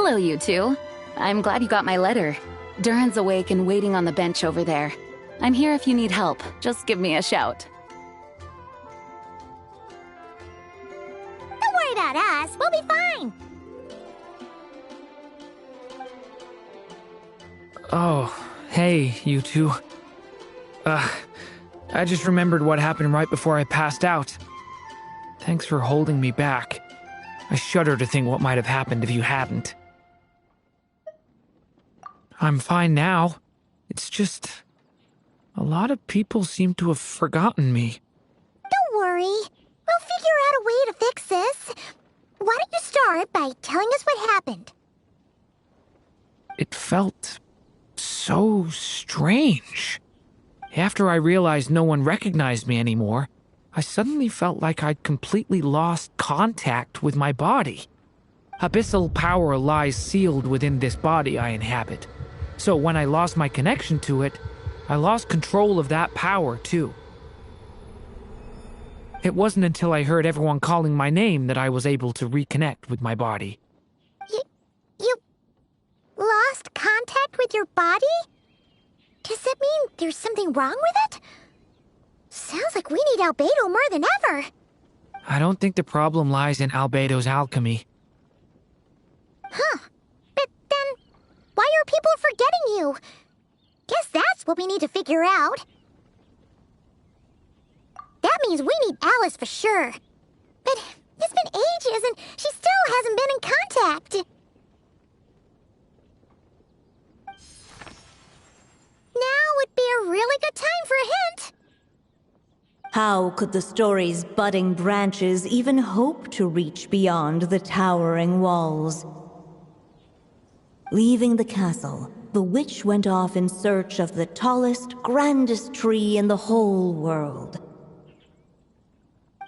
Hello, you two. I'm glad you got my letter. Duran's awake and waiting on the bench over there. I'm here if you need help. Just give me a shout. Don't worry about us. We'll be fine. Oh, hey, you two. I just remembered what happened right before I passed out. Thanks for holding me back. I shudder to think what might have happened if you hadn't. I'm fine now. It's just... a lot of people seem to have forgotten me. Don't worry. We'll figure out a way to fix this. Why don't you start by telling us what happened? It felt so strange. After I realized no one recognized me anymore, I suddenly felt like I'd completely lost contact with my body. Abyssal power lies sealed within this body I inhabit. So when I lost my connection to it, I lost control of that power too. It wasn't until I heard everyone calling my name that I was able to reconnect with my body. You lost contact with your body? Does that mean there's something wrong with it? Sounds like we need Albedo more than ever. I don't think the problem lies in Albedo's alchemy. Huh. But then, why are people forgetting you? Guess that's what we need to figure out. That means we need Alice for sure. But it's been ages and she still hasn't been in contact. Now would be a really good time for a hint. How could the story's budding branches even hope to reach beyond the towering walls? Leaving the castle, the witch went off in search of the tallest, grandest tree in the whole world.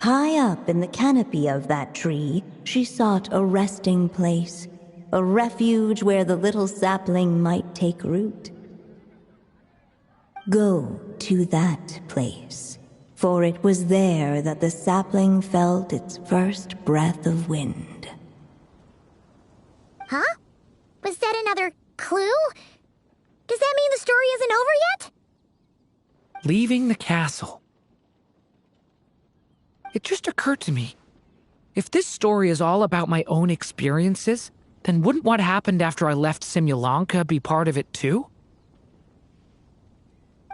High up in the canopy of that tree, she sought a resting place, a refuge where the little sapling might take root. Go to that place, for it was there that the sapling felt its first breath of wind. Huh? Was that another clue? Does that mean the story isn't over yet? Leaving the castle. It just occurred to me. If this story is all about my own experiences, then wouldn't what happened after I left Simulanka be part of it too?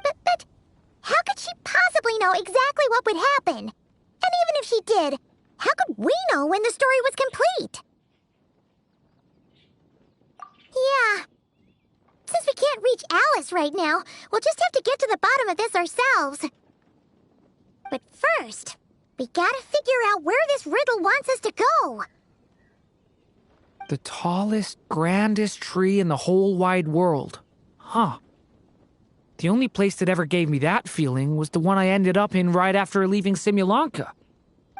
But how could she possibly know exactly what would happen? And even if she did, how could we know when the story was complete? Yeah. Since we can't reach Alice right now, we'll just have to get to the bottom of this ourselves. But first, we gotta figure out where this riddle wants us to go. The tallest, grandest tree in the whole wide world. Huh. The only place that ever gave me that feeling was the one I ended up in right after leaving Simulanka.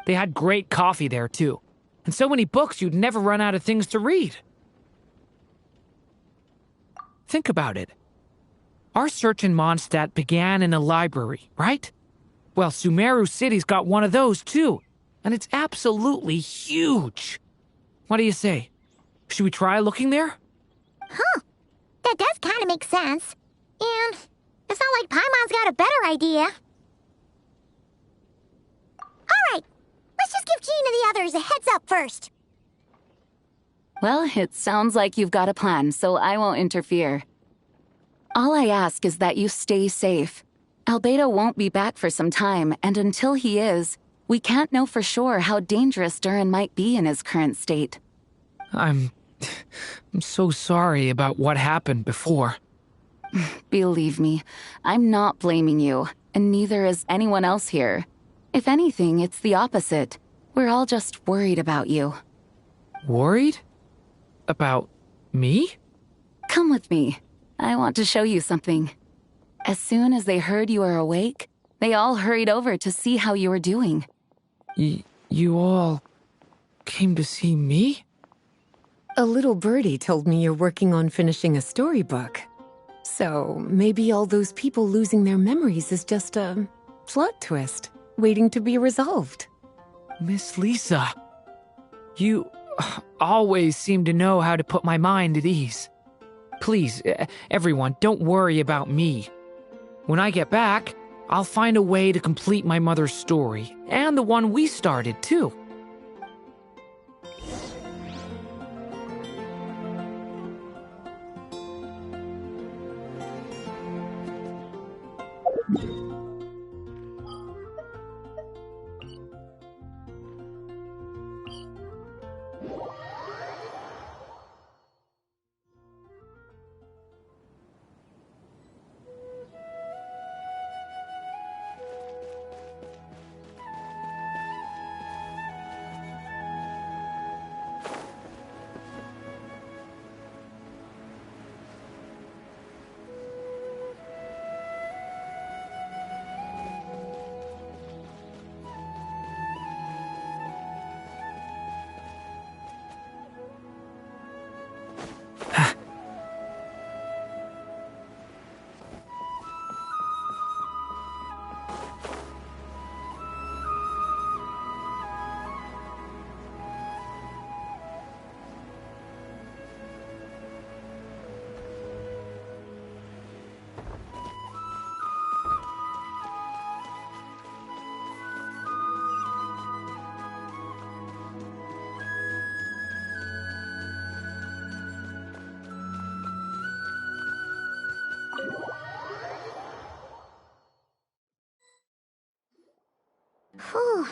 They had great coffee there, too. And so many books you'd never run out of things to read. Think about it. Our search in Mondstadt began in a library, right? Well, Sumeru City's got one of those, too. And it's absolutely huge. What do you say? Should we try looking there? Huh. That does kind of make sense. And it's not like Paimon's got a better idea. Alright, let's just give Jean and the others a heads up first. Well, it sounds like you've got a plan, so I won't interfere. All I ask is that you stay safe. Albedo won't be back for some time, and until he is, we can't know for sure how dangerous Duran might be in his current state. I'm so sorry about what happened before. Believe me, I'm not blaming you, and neither is anyone else here. If anything, it's the opposite. We're all just worried about you. Worried? About me? Come with me. I want to show you something. As soon as they heard you were awake, they all hurried over to see how you were doing. You all came to see me? A little birdie told me you're working on finishing a storybook. So maybe all those people losing their memories is just a plot twist, waiting to be resolved. Miss Lisa, you... always seem to know how to put my mind at ease. Please, everyone, don't worry about me. When I get back, I'll find a way to complete my mother's story, and the one we started, too. Whew.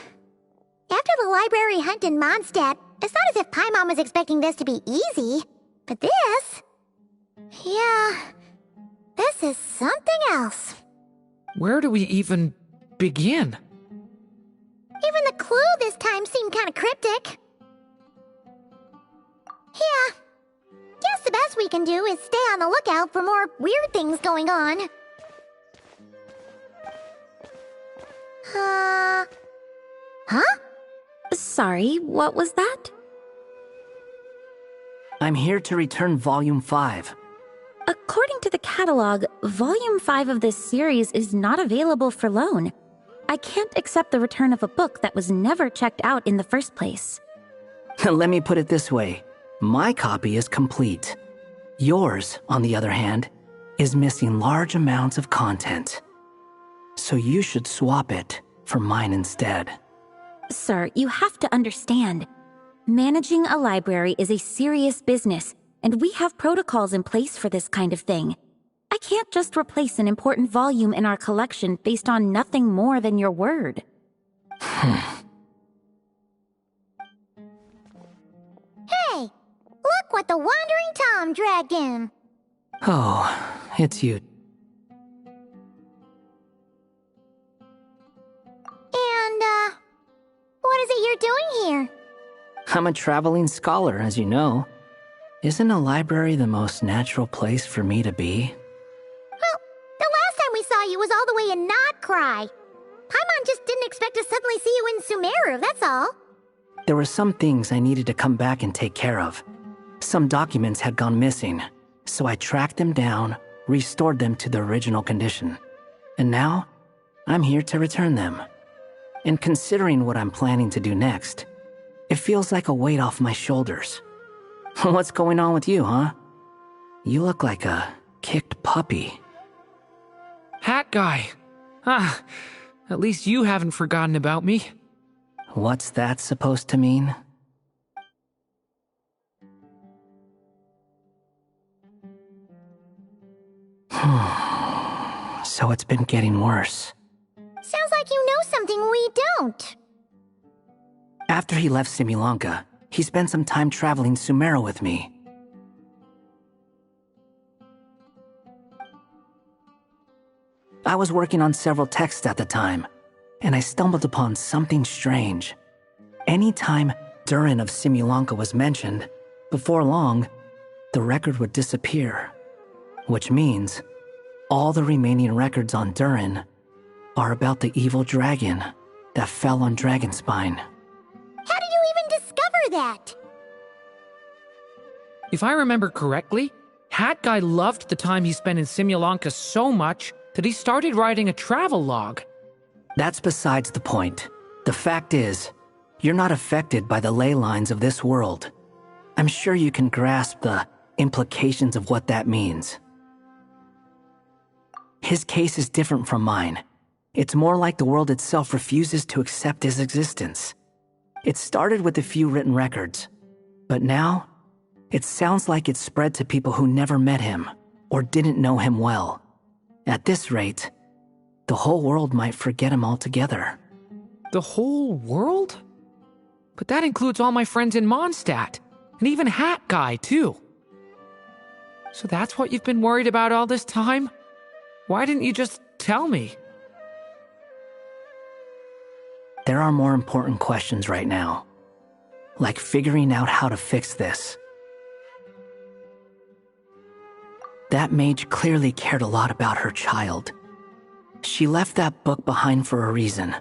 After the library hunt in Mondstadt, it's not as if Paimon was expecting this to be easy. But this... yeah... this is something else. Where do we even begin? Even the clue this time seemed kind of cryptic. Yeah. Guess the best we can do is stay on the lookout for more weird things going on. Huh? Sorry, what was that? I'm here to return Volume 5. According to the catalog, Volume 5 of this series is not available for loan. I can't accept the return of a book that was never checked out in the first place. Let me put it this way. My copy is complete. Yours, on the other hand, is missing large amounts of content. So you should swap it for mine instead. Sir, you have to understand. Managing a library is a serious business, and we have protocols in place for this kind of thing. I can't just replace an important volume in our collection based on nothing more than your word. Hey! Look what the Wandering Tom dragged in! Oh, it's you. And, what is it you're doing here? I'm a traveling scholar, as you know. Isn't a library the most natural place for me to be? Well, the last time we saw you was all the way in Notcry. Paimon just didn't expect to suddenly see you in Sumeru, that's all. There were some things I needed to come back and take care of. Some documents had gone missing, so I tracked them down, restored them to their original condition. And now, I'm here to return them. And considering what I'm planning to do next, it feels like a weight off my shoulders. What's going on with you, huh? You look like a kicked puppy. Hat guy. Ah, at least you haven't forgotten about me. What's that supposed to mean? So it's been getting worse. Sounds like you know something we don't. After he left Simulanka, he spent some time traveling Sumeru with me. I was working on several texts at the time, and I stumbled upon something strange. Anytime Durin of Simulanka was mentioned, before long, the record would disappear. Which means, all the remaining records on Durin are about the evil dragon that fell on Dragonspine. How did you even discover that? If I remember correctly, Hat Guy loved the time he spent in Simulanka so much that he started writing a travel log. That's besides the point. The fact is, You're not affected by the ley lines of this world. I'm sure you can grasp the implications of what that means. His case is different from mine. It's more like the world itself refuses to accept his existence. It started with a few written records, but now it sounds like it's spread to people who never met him or didn't know him well. At this rate, the whole world might forget him altogether. The whole world? But that includes all my friends in Mondstadt, and even Hat Guy, too. So that's what you've been worried about all this time? Why didn't you just tell me? There are more important questions right now, like figuring out how to fix this. That mage clearly cared a lot about her child. She left that book behind for a reason.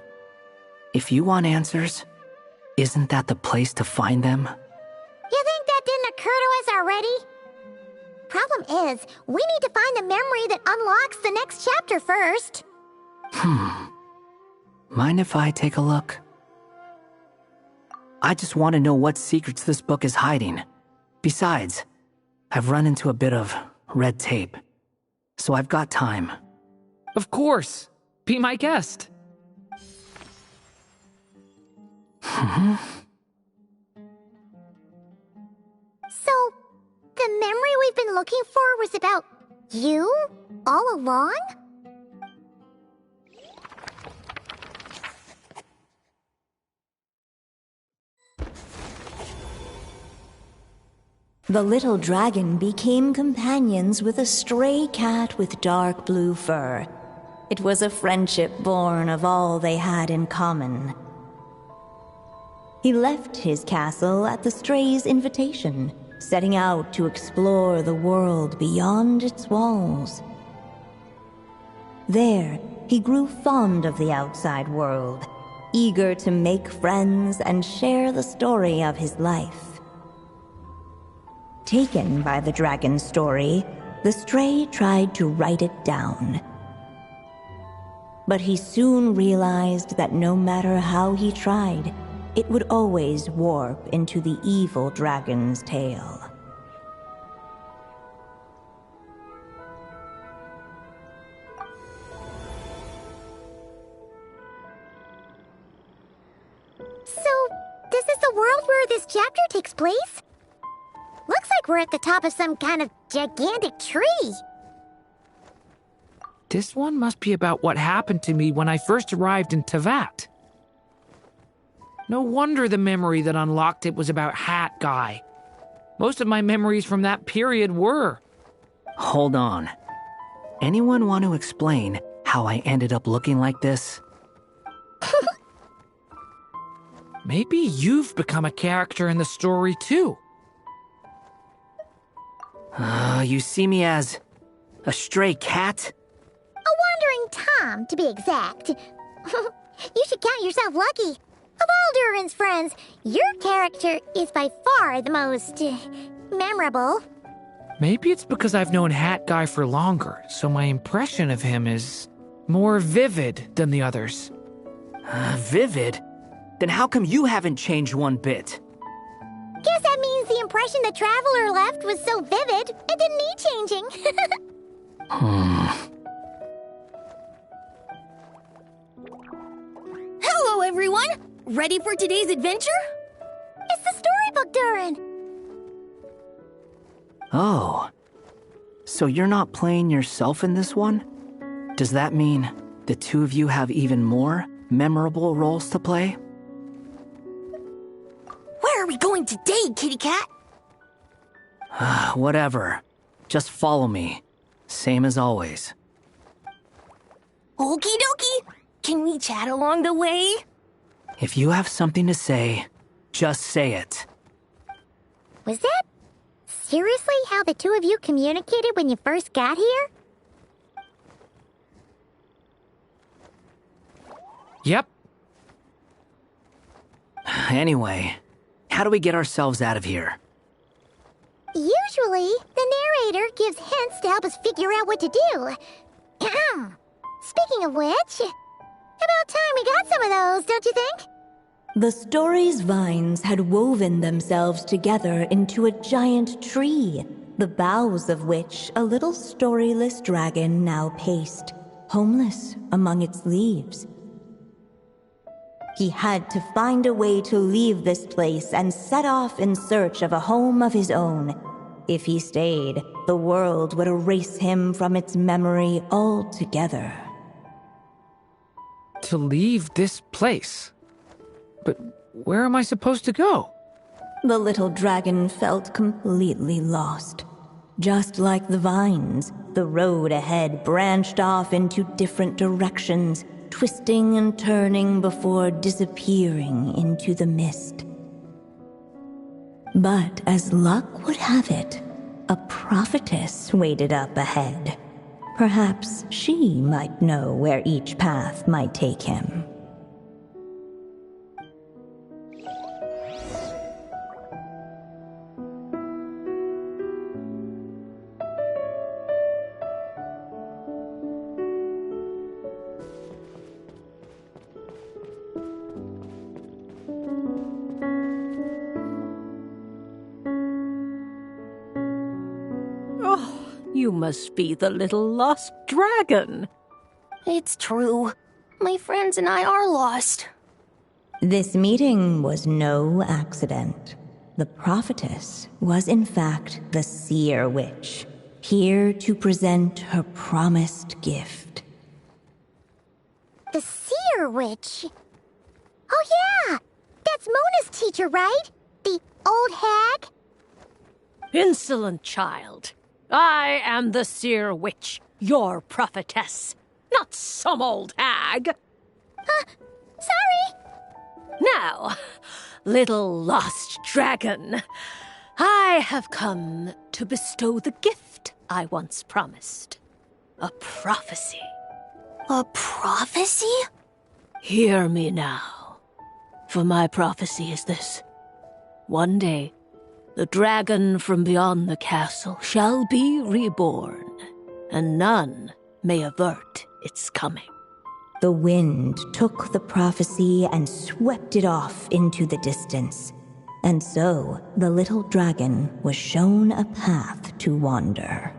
If you want answers, isn't that the place to find them? You think that didn't occur to us already? Problem is, we need to find the memory that unlocks the next chapter first. Mind if I take a look? I just want to know what secrets this book is hiding. Besides, I've run into a bit of red tape, so I've got time. Of course. Be my guest. So, the memory we've been looking for was about you all along? The little dragon became companions with a stray cat with dark blue fur. It was a friendship born of all they had in common. He left his castle at the stray's invitation, setting out to explore the world beyond its walls. There, he grew fond of the outside world, eager to make friends and share the story of his life. Taken by the dragon's story, the stray tried to write it down. But he soon realized that no matter how he tried, it would always warp into the evil dragon's tale. So, this is the world where this chapter takes place? Looks like we're at the top of some kind of gigantic tree. This one must be about what happened to me when I first arrived in Tevat. No wonder the memory that unlocked it was about Hat Guy. Most of my memories from that period were. Hold on. Anyone want to explain how I ended up looking like this? Maybe you've become a character in the story too. You see me as a stray cat? A wandering Tom, to be exact. You should count yourself lucky. Of all Durin's friends, your character is by far the most memorable. Maybe it's because I've known Hat Guy for longer, so my impression of him is more vivid than the others. Vivid? Then how come you haven't changed one bit? Guess that means the impression the Traveler left was so vivid, it didn't need changing. Hello, everyone! Ready for today's adventure? It's the storybook, Durin. Oh. So you're not playing yourself in this one? Does that mean the two of you have even more memorable roles to play? Where are we going today, kitty cat? Whatever. Just follow me. Same as always. Okie dokie! Can we chat along the way? If you have something to say, just say it. Was that seriously how the two of you communicated when you first got here? Yep. Anyway, how do we get ourselves out of here? Usually, the narrator gives hints to help us figure out what to do. Speaking of which, about time we got some of those, don't you think? The story's vines had woven themselves together into a giant tree, the boughs of which a little storyless dragon now paced, homeless among its leaves. He had to find a way to leave this place and set off in search of a home of his own. If he stayed, the world would erase him from its memory altogether. To leave this place? But where am I supposed to go? The little dragon felt completely lost. Just like the vines, the road ahead branched off into different directions, twisting and turning before disappearing into the mist. But as luck would have it, a prophetess waited up ahead. Perhaps she might know where each path might take him. You must be the little lost dragon. It's true. My friends and I are lost. This meeting was no accident. The prophetess was in fact the seer witch, here to present her promised gift. The seer witch? Oh yeah! That's Mona's teacher, right? The old hag? Insolent child. I am the seer witch, your prophetess, not some old hag. Sorry! Now, little lost dragon, I have come to bestow the gift I once promised. A prophecy. A prophecy? Hear me now, for my prophecy is this. One day, the dragon from beyond the castle shall be reborn, and none may avert its coming. The wind took the prophecy and swept it off into the distance, and so the little dragon was shown a path to wander.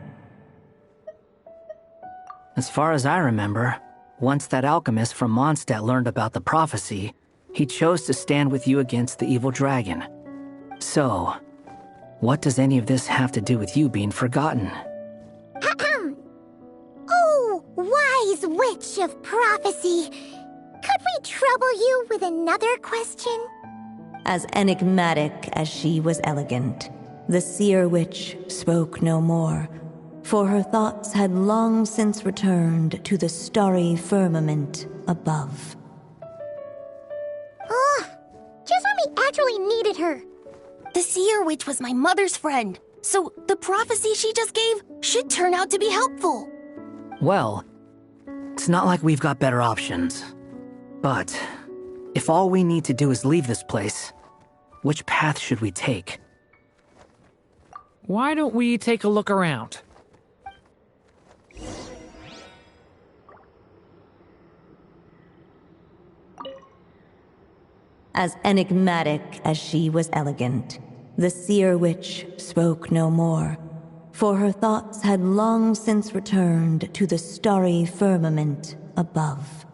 As far as I remember, once that alchemist from Mondstadt learned about the prophecy, he chose to stand with you against the evil dragon. So, what does any of this have to do with you being forgotten? Oh, wise witch of prophecy! Could we trouble you with another question? As enigmatic as she was elegant, the seer witch spoke no more, for her thoughts had long since returned to the starry firmament above. Just when we actually needed her. The seer witch was my mother's friend, so the prophecy she just gave should turn out to be helpful. Well, it's not like we've got better options. But if all we need to do is leave this place, which path should we take? Why don't we take a look around? As enigmatic as she was elegant, the seer witch spoke no more, for her thoughts had long since returned to the starry firmament above.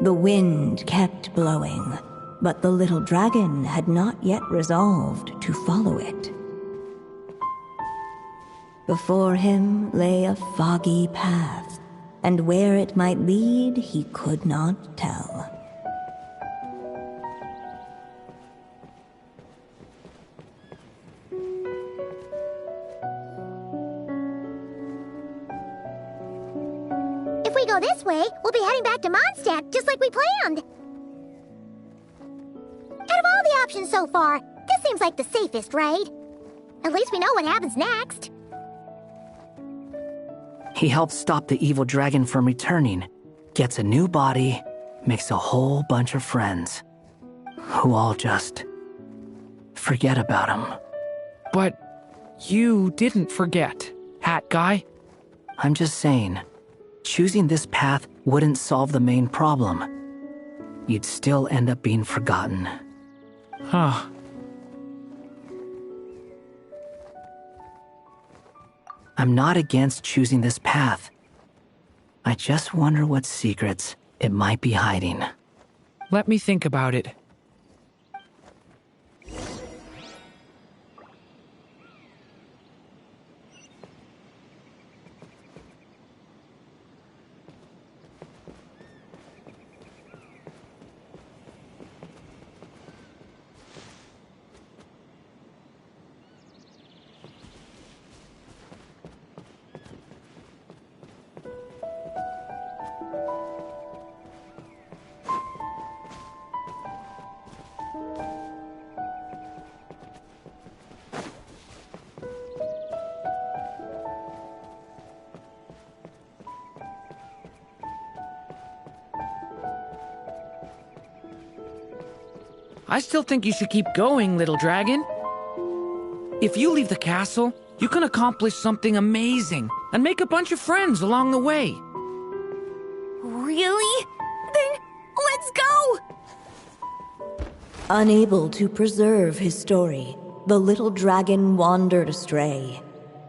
The wind kept blowing, but the little dragon had not yet resolved to follow it. Before him lay a foggy path, and where it might lead he could not tell. If we we go this way, we'll be heading back to Mondstadt, just like we planned. Out of all the options so far, this seems like the safest, right? At least we know what happens next. He helps stop the evil dragon from returning, gets a new body, makes a whole bunch of friends, who all just forget about him. But you didn't forget, Hat Guy. I'm just saying, choosing this path wouldn't solve the main problem. You'd still end up being forgotten. Huh. I'm not against choosing this path. I just wonder what secrets it might be hiding. Let me think about it. I still think you should keep going, little dragon. If you leave the castle, you can accomplish something amazing and make a bunch of friends along the way. Really? Then let's go! Unable to preserve his story, the little dragon wandered astray.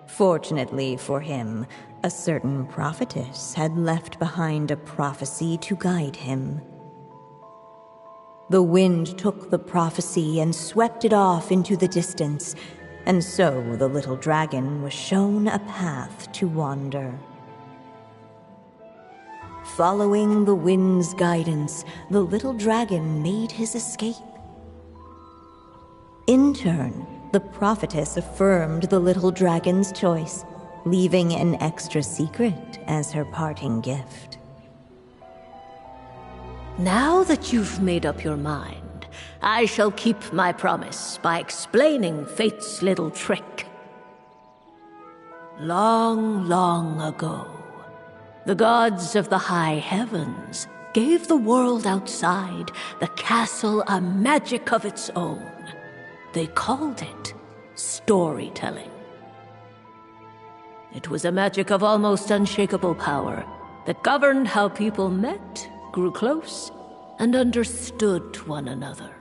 Fortunately for him, a certain prophetess had left behind a prophecy to guide him. The wind took the prophecy and swept it off into the distance, and so the little dragon was shown a path to wander. Following the wind's guidance, the little dragon made his escape. In turn, the prophetess affirmed the little dragon's choice, leaving an extra secret as her parting gift. Now that you've made up your mind, I shall keep my promise by explaining fate's little trick. Long, long ago, the gods of the high heavens gave the world outside the castle a magic of its own. They called it storytelling. It was a magic of almost unshakable power that governed how people met, grew close, and understood one another.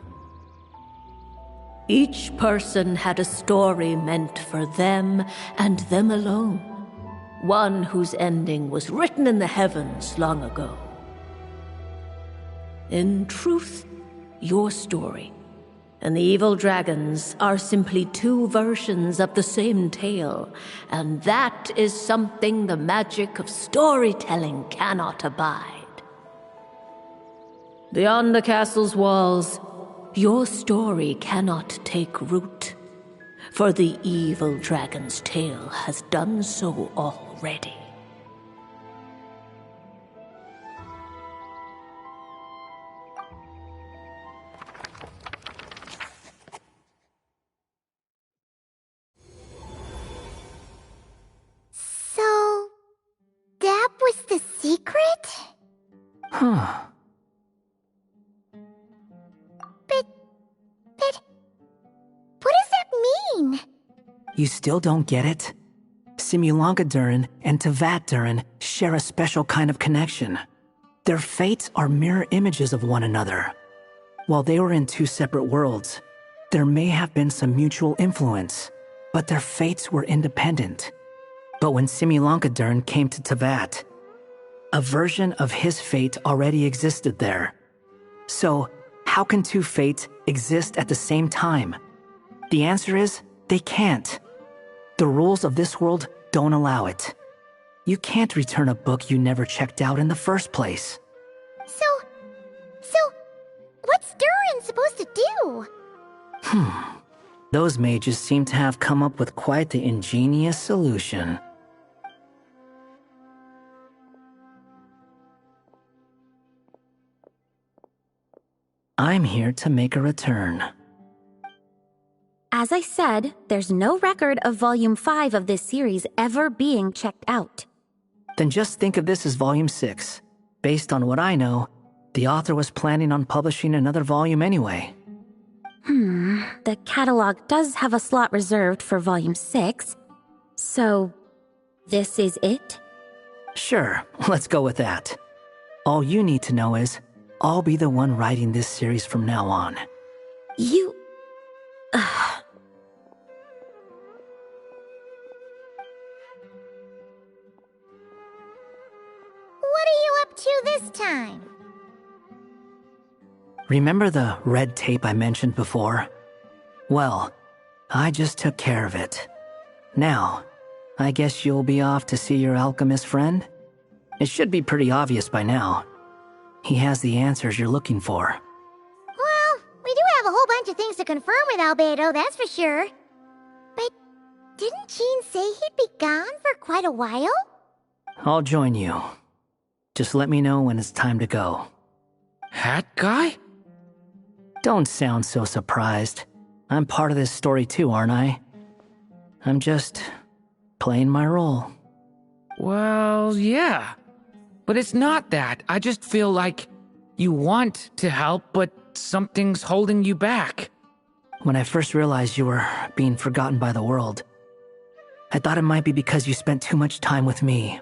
Each person had a story meant for them and them alone, one whose ending was written in the heavens long ago. In truth, your story and the evil dragons are simply two versions of the same tale, and that is something the magic of storytelling cannot abide. Beyond the castle's walls, your story cannot take root, for the evil dragon's tale has done so already. So, that was the secret? Huh. But what does that mean? You still don't get it? Simulonga-Durin and Tvat-Durin share a special kind of connection. Their fates are mirror images of one another. While they were in two separate worlds, there may have been some mutual influence, but their fates were independent. But when Simulonga-Durin came to Tvat, a version of his fate already existed there. So, how can two fates exist at the same time? The answer is, they can't. The rules of this world don't allow it. You can't return a book you never checked out in the first place. So, what's Durin supposed to do? Those mages seem to have come up with quite the ingenious solution. I'm here to make a return. As I said, there's no record of Volume 5 of this series ever being checked out. Then just think of this as Volume 6. Based on what I know, the author was planning on publishing another volume anyway. The catalog does have a slot reserved for Volume 6. So, this is it? Sure, let's go with that. All you need to know is, I'll be the one writing this series from now on. You... What are you up to this time? Remember the red tape I mentioned before? Well, I just took care of it. Now, I guess you'll be off to see your alchemist friend? It should be pretty obvious by now. He has the answers you're looking for. Well, we do have a whole bunch of things to confirm with Albedo, that's for sure. But didn't Jean say he'd be gone for quite a while? I'll join you. Just let me know when it's time to go. Hat guy? Don't sound so surprised. I'm part of this story too, aren't I? I'm just playing my role. Well, yeah. But it's not that. I just feel like you want to help, but something's holding you back. When I first realized you were being forgotten by the world, I thought it might be because you spent too much time with me.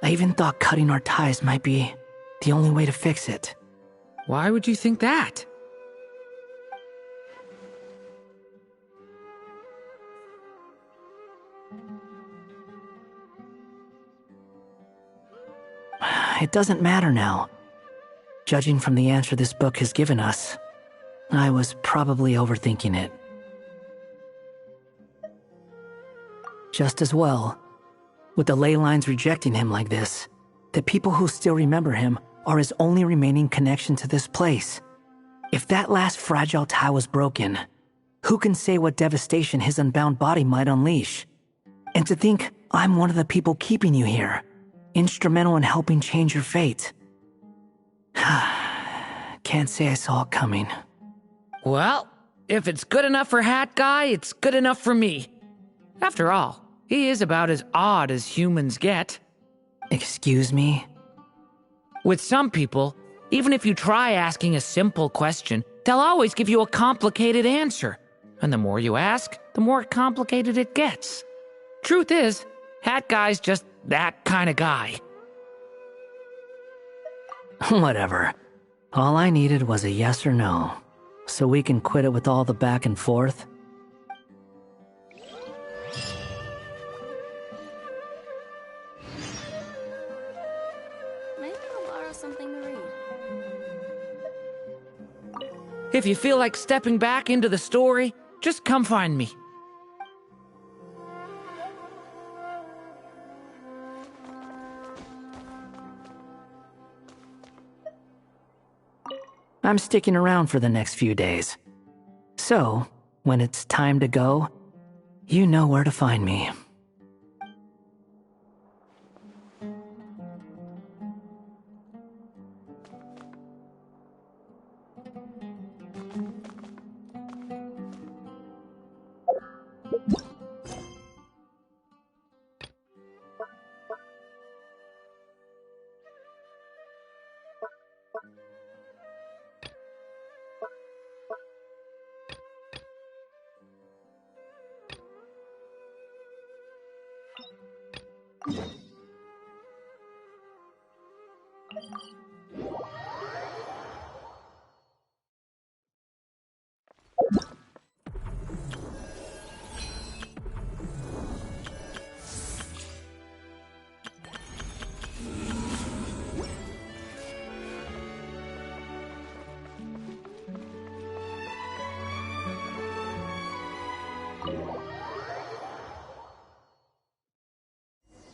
I even thought cutting our ties might be the only way to fix it. Why would you think that? It doesn't matter now. Judging from the answer this book has given us, I was probably overthinking it. Just as well, with the ley lines rejecting him like this, the people who still remember him are his only remaining connection to this place. If that last fragile tie was broken, who can say what devastation his unbound body might unleash? And to think I'm one of the people keeping you here, instrumental in helping change your fate. Can't say I saw it coming. Well, if it's good enough for Hat Guy, it's good enough for me. After all, he is about as odd as humans get. Excuse me? With some people, even if you try asking a simple question, they'll always give you a complicated answer. And the more you ask, the more complicated it gets. Truth is, Hat Guy's just that kind of guy. Whatever. All I needed was a yes or no, so we can quit it with all the back and forth. Maybe I'll borrow something to read. If you feel like stepping back into the story, just come find me. I'm sticking around for the next few days. So, when it's time to go, you know where to find me.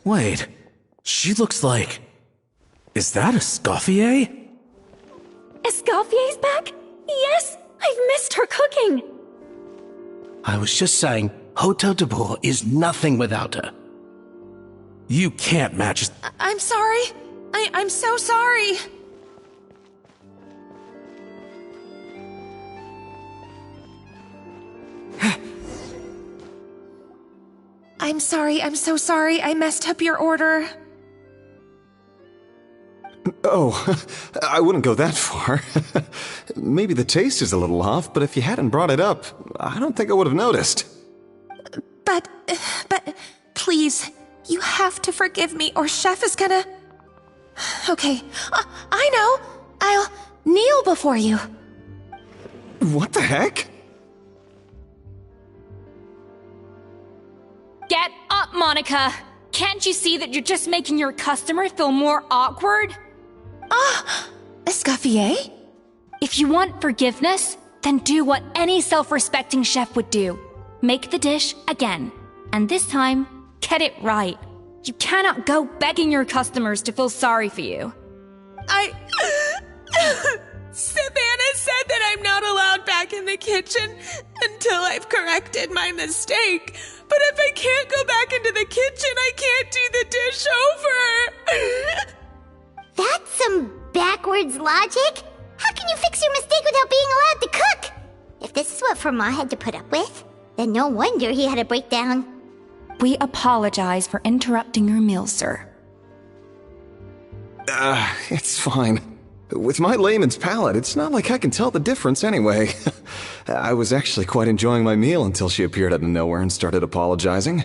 Wait, she looks like... Is that Escoffier? Escoffier's back? Yes! I've missed her cooking! I was just saying, Hotel de Bourg is nothing without her. You can't match... I'm sorry. I'm so sorry. I'm sorry, I'm so sorry. I messed up your order. Oh, I wouldn't go that far. Maybe the taste is a little off, but if you hadn't brought it up, I don't think I would have noticed. But, please, you have to forgive me or Chef is gonna... Okay, I know. I'll kneel before you. What the heck? Get up, Monica! Can't you see that you're just making your customer feel more awkward? Escoffier? If you want forgiveness, then do what any self-respecting chef would do. Make the dish again. And this time, get it right. You cannot go begging your customers to feel sorry for you. Savannah said that I'm not allowed back in the kitchen until I've corrected my mistake. But if I can't go back into the kitchen, I can't do the dish over. That's some backwards logic. How can you fix your mistake without being allowed to cook? If this is what Fermat had to put up with, then no wonder he had a breakdown. We apologize for interrupting your meal, sir. It's fine. With my layman's palate, it's not like I can tell the difference anyway. I was actually quite enjoying my meal until she appeared out of nowhere and started apologizing.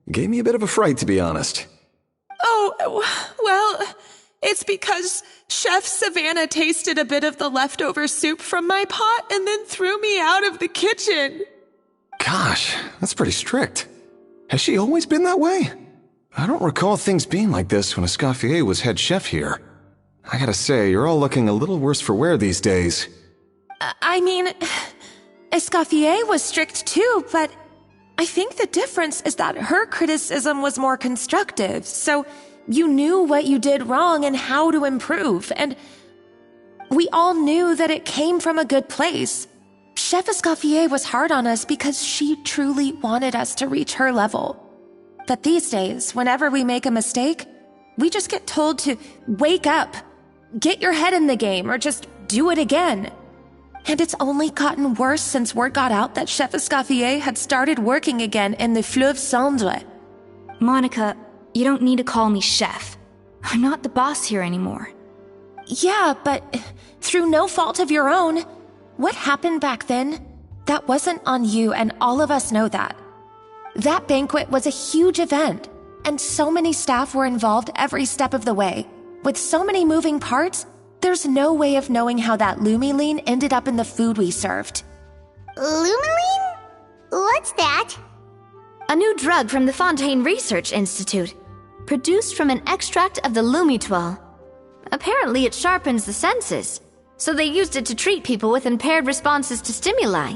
Gave me a bit of a fright, to be honest. Oh, well, it's because Chef Savannah tasted a bit of the leftover soup from my pot and then threw me out of the kitchen. Gosh, that's pretty strict. Has she always been that way? I don't recall things being like this when Escoffier was head chef here. I gotta say, you're all looking a little worse for wear these days. I mean, Escoffier was strict too, but I think the difference is that her criticism was more constructive, so you knew what you did wrong and how to improve, and we all knew that it came from a good place. Chef Escoffier was hard on us because she truly wanted us to reach her level. But these days, whenever we make a mistake, we just get told to wake up, get your head in the game, or just do it again. And it's only gotten worse since word got out that Chef Escoffier had started working again in the Fleuve Cendre. Monica, you don't need to call me chef. I'm not the boss here anymore. Yeah, but through no fault of your own, what happened back then, that wasn't on you, and all of us know that. That banquet was a huge event, and so many staff were involved every step of the way. With so many moving parts, there's no way of knowing how that lumiline ended up in the food we served. Lumiline? What's that? A new drug from the Fontaine Research Institute, produced from an extract of the lumitoile. Apparently it sharpens the senses, so they used it to treat people with impaired responses to stimuli.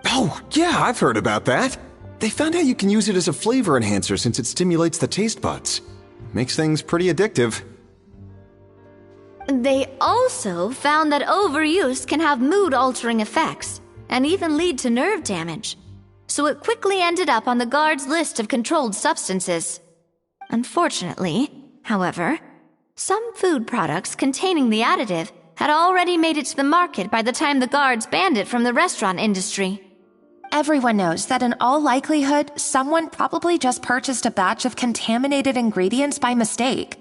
Oh, yeah, I've heard about that. They found out you can use it as a flavor enhancer since it stimulates the taste buds. Makes things pretty addictive. They also found that overuse can have mood-altering effects, and even lead to nerve damage. So it quickly ended up on the guards' list of controlled substances. Unfortunately, however, some food products containing the additive had already made it to the market by the time the guards banned it from the restaurant industry. Everyone knows that in all likelihood, someone probably just purchased a batch of contaminated ingredients by mistake.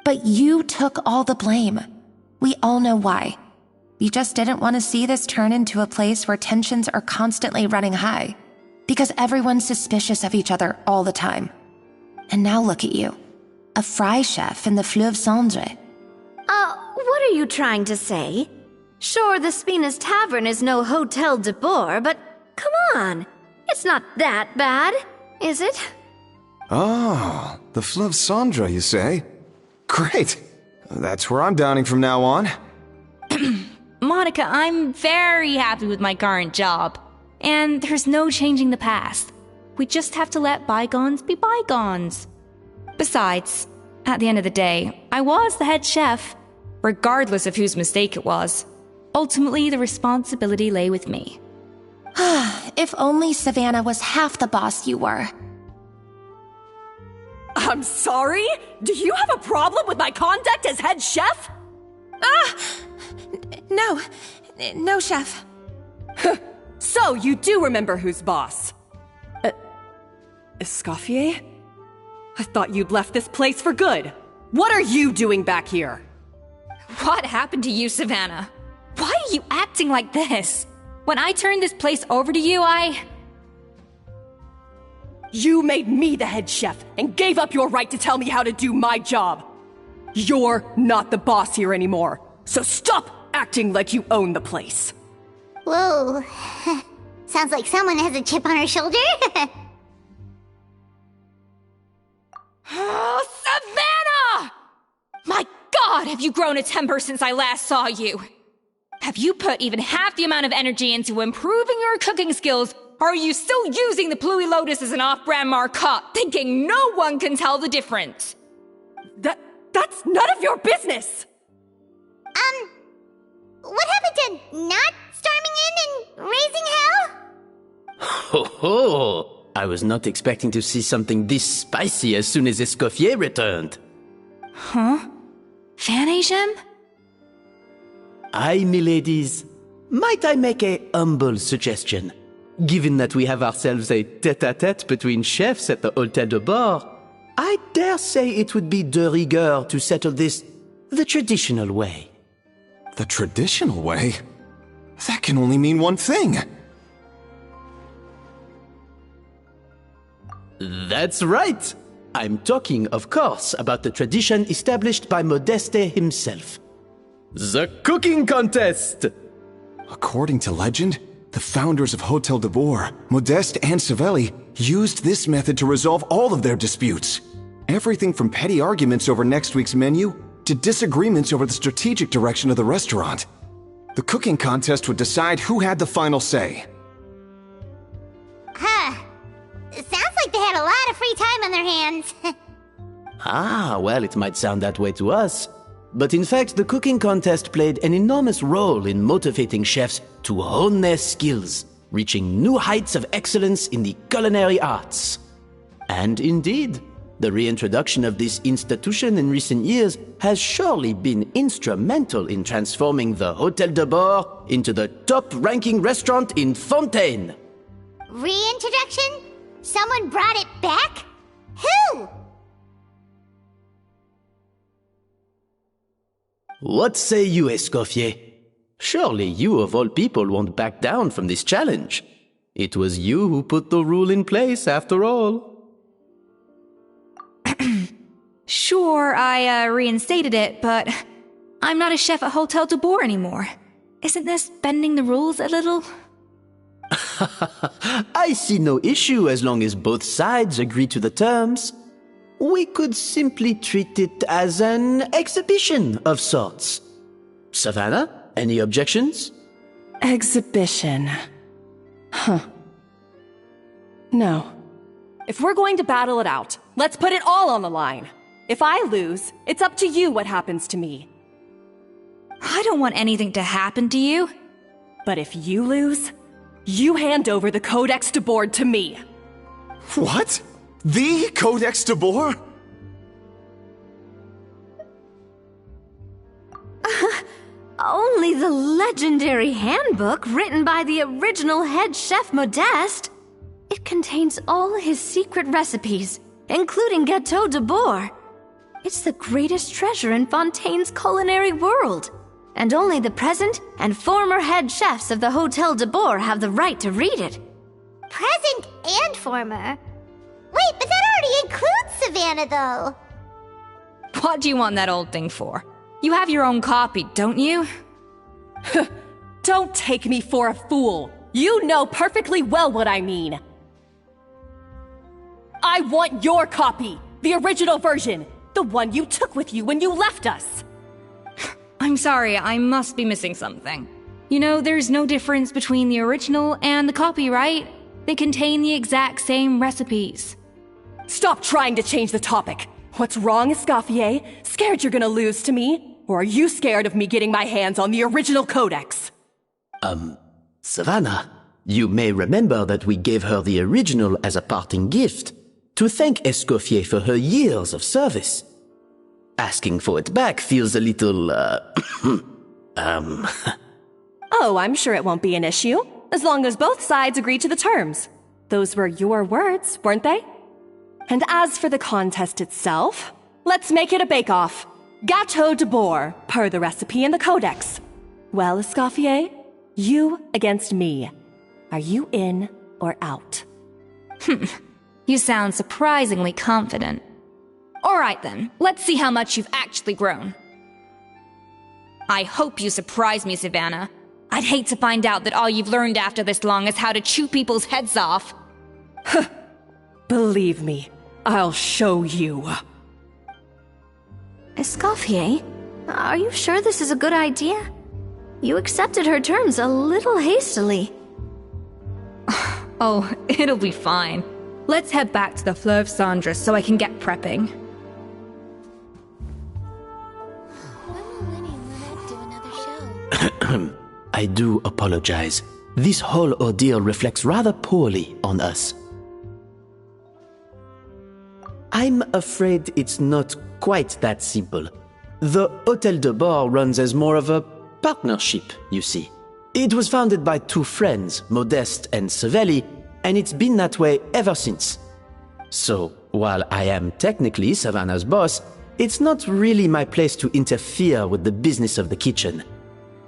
But you took all the blame. We all know why. You just didn't want to see this turn into a place where tensions are constantly running high, because everyone's suspicious of each other all the time. And now look at you, a fry chef in the Fleuve Cendre. What are you trying to say? Sure, the Spina's Tavern is no Hotel de Boer, but come on, it's not that bad, is it? Oh, the Fleuve Cendre, you say? Great. That's where I'm dining from now on. Monica, I'm very happy with my current job. And there's no changing the past. We just have to let bygones be bygones. Besides, at the end of the day, I was the head chef, regardless of whose mistake it was. Ultimately, the responsibility lay with me. If only Savannah was half the boss you were. I'm sorry? Do you have a problem with my conduct as head chef? No, chef. So you do remember who's boss? Escoffier? I thought you'd left this place for good. What are you doing back here? What happened to you, Savannah? Why are you acting like this? When I turned this place over to you, You made me the head chef and gave up your right to tell me how to do my job. You're not the boss here anymore, so stop acting like you own the place. Whoa. Sounds like someone has a chip on her shoulder. Oh, Savannah! My God, have you grown a temper since I last saw you? Have you put even half the amount of energy into improving your cooking skills, or are you still using the Pluie Lotus as an off-brand markup, thinking no one can tell the difference? That's none of your business! What happened to not storming in and raising hell? Ho ho! I was not expecting to see something this spicy as soon as Escoffier returned. Huh? Fan-Agem? Aye, miladies. Might I make a humble suggestion? Given that we have ourselves a tête-à-tête between chefs at the Hôtel de Bord, I dare say it would be de rigueur to settle this the traditional way. The traditional way? That can only mean one thing. That's right. I'm talking, of course, about the tradition established by Modeste himself. The cooking contest! According to legend, the founders of Hôtel de Bord, Modeste and Savelli, used this method to resolve all of their disputes. Everything from petty arguments over next week's menu to disagreements over the strategic direction of the restaurant. The cooking contest would decide who had the final say. Sounds like they had a lot of free time on their hands. Well, it might sound that way to us. But in fact, the cooking contest played an enormous role in motivating chefs to hone their skills, reaching new heights of excellence in the culinary arts. And indeed, the reintroduction of this institution in recent years has surely been instrumental in transforming the Hôtel de Bord into the top-ranking restaurant in Fontaine. Reintroduction? Someone brought it back? Who? What say you, Escoffier? Surely you of all people won't back down from this challenge. It was you who put the rule in place, after all. Sure, I reinstated it, but I'm not a chef at Hôtel de Bord anymore. Isn't this bending the rules a little? I see no issue as long as both sides agree to the terms. We could simply treat it as an exhibition of sorts. Savannah, any objections? Exhibition. Huh. No. If we're going to battle it out, let's put it all on the line. If I lose, it's up to you what happens to me. I don't want anything to happen to you. But if you lose, you hand over the Codex de Bord to me. What? The Codex de Bord? Only the legendary handbook written by the original head chef Modeste. It contains all his secret recipes, including Gâteau de Bord. It's the greatest treasure in Fontaine's culinary world, and only the present and former head chefs of the Hôtel de Bord have the right to read it. Present and former? Wait, but that already includes Savannah, though. What do you want that old thing for? You have your own copy, don't you? Don't take me for a fool. You know perfectly well what I mean. I want your copy, the original version, the one you took with you when you left us. I'm sorry, I must be missing something. You know, there's no difference between the original and the copy, right? They contain the exact same recipes. Stop trying to change the topic. What's wrong, Escoffier? Scared you're gonna lose to me? Or are you scared of me getting my hands on the original codex? Savannah, you may remember that we gave her the original as a parting gift, to thank Escoffier for her years of service. Asking for it back feels a little, Oh, I'm sure it won't be an issue, as long as both sides agree to the terms. Those were your words, weren't they? And as for the contest itself, let's make it a bake-off. Gâteau de bourg, per the recipe in the codex. Well, Escoffier, you against me. Are you in or out? You sound surprisingly confident. All right then, let's see how much you've actually grown. I hope you surprise me, Savannah. I'd hate to find out that all you've learned after this long is how to chew people's heads off. Believe me, I'll show you. Escoffier, are you sure this is a good idea? You accepted her terms a little hastily. Oh, it'll be fine. Let's head back to the Fleuve Cendres so I can get prepping. I do apologize. This whole ordeal reflects rather poorly on us. I'm afraid it's not quite that simple. The Hôtel de Bord runs as more of a partnership, you see. It was founded by two friends, Modeste and Savelli, and it's been that way ever since. So, while I am technically Savannah's boss, it's not really my place to interfere with the business of the kitchen.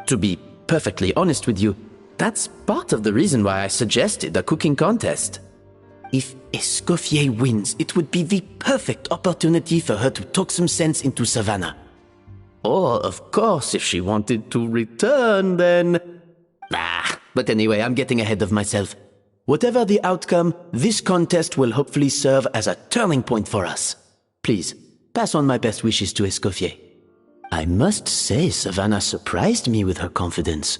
To be perfectly honest with you, that's part of the reason why I suggested a cooking contest. If Escoffier wins, it would be the perfect opportunity for her to talk some sense into Savannah. Or, of course, if she wanted to return, then... but anyway, I'm getting ahead of myself. Whatever the outcome, this contest will hopefully serve as a turning point for us. Please, pass on my best wishes to Escoffier. I must say, Savannah surprised me with her confidence.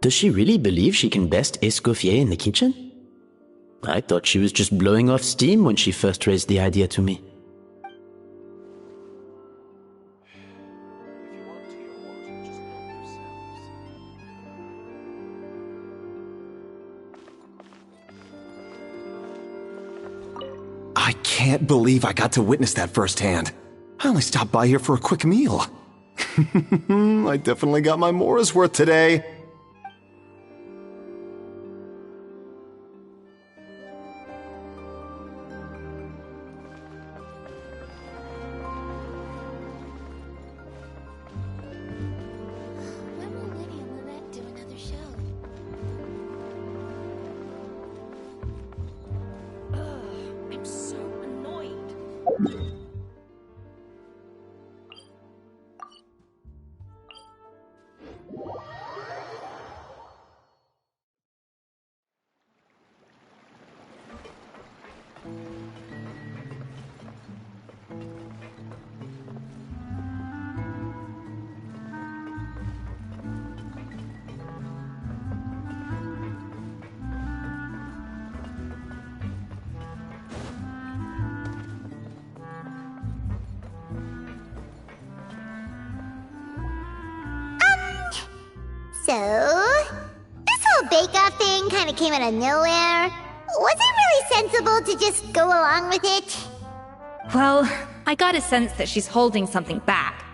Does she really believe she can best Escoffier in the kitchen? I thought she was just blowing off steam when she first raised the idea to me. I can't believe I got to witness that firsthand. I only stopped by here for a quick meal. I definitely got my Mora's worth today. So, this whole bake-off thing kind of came out of nowhere. Was it really sensible to just go along with it? Well, I got a sense that she's holding something back.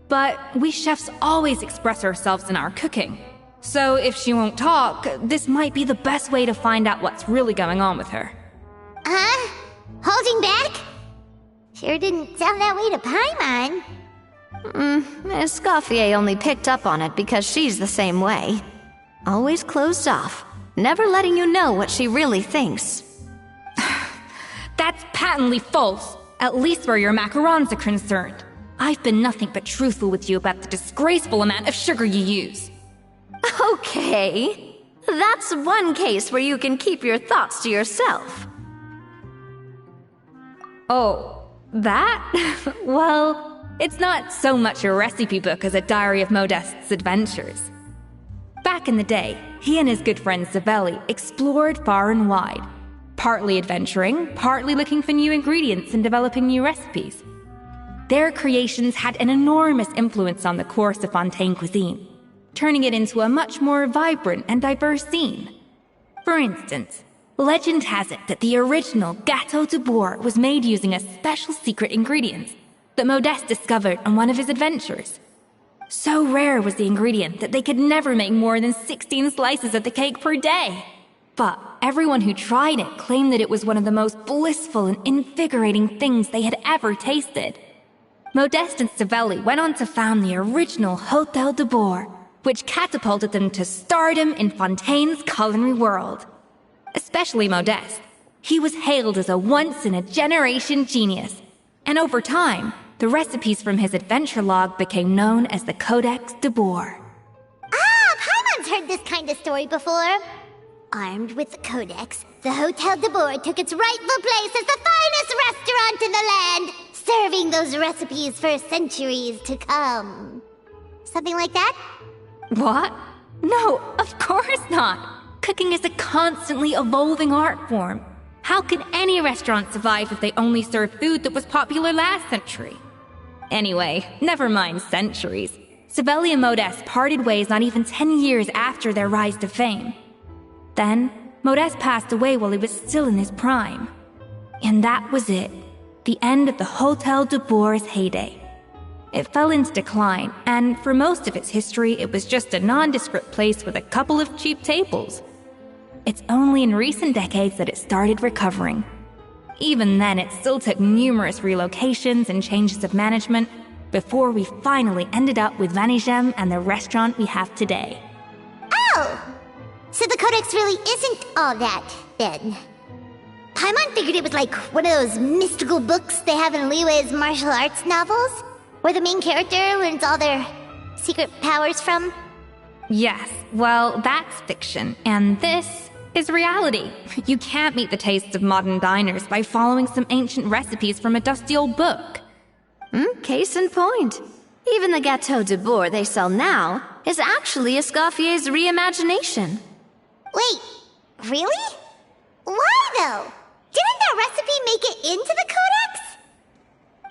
But we chefs always express ourselves in our cooking. So if she won't talk, this might be the best way to find out what's really going on with her. Huh? Holding back? Sure didn't sound that way to Paimon. Escoffier only picked up on it because she's the same way. Always closed off, never letting you know what she really thinks. That's patently false, at least where your macarons are concerned. I've been nothing but truthful with you about the disgraceful amount of sugar you use. Okay, that's one case where you can keep your thoughts to yourself. Oh, that? Well, it's not so much a recipe book as a diary of Modeste's adventures. Back in the day, he and his good friend Savelli explored far and wide, partly adventuring, partly looking for new ingredients and developing new recipes. Their creations had an enormous influence on the course of Fontaine cuisine, turning it into a much more vibrant and diverse scene. For instance, legend has it that the original Gâteau de Bourg was made using a special secret ingredient that Modeste discovered on one of his adventures. So rare was the ingredient that they could never make more than 16 slices of the cake per day. But everyone who tried it claimed that it was one of the most blissful and invigorating things they had ever tasted. Modeste and Savelli went on to found the original Hotel de Boer, which catapulted them to stardom in Fontaine's culinary world. Especially Modeste. He was hailed as a once-in-a-generation genius, and over time, the recipes from his adventure log became known as the Codex de Boer. Paimon's heard this kind of story before. Armed with the Codex, the Hotel de Boer took its rightful place as the finest restaurant in the land, serving those recipes for centuries to come. Something like that? What? No, of course not. Cooking is a constantly evolving art form. How could any restaurant survive if they only served food that was popular last century? Anyway, never mind centuries. Savelli and Modeste parted ways not even 10 years after their rise to fame. Then, Modeste passed away while he was still in his prime. And that was it. The end of the Hotel de Boer's heyday. It fell into decline, and for most of its history, it was just a nondescript place with a couple of cheap tables. It's only in recent decades that it started recovering. Even then, it still took numerous relocations and changes of management before we finally ended up with Vanigem and the restaurant we have today. Oh! So the Codex really isn't all that, then. Paimon figured it was like one of those mystical books they have in Liwei's martial arts novels, where the main character learns all their secret powers from. Yes, well, that's fiction, and this is reality. You can't meet the tastes of modern diners by following some ancient recipes from a dusty old book. Case in point. Even the Gâteau de Boer they sell now is actually Escoffier's reimagination. Wait, really? Why, though? Didn't that recipe make it into the Codex?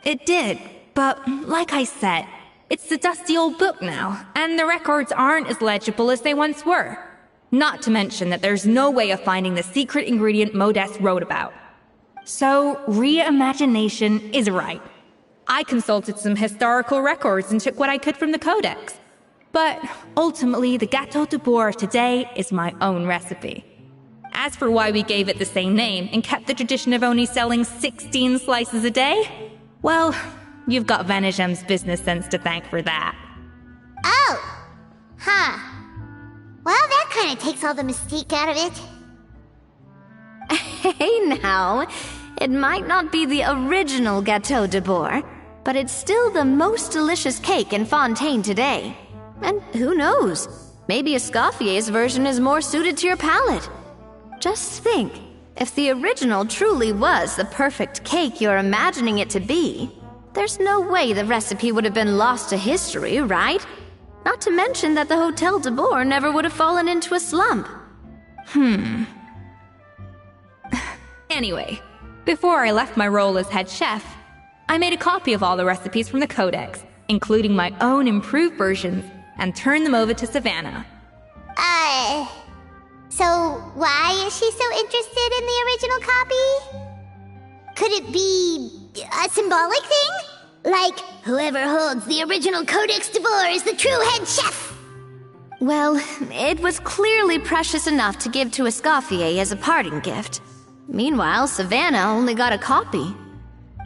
It did, but like I said, it's the dusty old book now, and the records aren't as legible as they once were. Not to mention that there's no way of finding the secret ingredient Modeste wrote about. So, reimagination is right. I consulted some historical records and took what I could from the Codex. But ultimately, the Gâteau de Boer of today is my own recipe. As for why we gave it the same name and kept the tradition of only selling 16 slices a day, well, you've got Vanigem's business sense to thank for that. Oh! Huh. Well, that kind of takes all the mystique out of it. Hey now, it might not be the original Gâteau de Boer, but it's still the most delicious cake in Fontaine today. And who knows, maybe Escoffier's version is more suited to your palate. Just think, if the original truly was the perfect cake you're imagining it to be, there's no way the recipe would have been lost to history, right? Not to mention that the Hotel de Boer never would have fallen into a slump. Anyway, before I left my role as head chef, I made a copy of all the recipes from the Codex, including my own improved versions, and turned them over to Savannah. So why is she so interested in the original copy? Could it be a symbolic thing? Like, whoever holds the original Codex de Boer is the true head chef? Well, it was clearly precious enough to give to Escoffier as a parting gift. Meanwhile, Savannah only got a copy.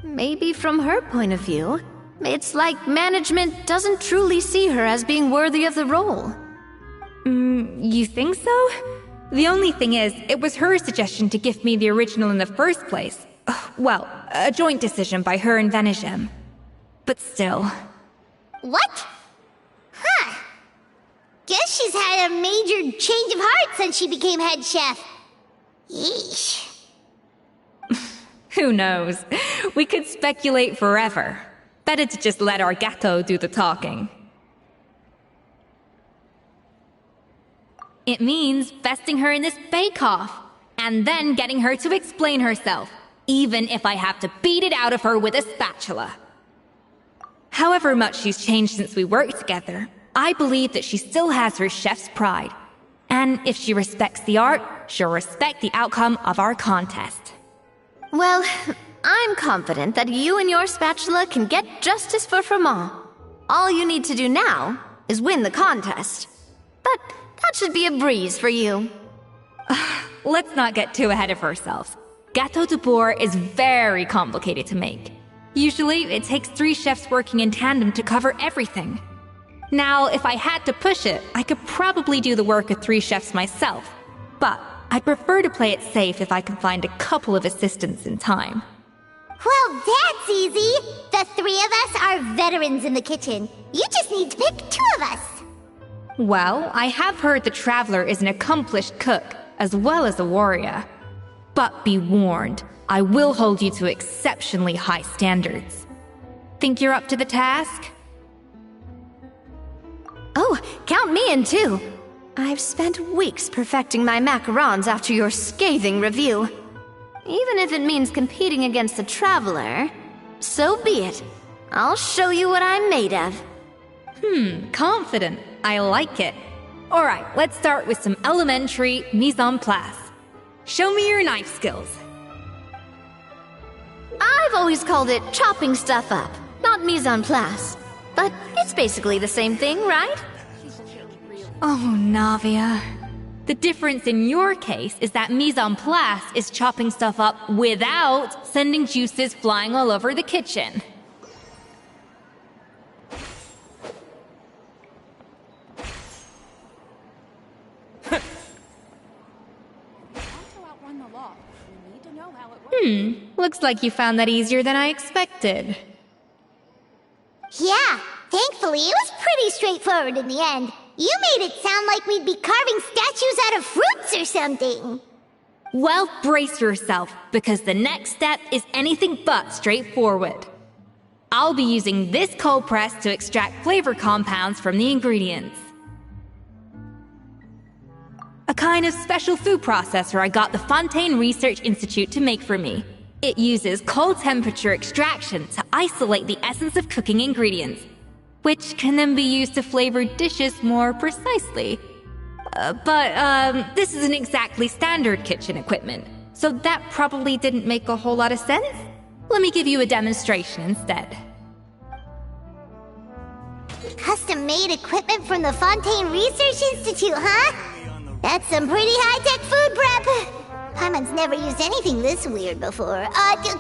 Maybe from her point of view, it's like management doesn't truly see her as being worthy of the role. You think so? The only thing is, it was her suggestion to gift me the original in the first place. Well, a joint decision by her and Vanigem. But still. What? Huh. Guess she's had a major change of heart since she became head chef. Yeesh. Who knows? We could speculate forever. Better to just let our Gâteau do the talking. It means besting her in this bake-off, and then getting her to explain herself, even if I have to beat it out of her with a spatula. However much she's changed since we worked together, I believe that she still has her chef's pride. And if she respects the art, she'll respect the outcome of our contest. Well, I'm confident that you and your spatula can get justice for Froment. All you need to do now is win the contest. But that should be a breeze for you. let's not get too ahead of ourselves. Gâteau de bourre is very complicated to make. Usually, it takes 3 chefs working in tandem to cover everything. Now, if I had to push it, I could probably do the work of 3 chefs myself. But I'd prefer to play it safe if I can find a couple of assistants in time. Well, that's easy. The 3 of us are veterans in the kitchen. You just need to pick 2 of us. Well, I have heard the Traveler is an accomplished cook, as well as a warrior. But be warned, I will hold you to exceptionally high standards. Think you're up to the task? Oh, count me in too. I've spent weeks perfecting my macarons after your scathing review. Even if it means competing against the Traveler, so be it. I'll show you what I'm made of. Confident. I like it. Alright, let's start with some elementary mise en place. Show me your knife skills. I've always called it chopping stuff up, not mise en place. But it's basically the same thing, right? Oh, Navia. The difference in your case is that mise en place is chopping stuff up without sending juices flying all over the kitchen. Looks like you found that easier than I expected. Yeah, thankfully it was pretty straightforward in the end. You made it sound like we'd be carving statues out of fruits or something. Well, brace yourself, because the next step is anything but straightforward. I'll be using this cold press to extract flavor compounds from the ingredients. A kind of special food processor I got the Fontaine Research Institute to make for me. It uses cold temperature extraction to isolate the essence of cooking ingredients, which can then be used to flavor dishes more precisely. But this isn't exactly standard kitchen equipment, so that probably didn't make a whole lot of sense. Let me give you a demonstration instead. Custom-made equipment from the Fontaine Research Institute, huh? That's some pretty high-tech food prep. Paimon's never used anything this weird before.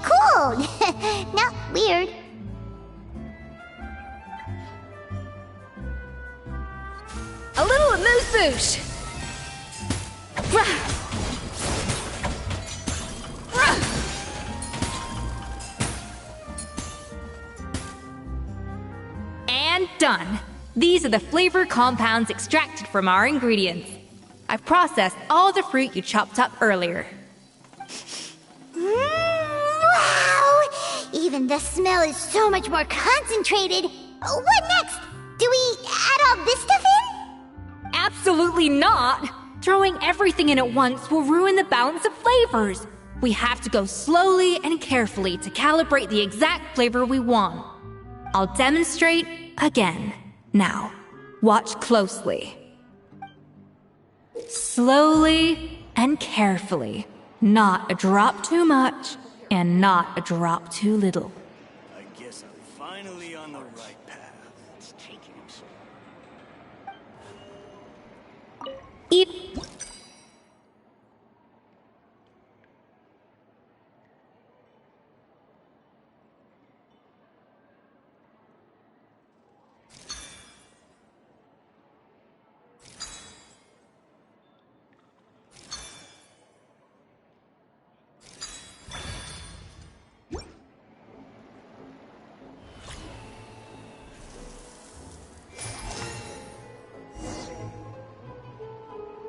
Cool. Not weird. A little amuse-bouche! And done! These are the flavor compounds extracted from our ingredients. I've processed all the fruit you chopped up earlier. Wow! Even the smell is so much more concentrated. What next? Do we add all this stuff in? Absolutely not! Throwing everything in at once will ruin the balance of flavors. We have to go slowly and carefully to calibrate the exact flavor we want. I'll demonstrate again. Now, watch closely. Slowly and carefully. Not a drop too much, and not a drop too little. I guess I'm finally on the right path. It's taking him so long. Eat.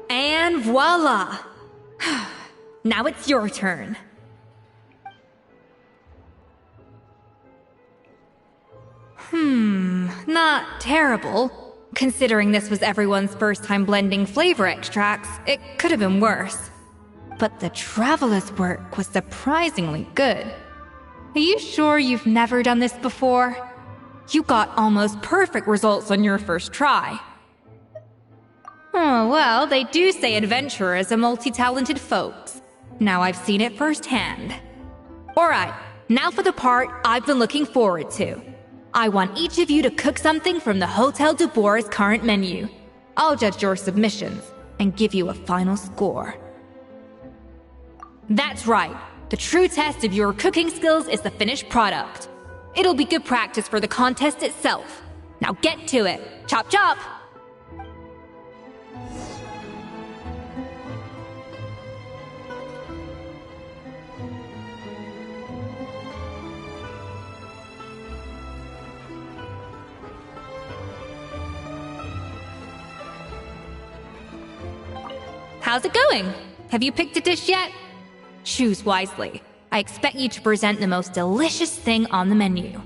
And voila! Now it's your turn. Not terrible. Considering this was everyone's first time blending flavor extracts, it could have been worse. But the Traveler's work was surprisingly good. Are you sure you've never done this before? You got almost perfect results on your first try. Oh, well, they do say adventurers are multi-talented folks. Now I've seen it firsthand. Alright, now for the part I've been looking forward to. I want each of you to cook something from the Hotel du Bourg's current menu. I'll judge your submissions and give you a final score. That's right. The true test of your cooking skills is the finished product. It'll be good practice for the contest itself. Now get to it. Chop chop! How's it going? Have you picked a dish yet? Choose wisely. I expect you to present the most delicious thing on the menu.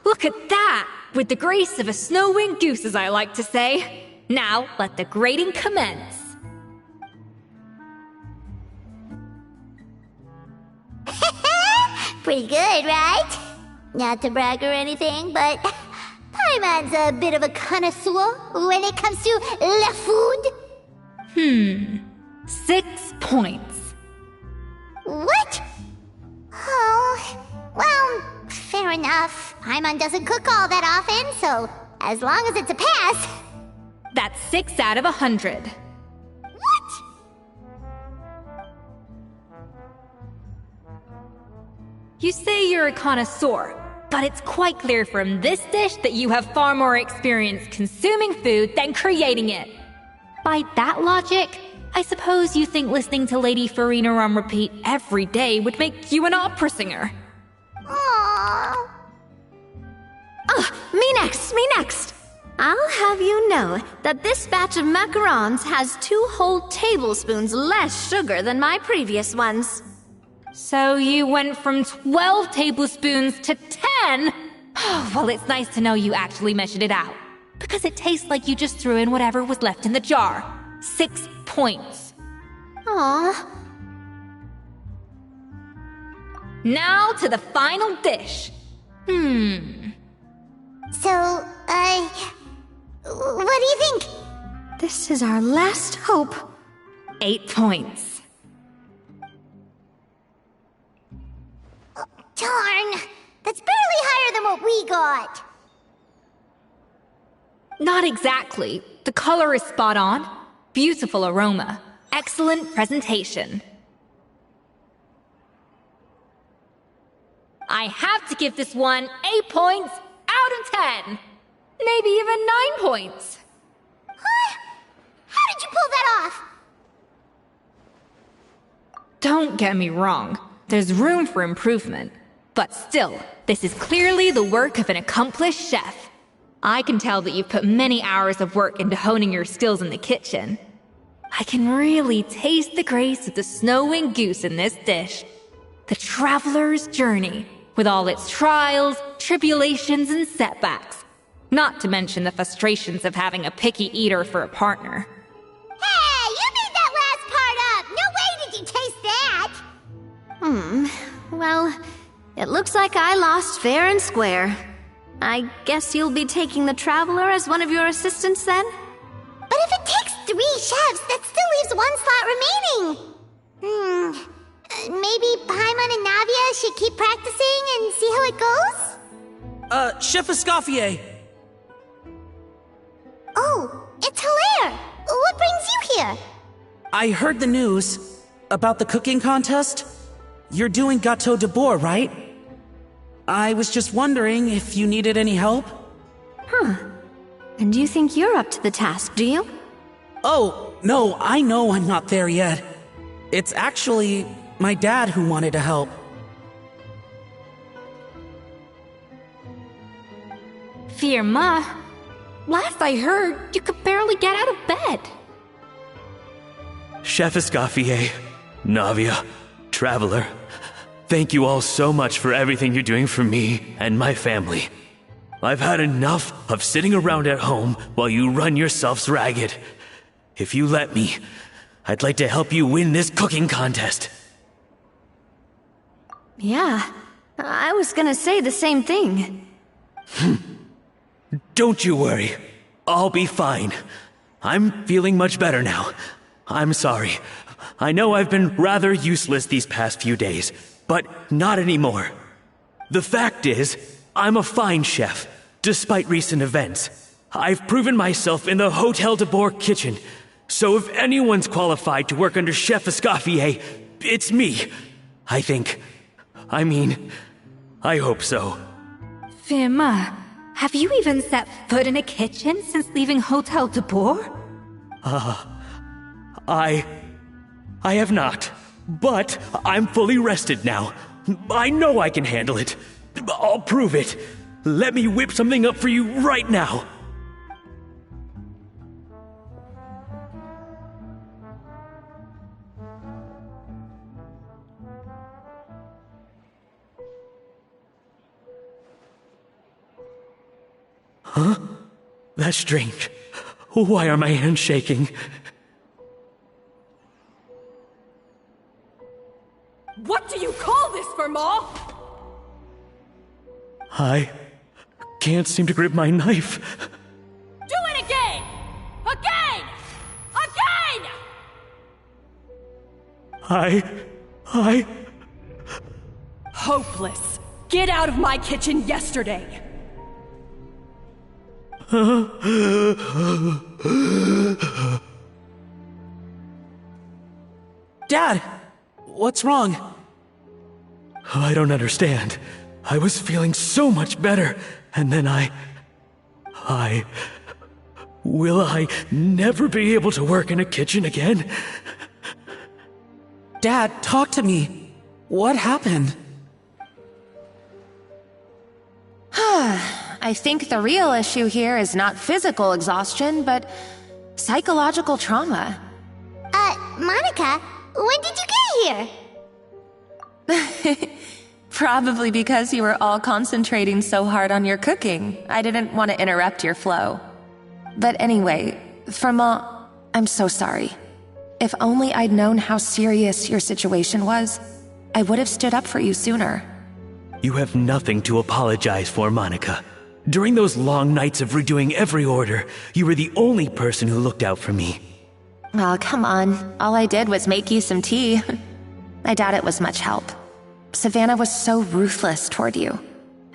Look at that! With the grace of a snow-winged goose, as I like to say. Now, let the grating commence. Pretty good, right? Not to brag or anything, but Paimon's a bit of a connoisseur when it comes to la food. 6 points. What? Oh, well, fair enough. Paimon doesn't cook all that often, so as long as it's a pass. That's 6 out of 100. What? You say you're a connoisseur, but it's quite clear from this dish that you have far more experience consuming food than creating it. By that logic, I suppose you think listening to Lady Farina on repeat every day would make you an opera singer. Aww. Me next. I'll have you know that this batch of macarons has 2 whole tablespoons less sugar than my previous ones. So you went from 12 tablespoons to 10? Well, it's nice to know you actually measured it out. Because it tastes like you just threw in whatever was left in the jar. 6 points. Aww. Now to the final dish. So, what do you think? This is our last hope. 8 points. Darn! That's barely higher than what we got. Not exactly. The color is spot on. Beautiful aroma. Excellent presentation. I have to give this one 8 points out of 10. Maybe even 9 points. Huh? How did you pull that off? Don't get me wrong. There's room for improvement. But still, this is clearly the work of an accomplished chef. I can tell that you've put many hours of work into honing your skills in the kitchen. I can really taste the grace of the snow-winged goose in this dish. The traveler's journey, with all its trials, tribulations, and setbacks. Not to mention the frustrations of having a picky eater for a partner. Hey, you made that last part up! No way did you taste that! Well, it looks like I lost fair and square. I guess you'll be taking the Traveler as one of your assistants then? But if it takes 3 chefs, that still leaves 1 slot remaining. Maybe Paimon and Navia should keep practicing and see how it goes? Chef Escoffier! Oh, it's Hilaire! What brings you here? I heard the news about the cooking contest. You're doing Gâteau de Bourg, right? I was just wondering if you needed any help. And you think you're up to the task, do you? Oh, no, I know I'm not there yet. It's actually my dad who wanted to help. Firma, last I heard, you could barely get out of bed. Chef Escoffier, Navia, Traveler, thank you all so much for everything you're doing for me and my family. I've had enough of sitting around at home while you run yourselves ragged. If you let me, I'd like to help you win this cooking contest. Yeah, I was gonna say the same thing. Don't you worry. I'll be fine. I'm feeling much better now. I'm sorry. I know I've been rather useless these past few days, but not anymore. The fact is, I'm a fine chef, despite recent events. I've proven myself in the Hotel de Boer kitchen, so if anyone's qualified to work under Chef Escoffier, it's me. I think. I hope so. Firma, have you even set foot in a kitchen since leaving Hotel de Boer? I have not, but I'm fully rested now. I know I can handle it. I'll prove it. Let me whip something up for you right now. Huh? That's strange. Why are my hands shaking? What do you call this, Firma? I can't seem to grip my knife. Do it again! Again! Again! I... Hopeless. Get out of my kitchen yesterday. Dad, what's wrong? I don't understand. I was feeling so much better, and then Will I never be able to work in a kitchen again? Dad, talk to me. What happened? I think the real issue here is not physical exhaustion, but psychological trauma. Monica, when did you get here? Probably because you were all concentrating so hard on your cooking. I didn't want to interrupt your flow. But anyway, Firma, I'm so sorry. If only I'd known how serious your situation was, I would have stood up for you sooner. You have nothing to apologize for, Monica. During those long nights of redoing every order, you were the only person who looked out for me. Oh, come on. All I did was make you some tea. I doubt it was much help. Savannah was so ruthless toward you.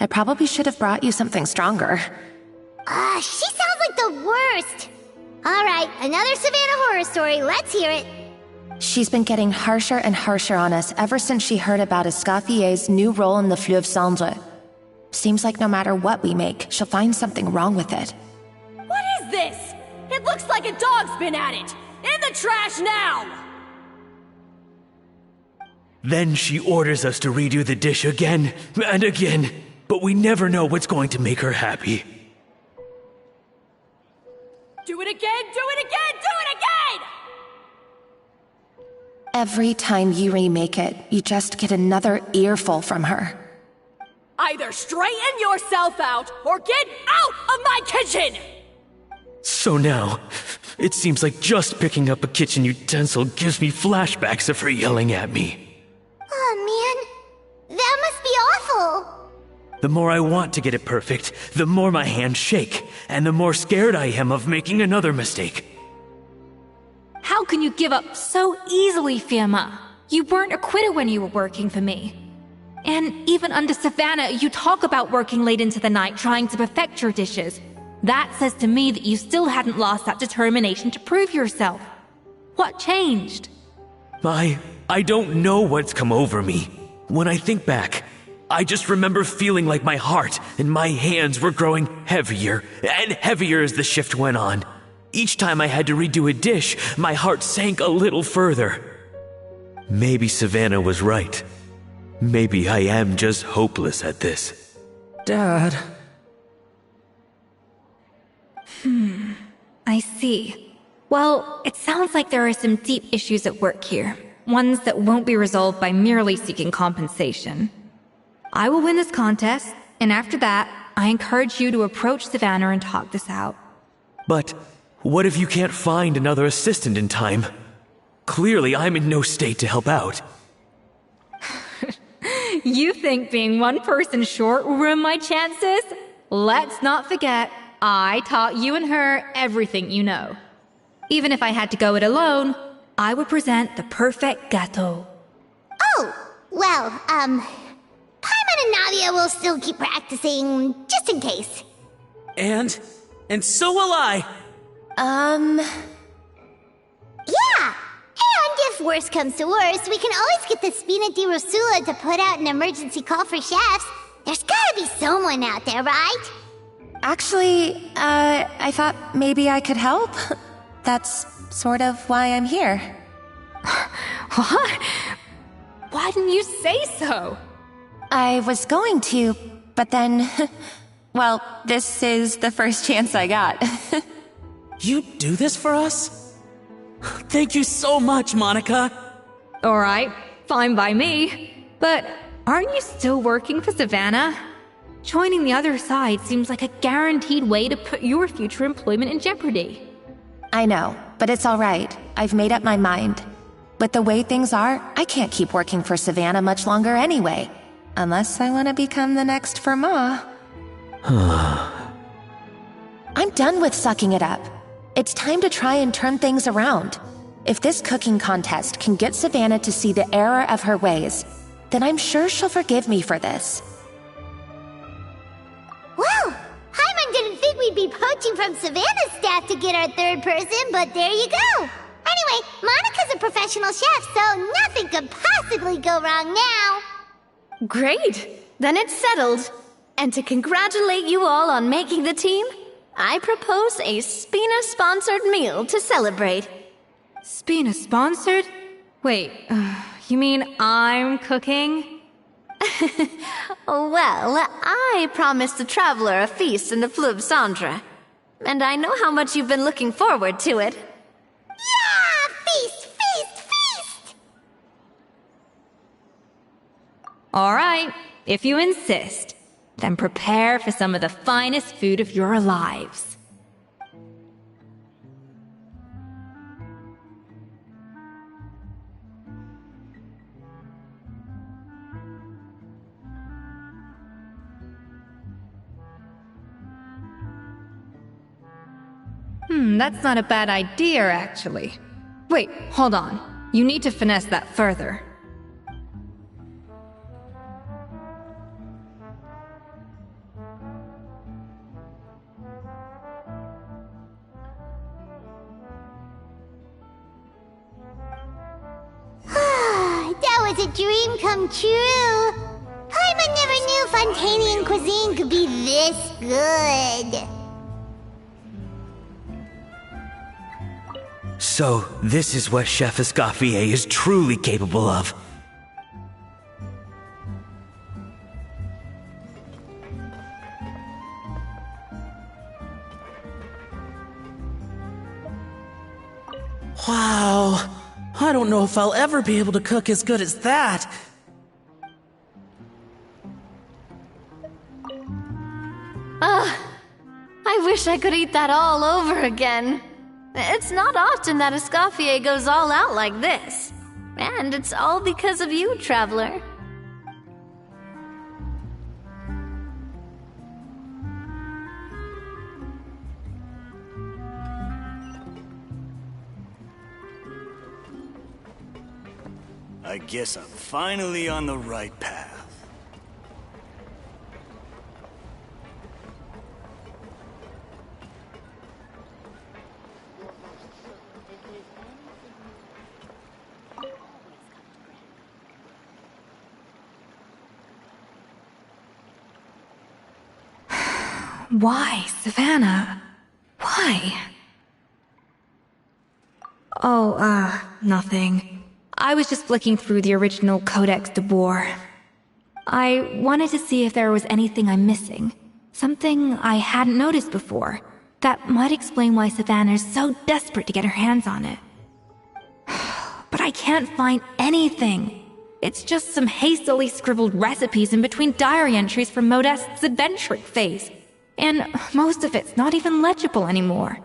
I probably should have brought you something stronger. She sounds like the worst. All right, another Savannah horror story. Let's hear it. She's been getting harsher and harsher on us ever since she heard about Escoffier's new role in the Fleuve Cendre. Seems like no matter what we make, she'll find something wrong with it. What is this? It looks like a dog's been at it! In the trash now! Then she orders us to redo the dish again and again, but we never know what's going to make her happy. Do it again, do it again, do it again! Every time you remake it, you just get another earful from her. Either straighten yourself out, or get out of my kitchen! So now, it seems like just picking up a kitchen utensil gives me flashbacks of her yelling at me. Oh man, that must be awful. The more I want to get it perfect, the more my hands shake, and the more scared I am of making another mistake. How can you give up so easily, Firma? You weren't a quitter when you were working for me. And even under Savannah, you talk about working late into the night trying to perfect your dishes. That says to me that you still hadn't lost that determination to prove yourself. What changed? I don't know what's come over me. When I think back, I just remember feeling like my heart and my hands were growing heavier and heavier as the shift went on. Each time I had to redo a dish, my heart sank a little further. Maybe Savannah was right. Maybe I am just hopeless at this. Dad. I see. Well, it sounds like there are some deep issues at work here. Ones that won't be resolved by merely seeking compensation. I will win this contest, and after that, I encourage you to approach Savannah and talk this out. But What if you can't find another assistant in time? Clearly, I'm in no state to help out. You think being one person short will ruin my chances? Let's not forget, I taught you and her everything you know. Even if I had to go it alone, I would present the perfect gâteau. Oh, well, Paimon and Nadia will still keep practicing, just in case. And so will I. Yeah! And if worse comes to worse, we can always get the Spina di Rosula to put out an emergency call for chefs. There's gotta be someone out there, right? Actually, I thought maybe I could help. That's sort of why I'm here. What? Why didn't you say so? I was going to, but then... Well, this is the first chance I got. You do this for us? Thank you so much, Monica. Alright, fine by me. But aren't you still working for Savannah? Joining the other side seems like a guaranteed way to put your future employment in jeopardy. I know, but it's alright. I've made up my mind. With the way things are, I can't keep working for Savannah much longer anyway. Unless I want to become the next Fermat. I'm done with sucking it up. It's time to try and turn things around. If this cooking contest can get Savannah to see the error of her ways, then I'm sure she'll forgive me for this. Well, Paimon didn't think we'd be poaching from Savannah's staff to get our third person, but there you go. Anyway, Monica's a professional chef, so nothing could possibly go wrong now. Great! Then it's settled. And to congratulate you all on making the team, I propose a Spina-sponsored meal to celebrate. Spina-sponsored? Wait, you mean I'm cooking? Well, I promised the traveler a feast in the Fleuve Cendre. And I know how much you've been looking forward to it. Yeah! Feast, feast, feast! Alright, if you insist. Then prepare for some of the finest food of your lives. That's not a bad idea, actually. Wait, hold on. You need to finesse that further. That was a dream come true. Paimon never knew Fontanian cuisine could be this good. So, this is what Chef Escoffier is truly capable of. Wow. I don't know if I'll ever be able to cook as good as that. I wish I could eat that all over again. It's not often that Escoffier goes all out like this. And it's all because of you, Traveler. I guess I'm finally on the right path. Why, Savannah? Why? Oh, nothing. I was just flicking through the original Codex de Boer. I wanted to see if there was anything I'm missing. Something I hadn't noticed before. That might explain why Savannah's so desperate to get her hands on it. But I can't find anything. It's just some hastily scribbled recipes in between diary entries from Modeste's adventuring phase. And most of it's not even legible anymore.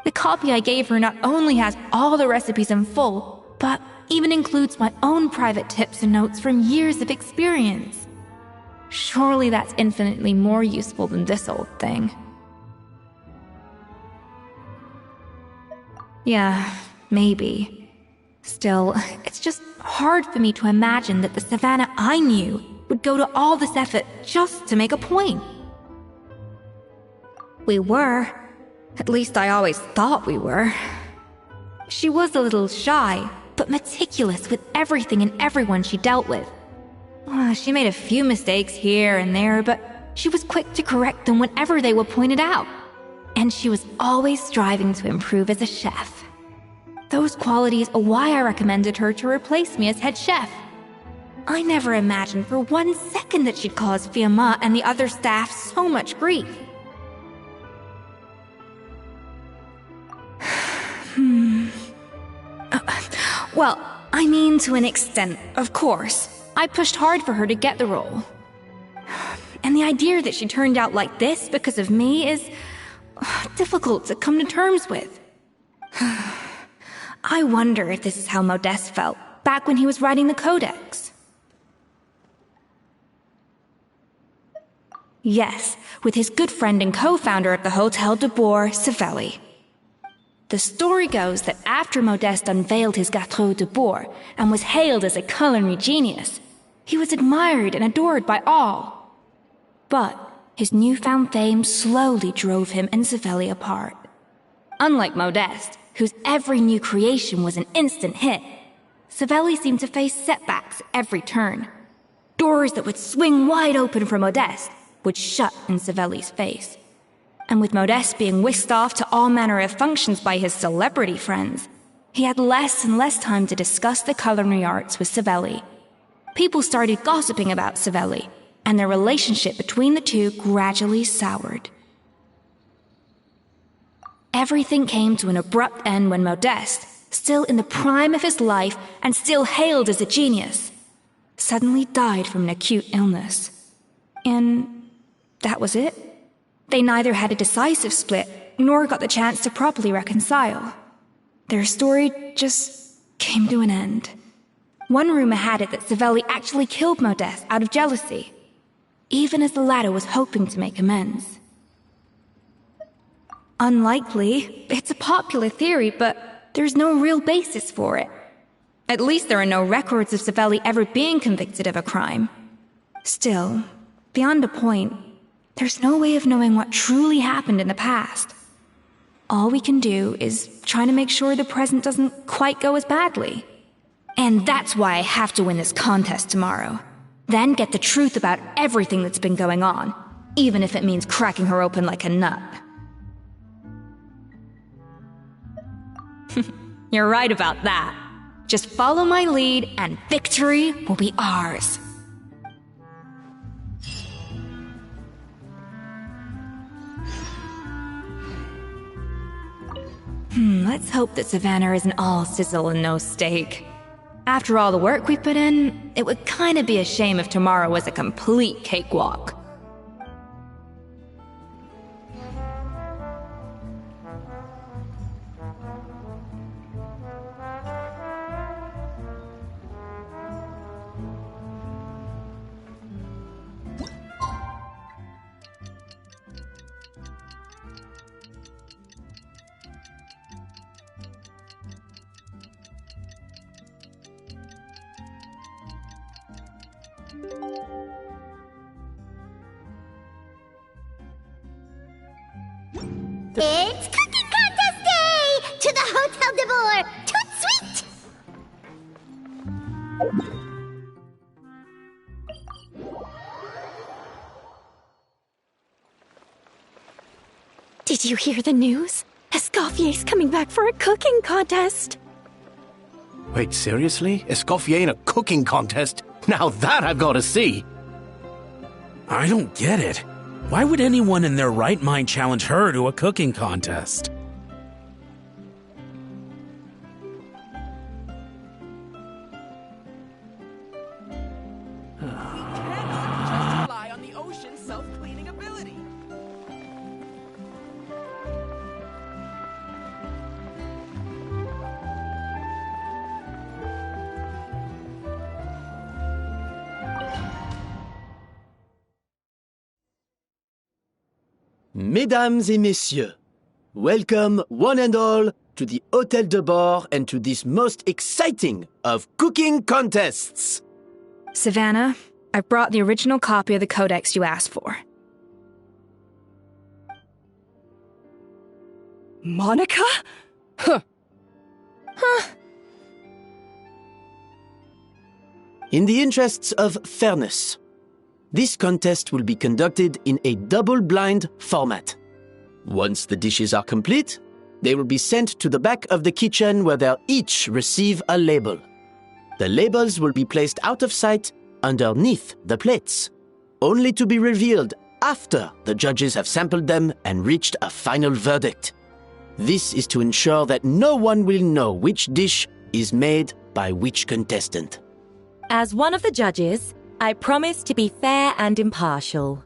The copy I gave her not only has all the recipes in full, but even includes my own private tips and notes from years of experience. Surely that's infinitely more useful than this old thing. Yeah, maybe. Still, it's just hard for me to imagine that the Savannah I knew would go to all this effort just to make a point. We were. At least I always thought we were. She was a little shy, but meticulous with everything and everyone she dealt with. She made a few mistakes here and there, but she was quick to correct them whenever they were pointed out. And she was always striving to improve as a chef. Those qualities are why I recommended her to replace me as head chef. I never imagined for 1 second that she'd cause Fiamma and the other staff so much grief. Well, I mean to an extent, of course. I pushed hard for her to get the role. And the idea that she turned out like this because of me is difficult to come to terms with. I wonder if this is how Modeste felt back when he was writing the Codex. Yes, with his good friend and co-founder at the Hotel de Boer, Savelli. The story goes that after Modeste unveiled his Gâteau de Boer and was hailed as a culinary genius, he was admired and adored by all. But his newfound fame slowly drove him and Savelli apart. Unlike Modeste, whose every new creation was an instant hit, Savelli seemed to face setbacks at every turn. Doors that would swing wide open for Modeste would shut in Savelli's face. And with Modeste being whisked off to all manner of functions by his celebrity friends, he had less and less time to discuss the culinary arts with Savelli. People started gossiping about Savelli, and their relationship between the two gradually soured. Everything came to an abrupt end when Modeste, still in the prime of his life and still hailed as a genius, suddenly died from an acute illness. And that was it. They neither had a decisive split, nor got the chance to properly reconcile. Their story just came to an end. One rumor had it that Savelli actually killed Modeste out of jealousy, even as the latter was hoping to make amends. Unlikely. It's a popular theory, but there's no real basis for it. At least there are no records of Savelli ever being convicted of a crime. Still, beyond a point, there's no way of knowing what truly happened in the past. All we can do is try to make sure the present doesn't quite go as badly. And that's why I have to win this contest tomorrow. Then get the truth about everything that's been going on, even if it means cracking her open like a nut. You're right about that. Just follow my lead and victory will be ours. Let's hope that Savannah isn't all sizzle and no steak. After all the work we put in, it would kinda be a shame if tomorrow was a complete cakewalk. It's Cooking Contest Day! To the Hotel de Boer! Toot sweet! Did you hear the news? Escoffier's coming back for a cooking contest. Wait, seriously? Escoffier in a cooking contest? Now that I've got to see! I don't get it. Why would anyone in their right mind challenge her to a cooking contest? Rely on the ocean's self-cleaning ability. Mesdames et messieurs, welcome one and all to the Hôtel de Bord and to this most exciting of cooking contests. Savannah, I've brought the original copy of the codex you asked for. Monica? Huh. In the interests of fairness, this contest will be conducted in a double-blind format. Once the dishes are complete, they will be sent to the back of the kitchen where they'll each receive a label. The labels will be placed out of sight underneath the plates, only to be revealed after the judges have sampled them and reached a final verdict. This is to ensure that no one will know which dish is made by which contestant. As one of the judges, I promise to be fair and impartial.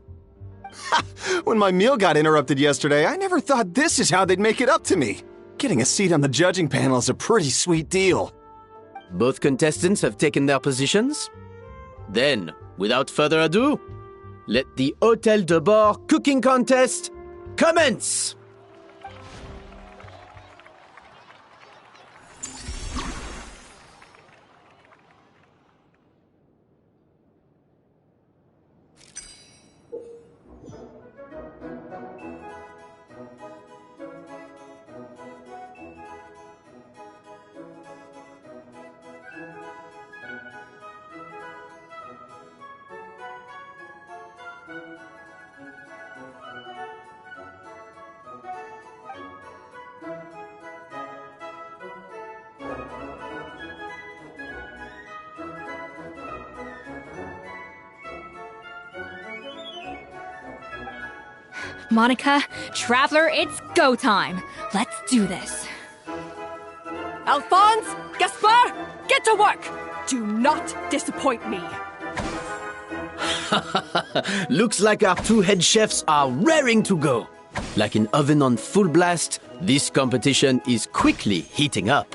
When my meal got interrupted yesterday, I never thought this is how they'd make it up to me. Getting a seat on the judging panel is a pretty sweet deal. Both contestants have taken their positions. Then, without further ado, let the Hôtel de Bord cooking contest commence! Monica, Traveler, it's go time. Let's do this. Alphonse, Gaspard, get to work! Do not disappoint me. Looks like our two head chefs are raring to go. Like an oven on full blast, this competition is quickly heating up.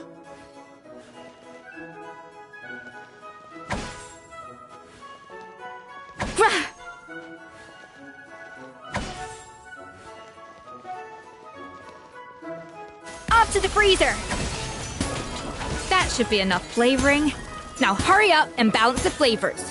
To the freezer. That should be enough flavoring. Now hurry up and balance the flavors.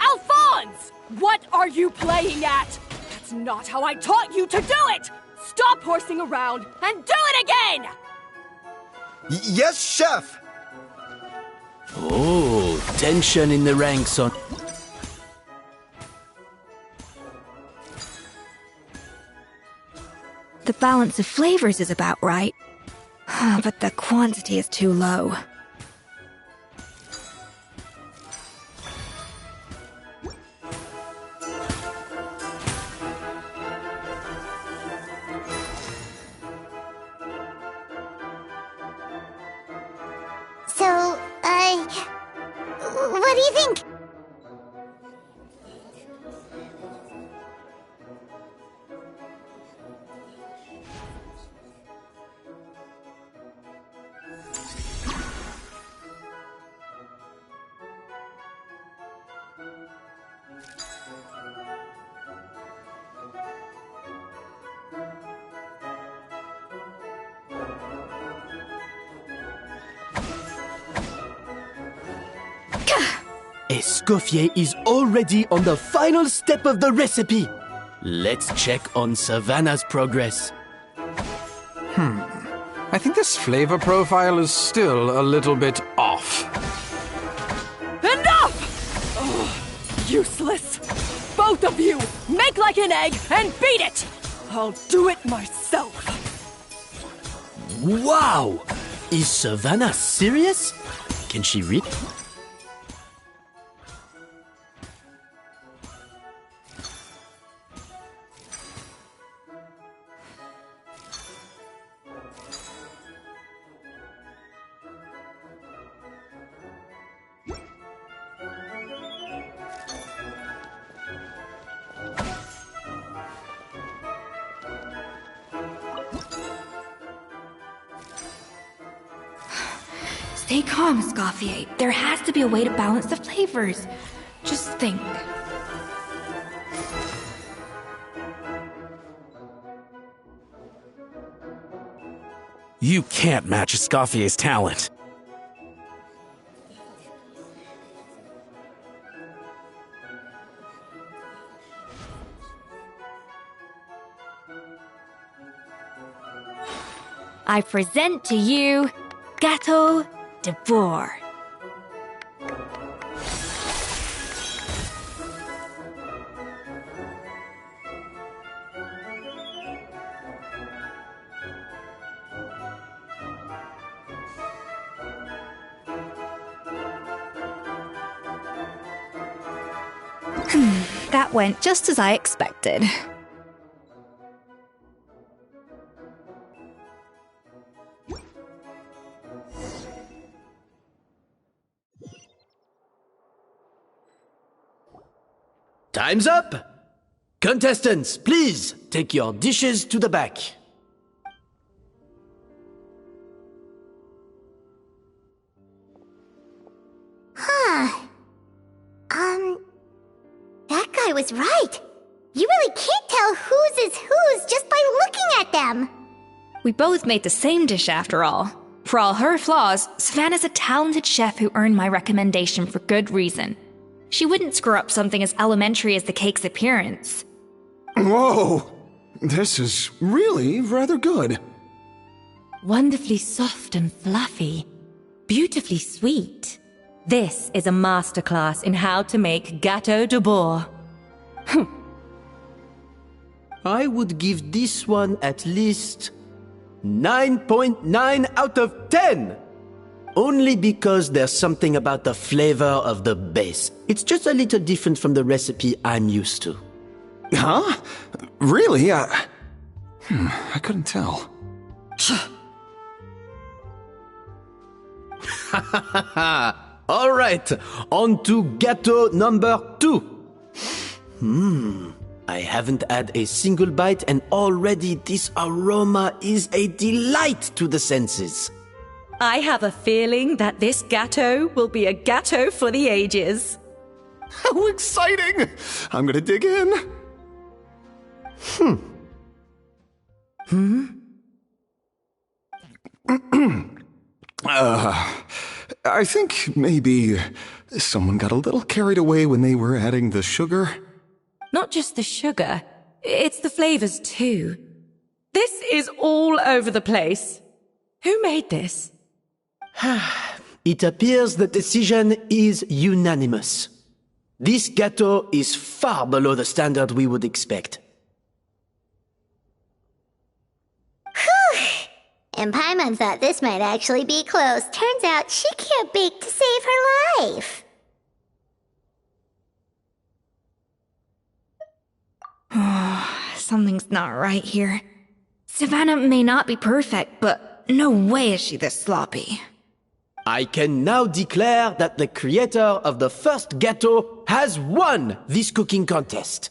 Alphonse! What are you playing at? That's not how I taught you to do it! Stop horsing around and do it again! Yes, chef! Oh, tension in the ranks on... The balance of flavors is about right, but the quantity is too low. So, what do you think? Escoffier is already on the final step of the recipe. Let's check on Savannah's progress. I think this flavor profile is still a little bit off. Enough! Oh, useless! Both of you, make like an egg and beat it! I'll do it myself. Wow! Is Savannah serious? Can she read? Stay calm, Escoffier. There has to be a way to balance the flavors. Just think. You can't match Escoffier's talent. I present to you Gateau de Boer. That went just as I expected. Time's up! Contestants, please take your dishes to the back. That guy was right. You really can't tell whose is whose just by looking at them. We both made the same dish after all. For all her flaws, Savannah's a talented chef who earned my recommendation for good reason. She wouldn't screw up something as elementary as the cake's appearance. Whoa! This is really rather good. Wonderfully soft and fluffy. Beautifully sweet. This is a masterclass in how to make Gateau de Boer. I would give this one at least 9.9 out of 10! Only because there's something about the flavor of the base. It's just a little different from the recipe I'm used to. Huh? Really? I couldn't tell. All right, on to Gateau number 2. I haven't had a single bite and already this aroma is a delight to the senses. I have a feeling that this Gateau will be a Gateau for the ages. How exciting! I'm gonna dig in. I think maybe someone got a little carried away when they were adding the sugar. Not just the sugar, it's the flavors too. This is all over the place. Who made this? It appears the decision is unanimous. This Gateau is far below the standard we would expect. And Paimon thought this might actually be close. Turns out she can't bake to save her life. Something's not right here. Savannah may not be perfect, but no way is she this sloppy. I can now declare that the creator of the first Gateau has won this cooking contest.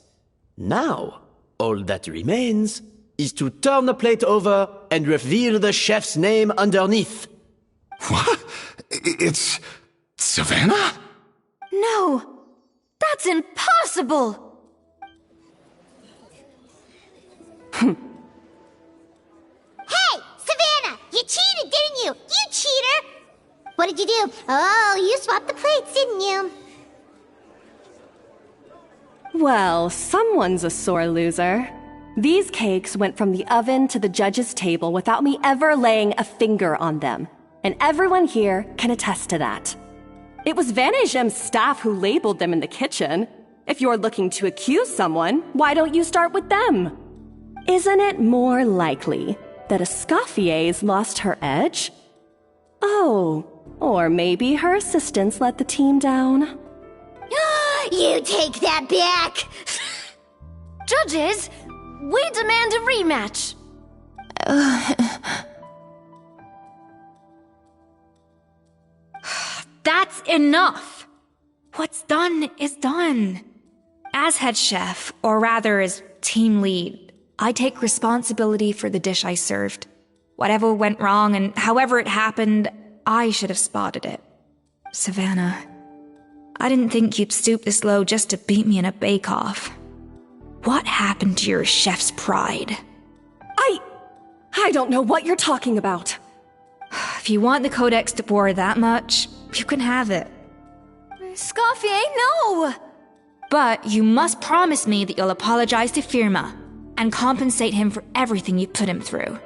Now, all that remains is to turn the plate over and reveal the chef's name underneath. What? It's Savannah? No, that's impossible! Hey, Savannah! You cheated, didn't you? You cheater! What did you do? Oh, you swapped the plates, didn't you? Well, someone's a sore loser. These cakes went from the oven to the judge's table without me ever laying a finger on them. And everyone here can attest to that. It was Van Gem's staff who labeled them in the kitchen. If you're looking to accuse someone, why don't you start with them? Isn't it more likely that Escoffier's lost her edge? Oh, or maybe her assistants let the team down. You take that back! Judges, we demand a rematch. That's enough! What's done is done. As head chef, or rather as team lead, I take responsibility for the dish I served. Whatever went wrong and however it happened, I should have spotted it. Savannah, I didn't think you'd stoop this low just to beat me in a bake-off. What happened to your chef's pride? I don't know what you're talking about. If you want the Codex de Boer that much, you can have it. Escoffier, no! But you must promise me that you'll apologize to Firma and compensate him for everything you put him through.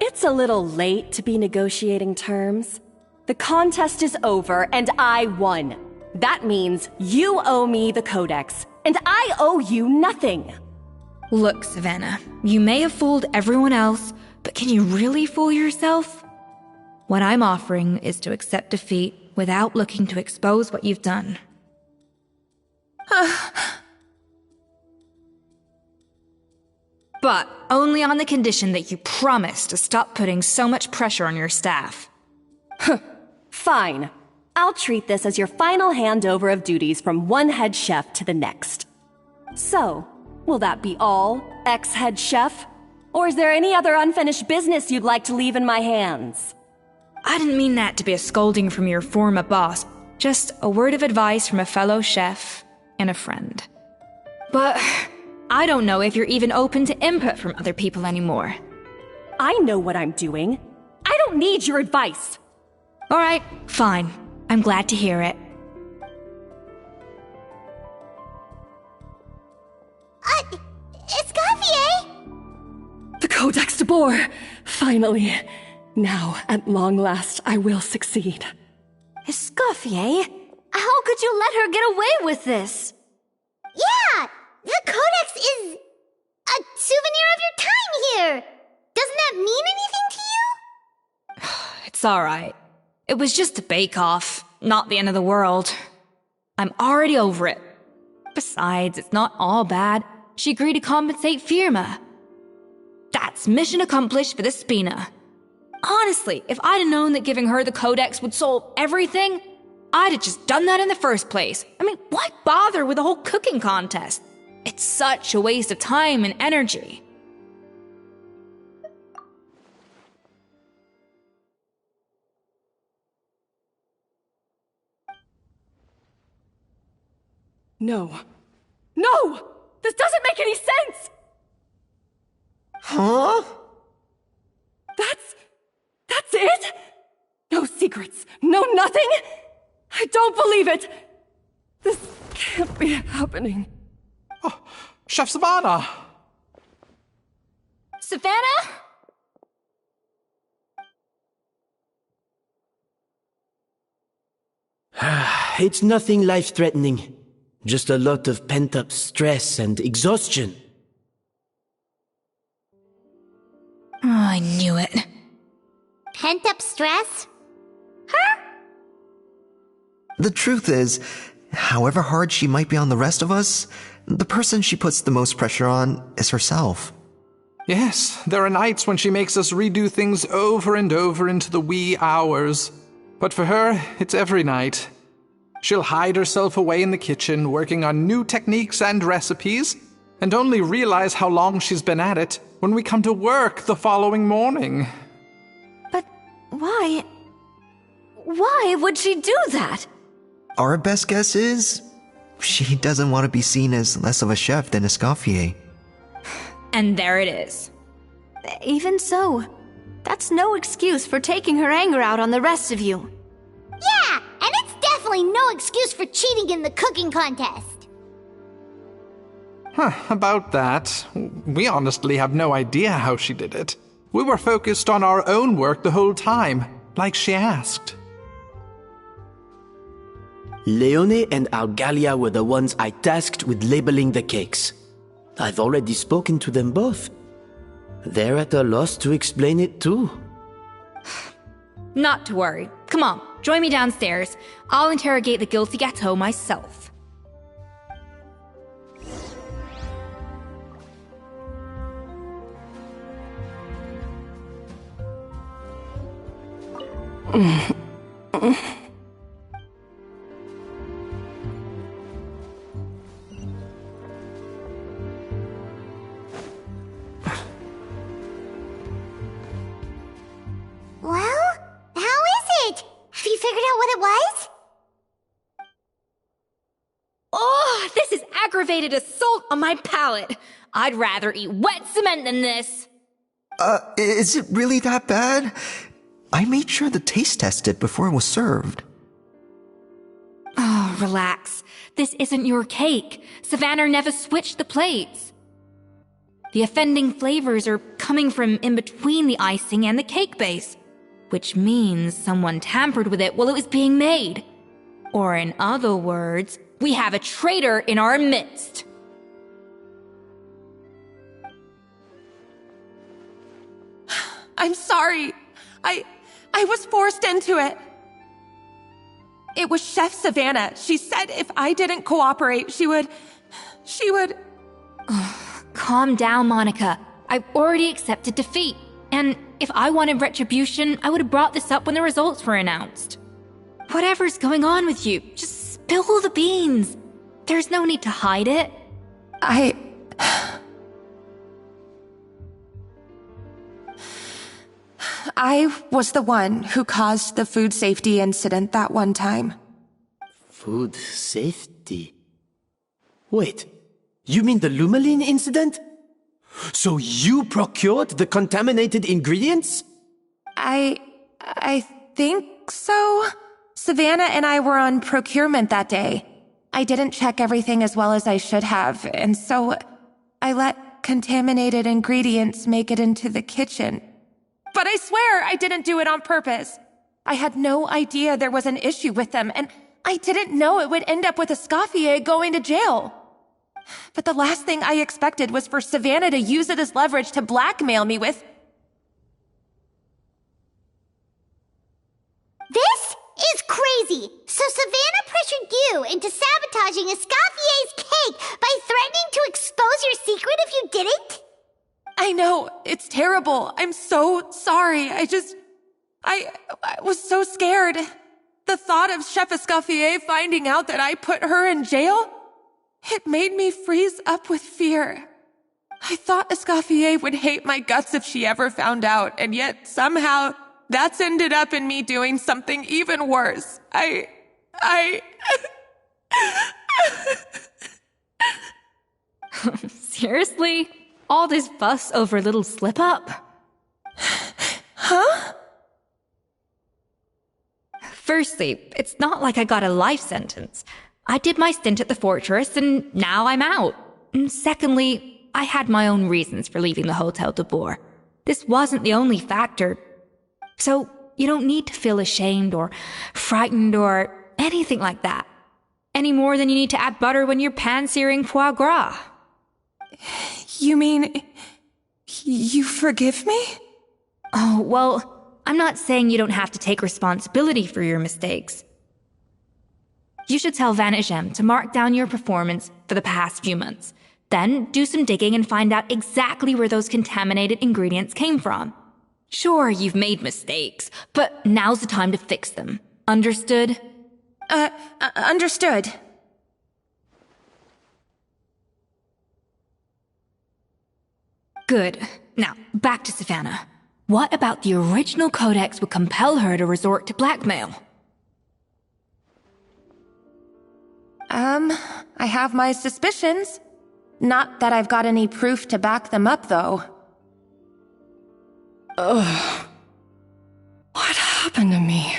It's a little late to be negotiating terms. The contest is over and I won. That means you owe me the Codex, and I owe you nothing. Look, Savannah, you may have fooled everyone else, but can you really fool yourself? What I'm offering is to accept defeat without looking to expose what you've done. But only on the condition that you promise to stop putting so much pressure on your staff. Fine. I'll treat this as your final handover of duties from one head chef to the next. So, will that be all, ex-head chef? Or is there any other unfinished business you'd like to leave in my hands? I didn't mean that to be a scolding from your former boss, just a word of advice from a fellow chef and a friend. But I don't know if you're even open to input from other people anymore. I know what I'm doing. I don't need your advice. All right, fine. I'm glad to hear it. Escoffier! The Codex de Boer! Finally. Now, at long last, I will succeed. Escoffier? How could you let her get away with this? Yeah! The Codex is a souvenir of your time here! Doesn't that mean anything to you? It's alright. It was just a bake-off, not the end of the world. I'm already over it. Besides, it's not all bad. She agreed to compensate Firma. That's mission accomplished for the Spina. Honestly, if I'd have known that giving her the Codex would solve everything, I'd have just done that in the first place. I mean, why bother with the whole cooking contest? It's such a waste of time and energy. No. No! This doesn't make any sense! Huh? That's it? No secrets, no nothing? I don't believe it! This can't be happening. Oh, Chef Savannah! Savannah? It's nothing life-threatening. Just a lot of pent-up stress and exhaustion. Oh, I knew it. Pent-up stress? The truth is, however hard she might be on the rest of us, the person she puts the most pressure on is herself. Yes, there are nights when she makes us redo things over and over into the wee hours. But for her, it's every night. She'll hide herself away in the kitchen, working on new techniques and recipes, and only realize how long she's been at it when we come to work the following morning. But why? Why would she do that? Our best guess is she doesn't want to be seen as less of a chef than Escoffier. And there it is. Even so, that's no excuse for taking her anger out on the rest of you. Yeah, and it's definitely no excuse for cheating in the cooking contest. About that, we honestly have no idea how she did it. We were focused on our own work the whole time, like she asked. Leone and Argalia were the ones I tasked with labeling the cakes. I've already spoken to them both. They're at a loss to explain it too. Not to worry. Come on, join me downstairs. I'll interrogate the guilty Gateau myself. Well, how is it? Have you figured out what it was? Oh, this is aggravated assault on my palate. I'd rather eat wet cement than this. Is it really that bad? I made sure to taste test it before it was served. Oh, relax. This isn't your cake. Savannah never switched the plates. The offending flavors are coming from in between the icing and the cake base, which means someone tampered with it while it was being made. Or in other words, we have a traitor in our midst. I'm sorry. I was forced into it. It was Chef Savannah. She said if I didn't cooperate, she would... Calm down, Monica. I've already accepted defeat. And if I wanted retribution, I would have brought this up when the results were announced. Whatever's going on with you, just spill the beans. There's no need to hide it. I was the one who caused the food safety incident that one time. Food safety? Wait, you mean the Lumaline incident? So you procured the contaminated ingredients? I think so. Savannah and I were on procurement that day. I didn't check everything as well as I should have, and so I let contaminated ingredients make it into the kitchen. But I swear I didn't do it on purpose. I had no idea there was an issue with them, and I didn't know it would end up with Escoffier going to jail. But the last thing I expected was for Savannah to use it as leverage to blackmail me with... This is crazy! So Savannah pressured you into sabotaging Escoffier's cake by threatening to expose your secret if you didn't? I know, it's terrible. I'm so sorry. I was so scared. The thought of Chef Escoffier finding out that I put her in jail, it made me freeze up with fear. I thought Escoffier would hate my guts if she ever found out, and yet somehow that's ended up in me doing something even worse. Seriously? All this fuss over a little slip-up? Huh? Firstly, it's not like I got a life sentence. I did my stint at the fortress, and now I'm out. And secondly, I had my own reasons for leaving the Hotel de Boer. This wasn't the only factor. So, you don't need to feel ashamed or frightened or anything like that. Any more than you need to add butter when you're pan-searing foie gras. You mean... you forgive me? Oh, well, I'm not saying you don't have to take responsibility for your mistakes. You should tell Vanagem to mark down your performance for the past few months. Then do some digging and find out exactly where those contaminated ingredients came from. Sure, you've made mistakes, but now's the time to fix them. Understood? Understood. Good. Now, back to Savannah. What about the original codex would compel her to resort to blackmail? I have my suspicions. Not that I've got any proof to back them up, though. Ugh. What happened to me?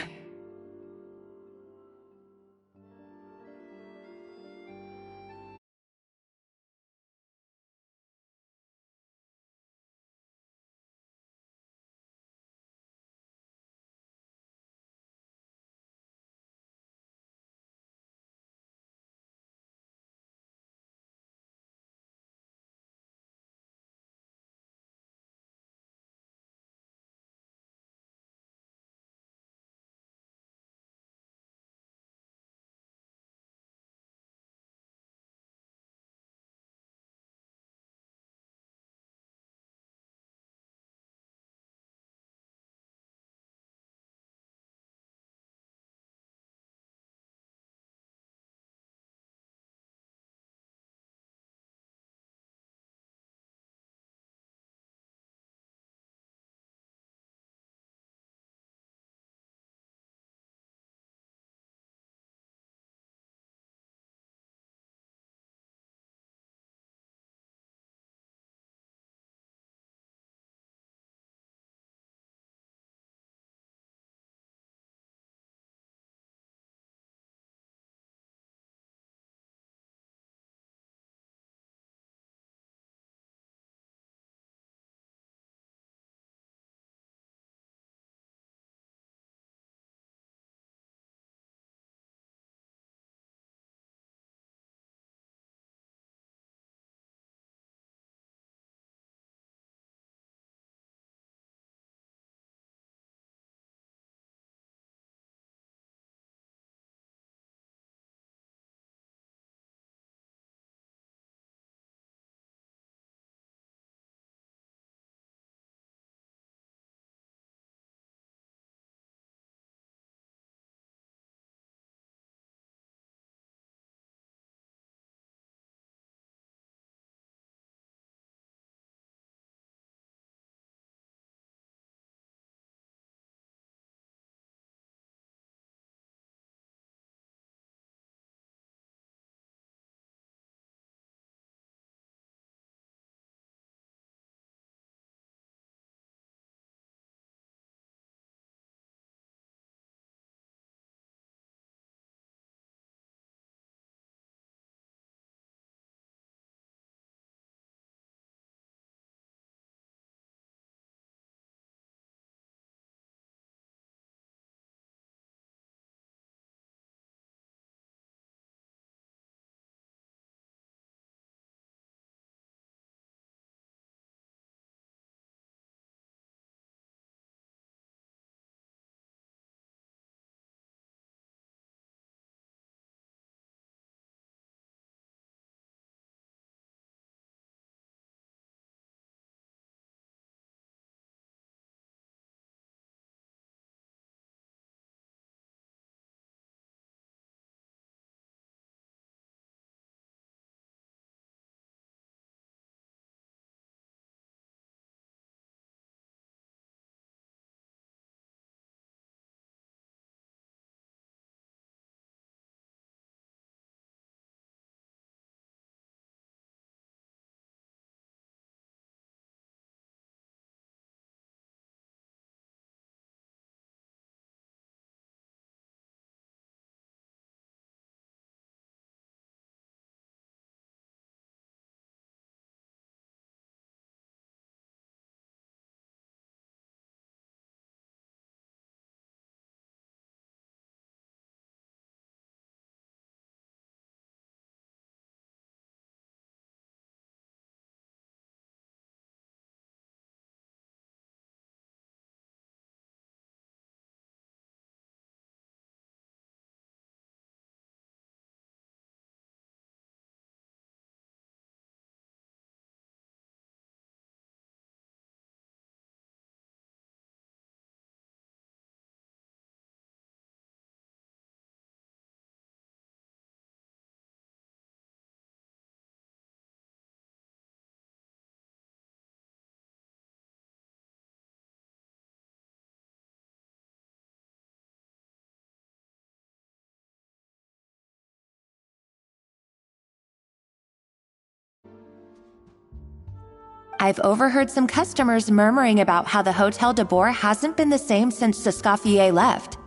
I've overheard some customers murmuring about how the Hotel de Boer hasn't been the same since Escoffier left.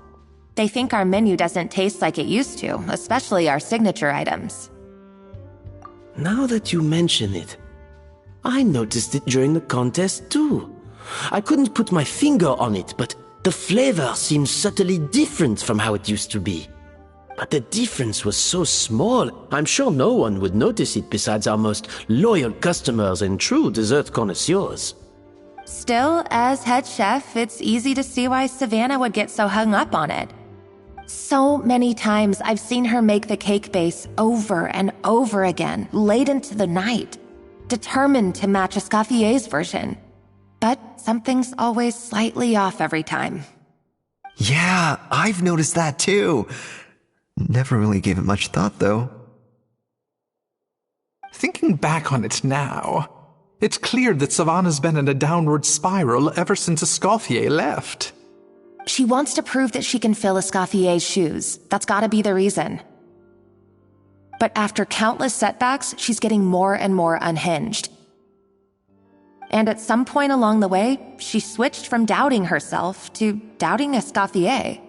They think our menu doesn't taste like it used to, especially our signature items. Now that you mention it, I noticed it during the contest too. I couldn't put my finger on it, but the flavor seems subtly different from how it used to be. But the difference was so small, I'm sure no one would notice it besides our most loyal customers and true dessert connoisseurs. Still, as head chef, it's easy to see why Savannah would get so hung up on it. So many times I've seen her make the cake base over and over again, late into the night, determined to match Escoffier's version. But something's always slightly off every time. Yeah, I've noticed that too. Never really gave it much thought, though. Thinking back on it now, it's clear that Savannah's been in a downward spiral ever since Escoffier left. She wants to prove that she can fill Escoffier's shoes. That's gotta be the reason. But after countless setbacks, she's getting more and more unhinged. And at some point along the way, she switched from doubting herself to doubting Escoffier.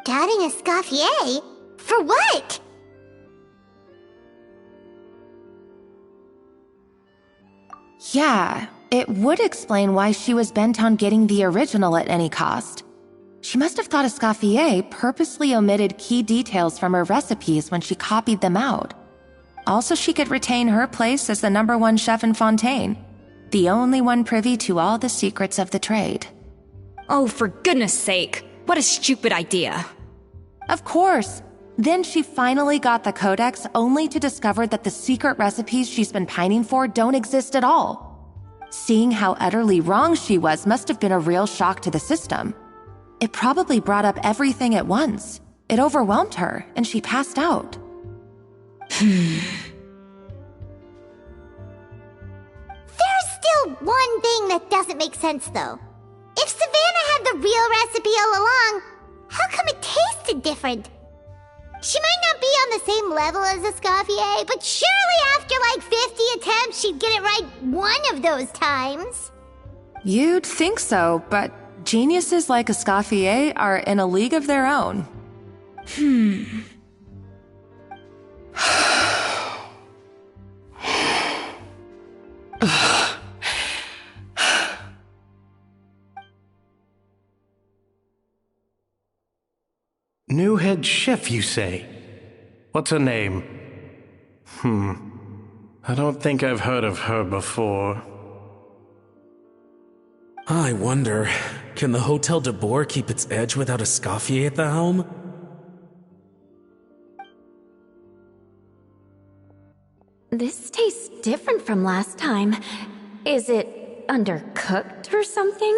Doubting Escoffier? For what? Yeah, it would explain why she was bent on getting the original at any cost. She must have thought Escoffier purposely omitted key details from her recipes when she copied them out. Also, she could retain her place as the #1 chef in Fontaine, the only one privy to all the secrets of the trade. Oh, for goodness sake, what a stupid idea. Of course. Then she finally got the codex only to discover that the secret recipes she's been pining for don't exist at all. Seeing how utterly wrong she was must have been a real shock to the system. It probably brought up everything at once. It overwhelmed her, and she passed out. There's still one thing that doesn't make sense, though. If Savannah had the real recipe all along, how come it tasted different? She might not be on the same level as Escoffier, but surely after like 50 attempts, she'd get it right one of those times. You'd think so, but geniuses like Escoffier are in a league of their own. New head chef, you say? What's her name? I don't think I've heard of her before. I wonder, can the Hotel de Boer keep its edge without Escoffier at the helm? This tastes different from last time. Is it undercooked or something?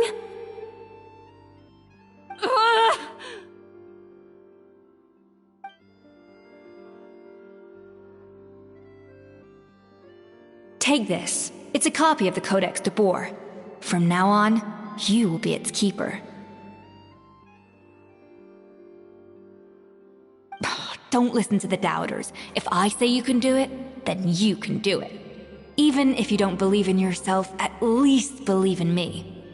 Take this. It's a copy of the Codex de Boer. From now on, you will be its keeper. Don't listen to the doubters. If I say you can do it, then you can do it. Even if you don't believe in yourself, at least believe in me.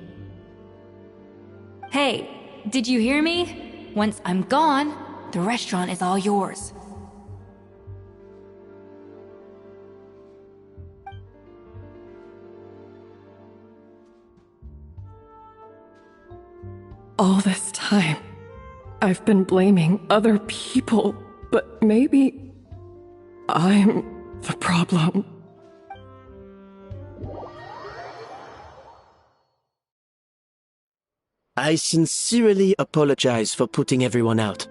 Hey, did you hear me? Once I'm gone, the restaurant is all yours. All this time, I've been blaming other people, but maybe I'm the problem. I sincerely apologize for putting everyone out.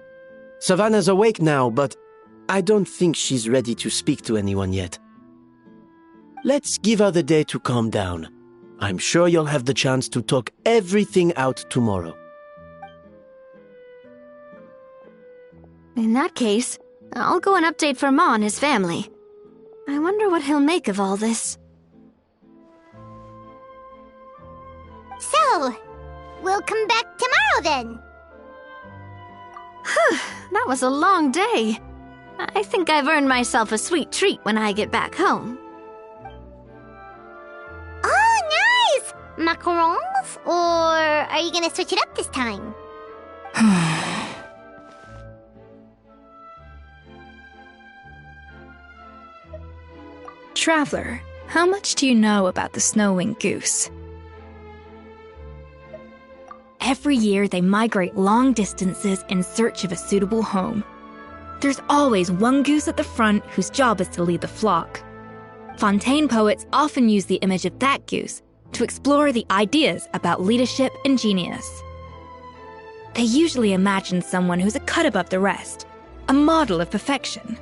Savannah's awake now, but I don't think she's ready to speak to anyone yet. Let's give her the day to calm down. I'm sure you'll have the chance to talk everything out tomorrow. In that case, I'll go and update for Ma and his family. I wonder what he'll make of all this. So, we'll come back tomorrow then. Whew, that was a long day. I think I've earned myself a sweet treat when I get back home. Macarons? Or are you gonna switch it up this time? Traveler, how much do you know about the snow-winged goose? Every year they migrate long distances in search of a suitable home. There's always one goose at the front whose job is to lead the flock. Fontaine poets often use the image of that goose to explore the ideas about leadership and genius. They usually imagine someone who's a cut above the rest, a model of perfection.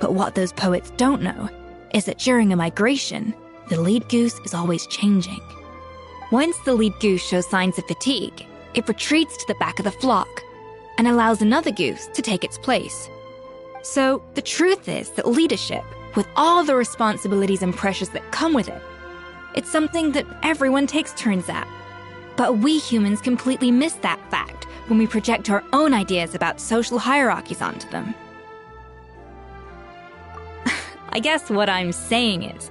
But what those poets don't know is that during a migration, the lead goose is always changing. Once the lead goose shows signs of fatigue, it retreats to the back of the flock and allows another goose to take its place. So the truth is that leadership, with all the responsibilities and pressures that come with it, it's something that everyone takes turns at. But we humans completely miss that fact when we project our own ideas about social hierarchies onto them. I guess what I'm saying is,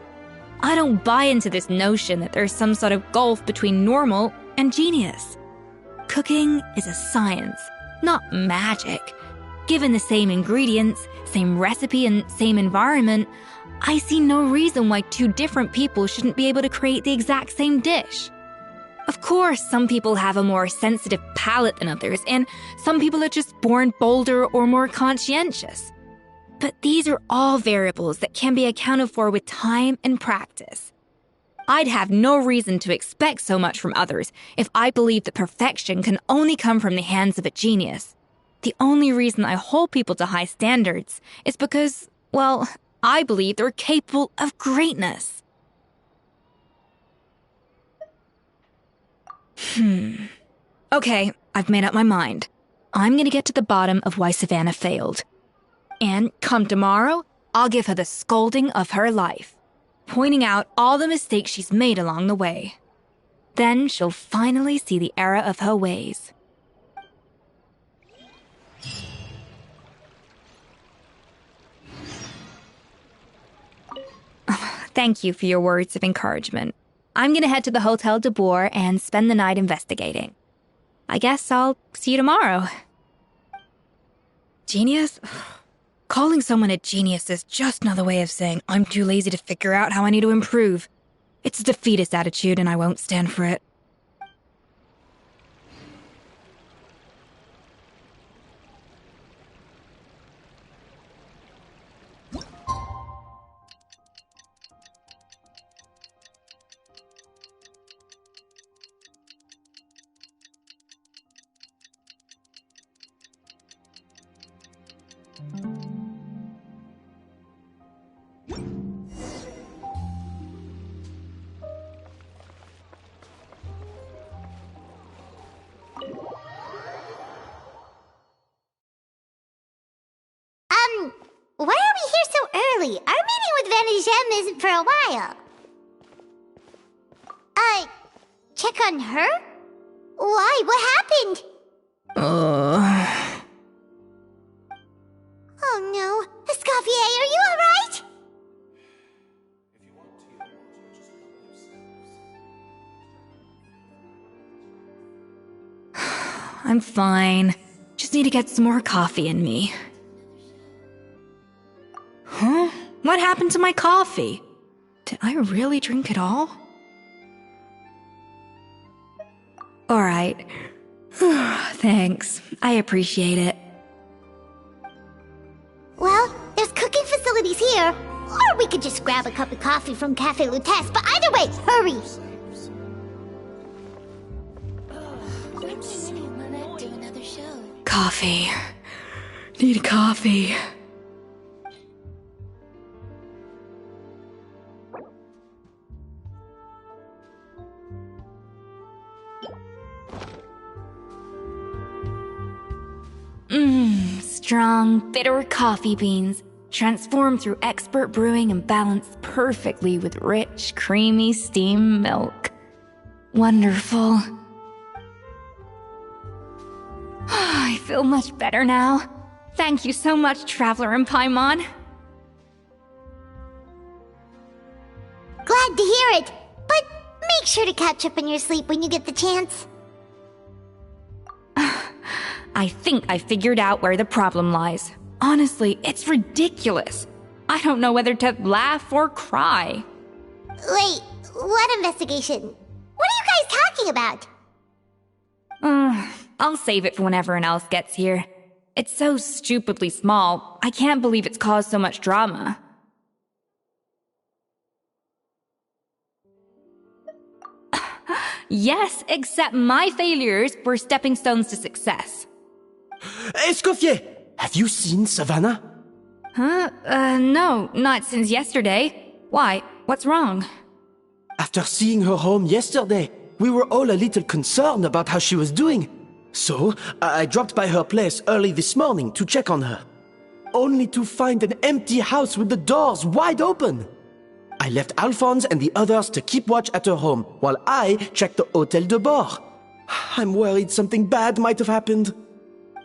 I don't buy into this notion that there's some sort of gulf between normal and genius. Cooking is a science, not magic. Given the same ingredients, same recipe, and same environment, I see no reason why two different people shouldn't be able to create the exact same dish. Of course, some people have a more sensitive palate than others, and some people are just born bolder or more conscientious. But these are all variables that can be accounted for with time and practice. I'd have no reason to expect so much from others if I believed that perfection can only come from the hands of a genius. The only reason I hold people to high standards is because, well, I believe they're capable of greatness. Okay, I've made up my mind. I'm gonna get to the bottom of why Savannah failed. And come tomorrow, I'll give her the scolding of her life, pointing out all the mistakes she's made along the way. Then she'll finally see the error of her ways. Thank you for your words of encouragement. I'm gonna head to the Hotel de Boer and spend the night investigating. I guess I'll see you tomorrow. Genius? Calling someone a genius is just another way of saying I'm too lazy to figure out how I need to improve. It's a defeatist attitude and I won't stand for it. Why are we here so early? Our meeting with Van Gem isn't for a while. Check on her? Why? What happened? Oh no. Escoffier, are you alright? I'm fine. Just need to get some more coffee in me. Huh? What happened to my coffee? Did I really drink it all? Alright. Thanks. I appreciate it. Well, there's cooking facilities here. Or we could just grab a cup of coffee from Cafe Lutece, but either way, hurry! Coffee. Need coffee. Strong, bitter coffee beans, transformed through expert brewing and balanced perfectly with rich, creamy steamed milk. Wonderful. I feel much better now. Thank you so much, Traveler and Paimon. Glad to hear it, but make sure to catch up in your sleep when you get the chance. I think I figured out where the problem lies. Honestly, it's ridiculous. I don't know whether to laugh or cry. Wait, what investigation? What are you guys talking about? I'll save it for when everyone else gets here. It's so stupidly small, I can't believe it's caused so much drama. Yes, except my failures were stepping stones to success. Escoffier, have you seen Savannah? No, not since yesterday. Why? What's wrong? After seeing her home yesterday, we were all a little concerned about how she was doing. So, I dropped by her place early this morning to check on her. Only to find an empty house with the doors wide open. I left Alphonse and the others to keep watch at her home, while I checked the Hôtel de Bord. I'm worried something bad might have happened.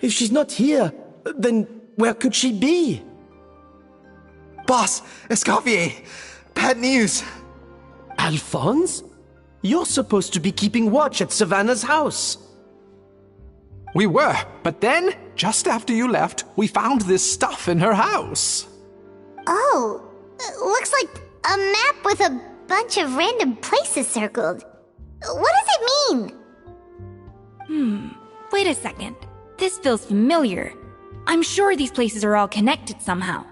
If she's not here, then where could she be? Boss, Escoffier, bad news. Alphonse? You're supposed to be keeping watch at Savannah's house. We were, but then, just after you left, we found this stuff in her house. Oh, looks like a map with a bunch of random places circled. What does it mean? Wait a second. This feels familiar. I'm sure these places are all connected somehow.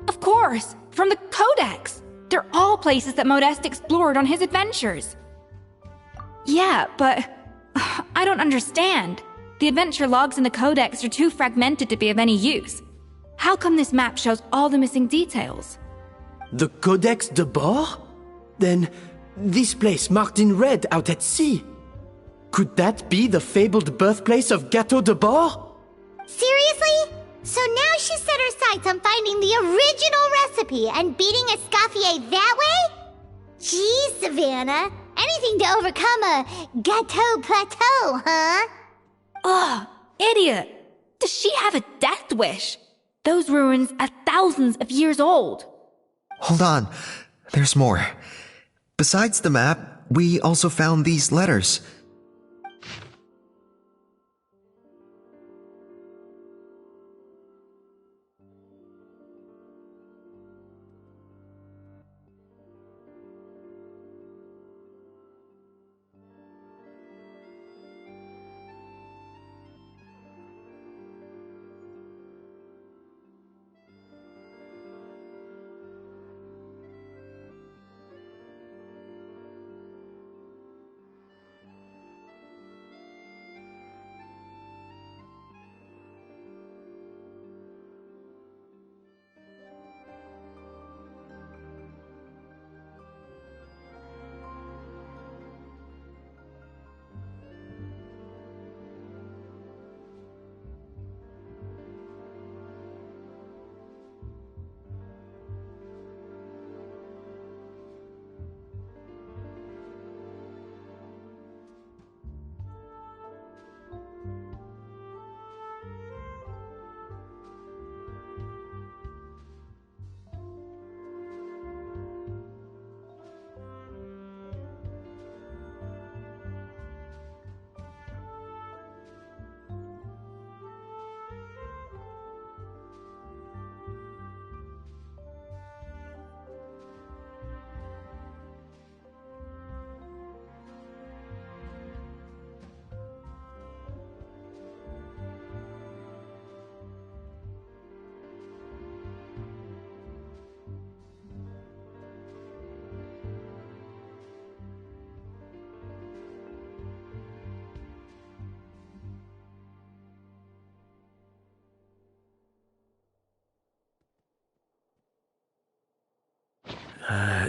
Of course, from the Codex. They're all places that Modeste explored on his adventures. Yeah, but I don't understand. The adventure logs in the Codex are too fragmented to be of any use. How come this map shows all the missing details? The Codex de Bord? Then, this place marked in red out at sea. Could that be the fabled birthplace of Gâteau de Bord? Seriously? So now she set her sights on finding the original recipe and beating Escoffier that way? Geez, Savannah. Anything to overcome a Gâteau plateau, huh? Ugh, idiot! Does she have a death wish? Those ruins are thousands of years old. Hold on, there's more. Besides the map, we also found these letters.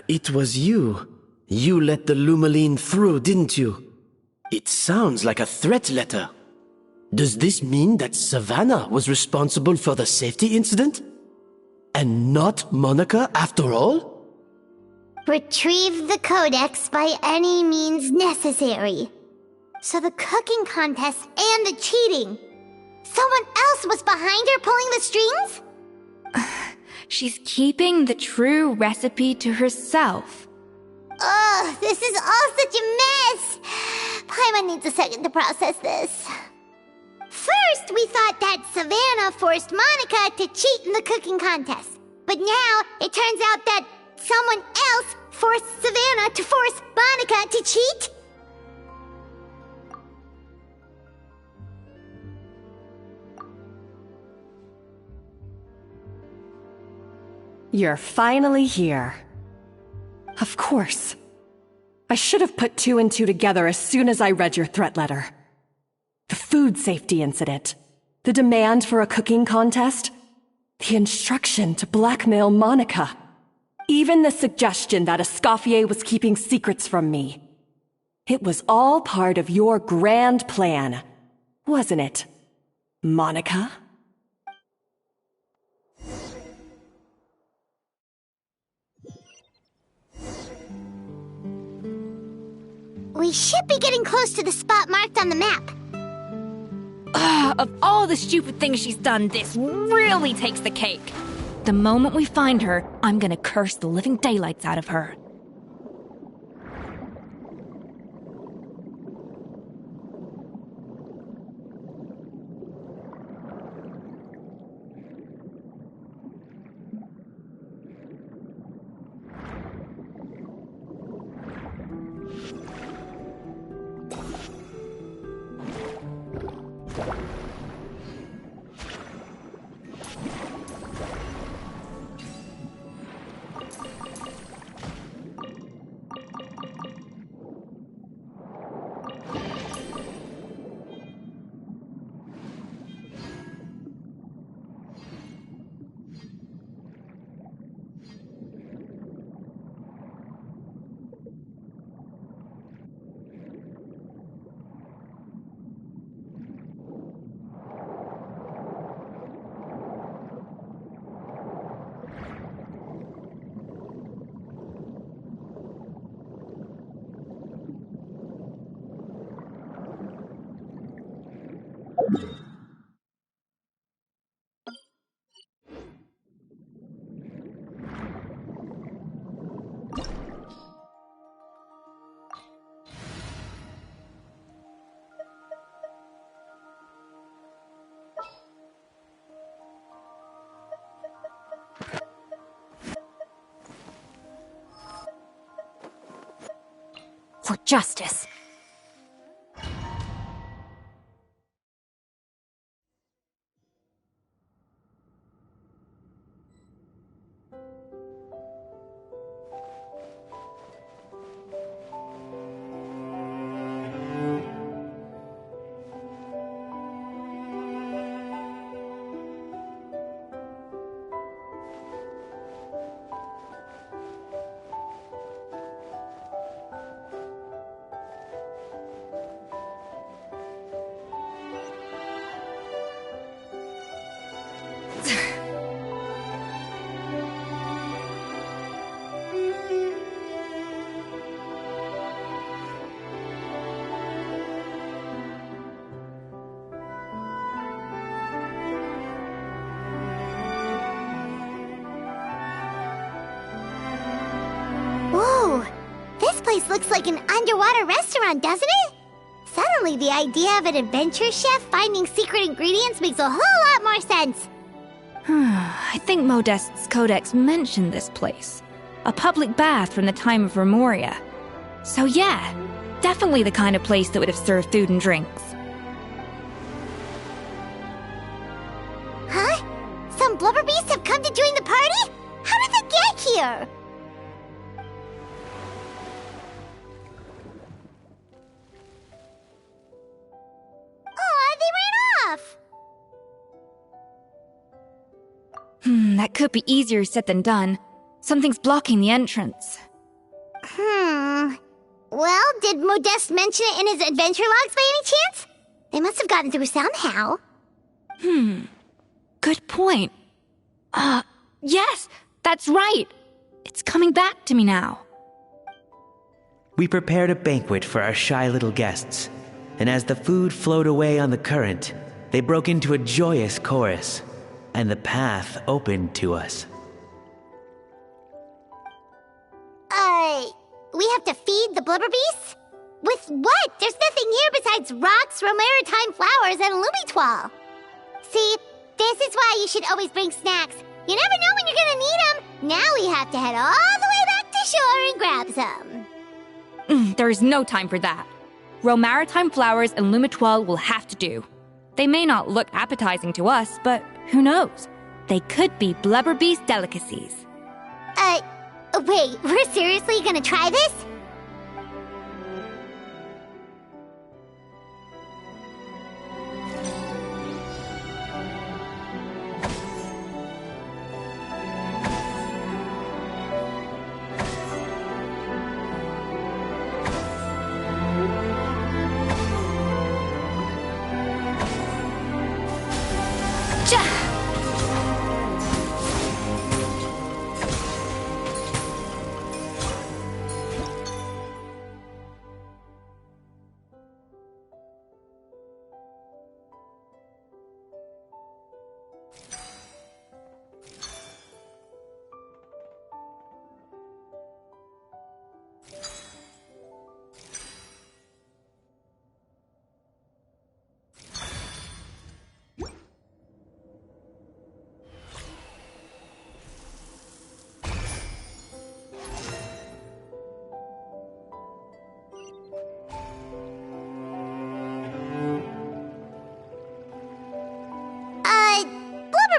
It was you. You let the Lumaline through, didn't you? It sounds like a threat letter. Does this mean that Savannah was responsible for the safety incident? And not Monica after all? Retrieve the Codex by any means necessary. So the cooking contest and the cheating. Someone else was behind her pulling the strings? She's keeping the true recipe to herself. Ugh, this is all such a mess. Paimon needs a second to process this. First, we thought that Savannah forced Monica to cheat in the cooking contest. But now, it turns out that someone else forced Savannah to force Monica to cheat? You're finally here. Of course. I should have put two and two together as soon as I read your threat letter. The food safety incident, the demand for a cooking contest, the instruction to blackmail Monica, even the suggestion that Escoffier was keeping secrets from me. It was all part of your grand plan, wasn't it, Monica? We should be getting close to the spot marked on the map. Of all the stupid things she's done, this really takes the cake. The moment we find her, I'm gonna curse the living daylights out of her. For justice. Whoa! This place looks like an underwater restaurant, doesn't it? Suddenly, the idea of an adventure chef finding secret ingredients makes a whole lot more sense. I think Modest's codex mentioned this place. A public bath from the time of Remoria. So yeah, definitely the kind of place that would have served food and drinks. Huh? Some blubber beasts have come to join the party? How did they get here? Aw, they ran off! That could be easier said than done. Something's blocking the entrance. Well, did Modeste mention it in his adventure logs by any chance? They must have gotten through somehow. Good point. Yes, that's right. It's coming back to me now. We prepared a banquet for our shy little guests, and as the food flowed away on the current, they broke into a joyous chorus, and the path opened to us. We have to feed the blubber beasts? With what? There's nothing here besides rocks, romaritime flowers, and lumitoile. See, this is why you should always bring snacks. You never know when you're gonna need them. Now we have to head all the way back to shore and grab some. There's no time for that. Romaritime flowers and lumitoile will have to do. They may not look appetizing to us, but who knows? They could be blubber beast delicacies. Wait, we're seriously gonna try this?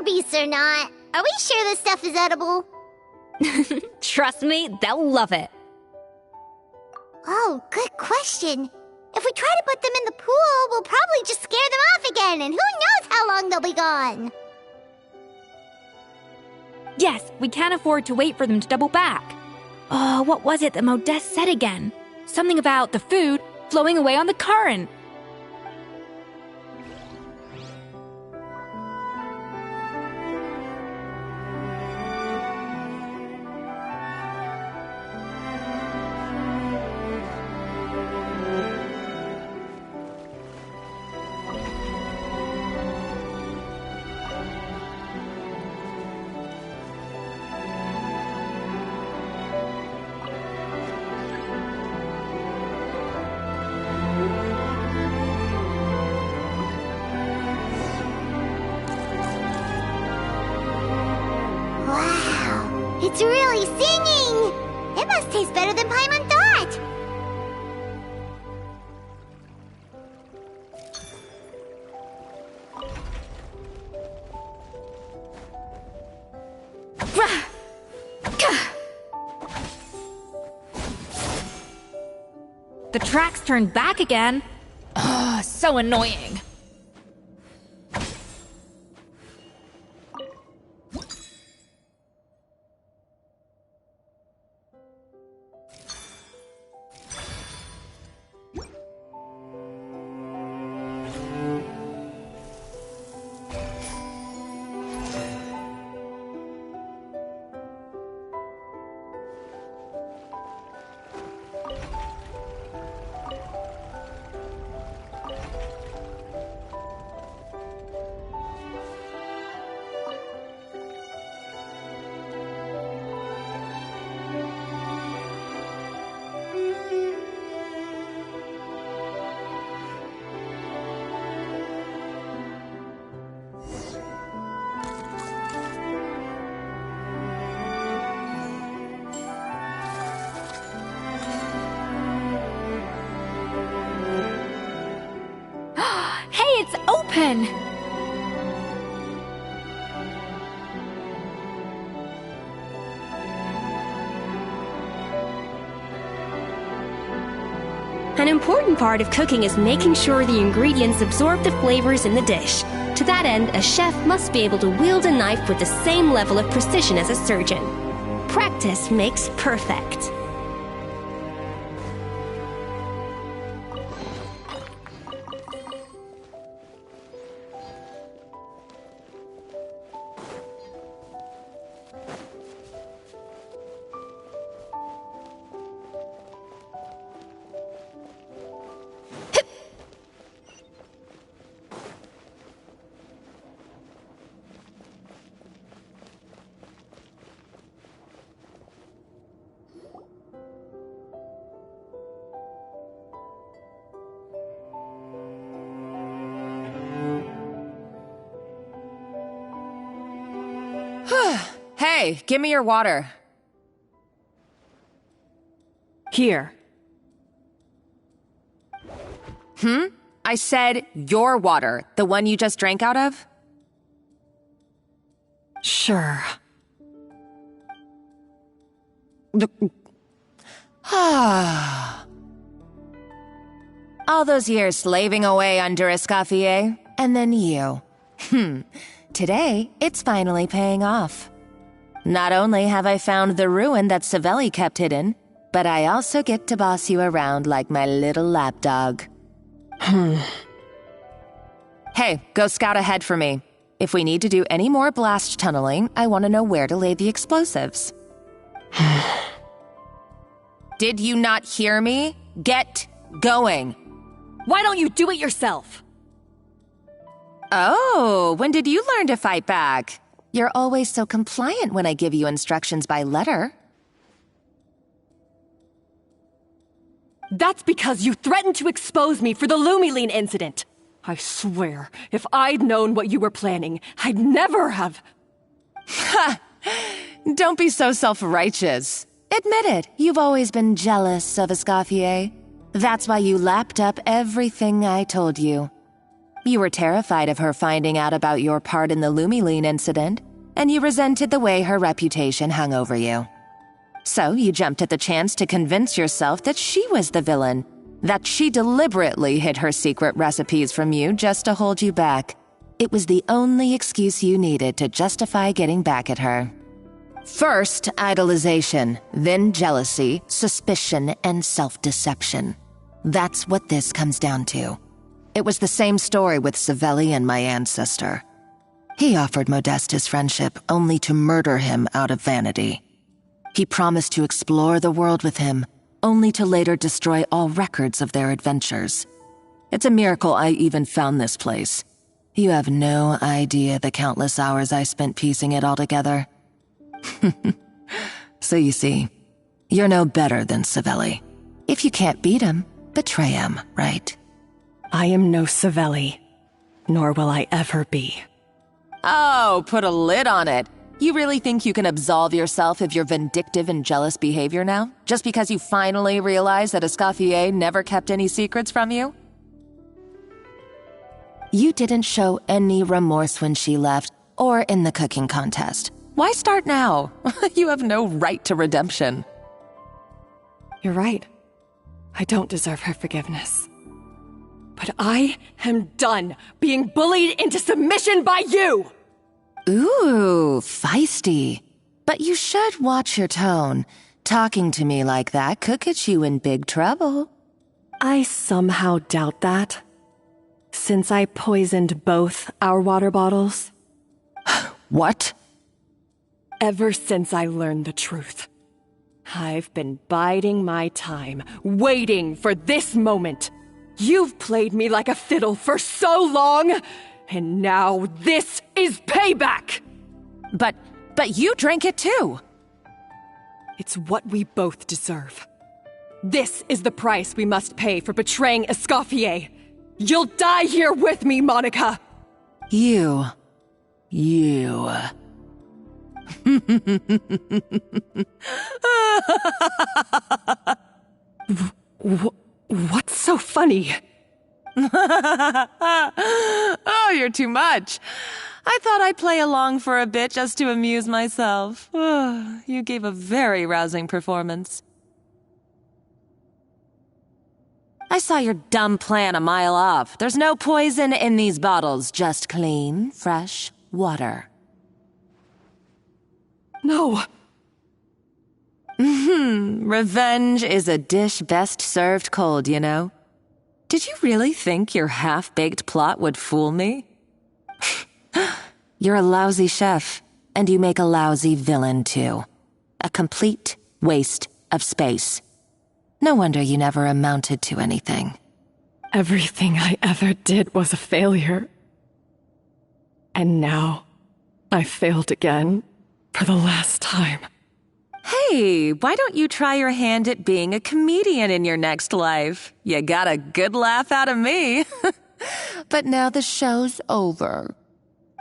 Beasts or not, are we sure this stuff is edible? Trust me, they'll love it. Oh, good question. If we try to put them in the pool, we'll probably just scare them off again, and who knows how long they'll be gone. Yes, we can't afford to wait for them to double back. Oh, what was it that Modeste said again? Something about the food flowing away on the current. It's really singing! It must taste better than Paimon thought! The tracks turned back again. Ugh, so annoying. It's open! An important part of cooking is making sure the ingredients absorb the flavors in the dish. To that end, a chef must be able to wield a knife with the same level of precision as a surgeon. Practice makes perfect. Hey, give me your water. Here. I said your water, the one you just drank out of? Sure. All those years slaving away under Escoffier, and then you. Today, it's finally paying off. Not only have I found the ruin that Savelli kept hidden, but I also get to boss you around like my little lapdog. Hey, go scout ahead for me. If we need to do any more blast tunneling, I want to know where to lay the explosives. Did you not hear me? Get going. Why don't you do it yourself? Oh, when did you learn to fight back? You're always so compliant when I give you instructions by letter. That's because you threatened to expose me for the Lumiline incident. I swear, if I'd known what you were planning, I'd never have... Ha! Don't be so self-righteous. Admit it, you've always been jealous of Escoffier. That's why you lapped up everything I told you. You were terrified of her finding out about your part in the Lumiline incident, and you resented the way her reputation hung over you. So you jumped at the chance to convince yourself that she was the villain, that she deliberately hid her secret recipes from you just to hold you back. It was the only excuse you needed to justify getting back at her. First, idolization, then jealousy, suspicion, and self-deception. That's what this comes down to. It was the same story with Savelli and my ancestor. He offered Modeste his friendship only to murder him out of vanity. He promised to explore the world with him, only to later destroy all records of their adventures. It's a miracle I even found this place. You have no idea the countless hours I spent piecing it all together. So you see, you're no better than Savelli. If you can't beat him, betray him, right? I am no Savelli, nor will I ever be. Oh, put a lid on it. You really think you can absolve yourself of your vindictive and jealous behavior now? Just because you finally realize that Escoffier never kept any secrets from you? You didn't show any remorse when she left, or in the cooking contest. Why start now? You have no right to redemption. You're right. I don't deserve her forgiveness. But I am done being bullied into submission by you! Ooh, feisty. But you should watch your tone. Talking to me like that could get you in big trouble. I somehow doubt that. Since I poisoned both our water bottles. What? Ever since I learned the truth, I've been biding my time, waiting for this moment. You've played me like a fiddle for so long, and now this is payback! But you drank it too. It's what we both deserve. This is the price we must pay for betraying Escoffier. You'll die here with me, Monica! You. What's so funny? Oh, you're too much. I thought I'd play along for a bit just to amuse myself. You gave a very rousing performance. I saw your dumb plan a mile off. There's no poison in these bottles, just clean, fresh water. No. Revenge is a dish best served cold, you know. Did you really think your half-baked plot would fool me? You're a lousy chef, and you make a lousy villain, too. A complete waste of space. No wonder you never amounted to anything. Everything I ever did was a failure. And now, I failed again, for the last time. Hey, why don't you try your hand at being a comedian in your next life? You got a good laugh out of me. But now the show's over.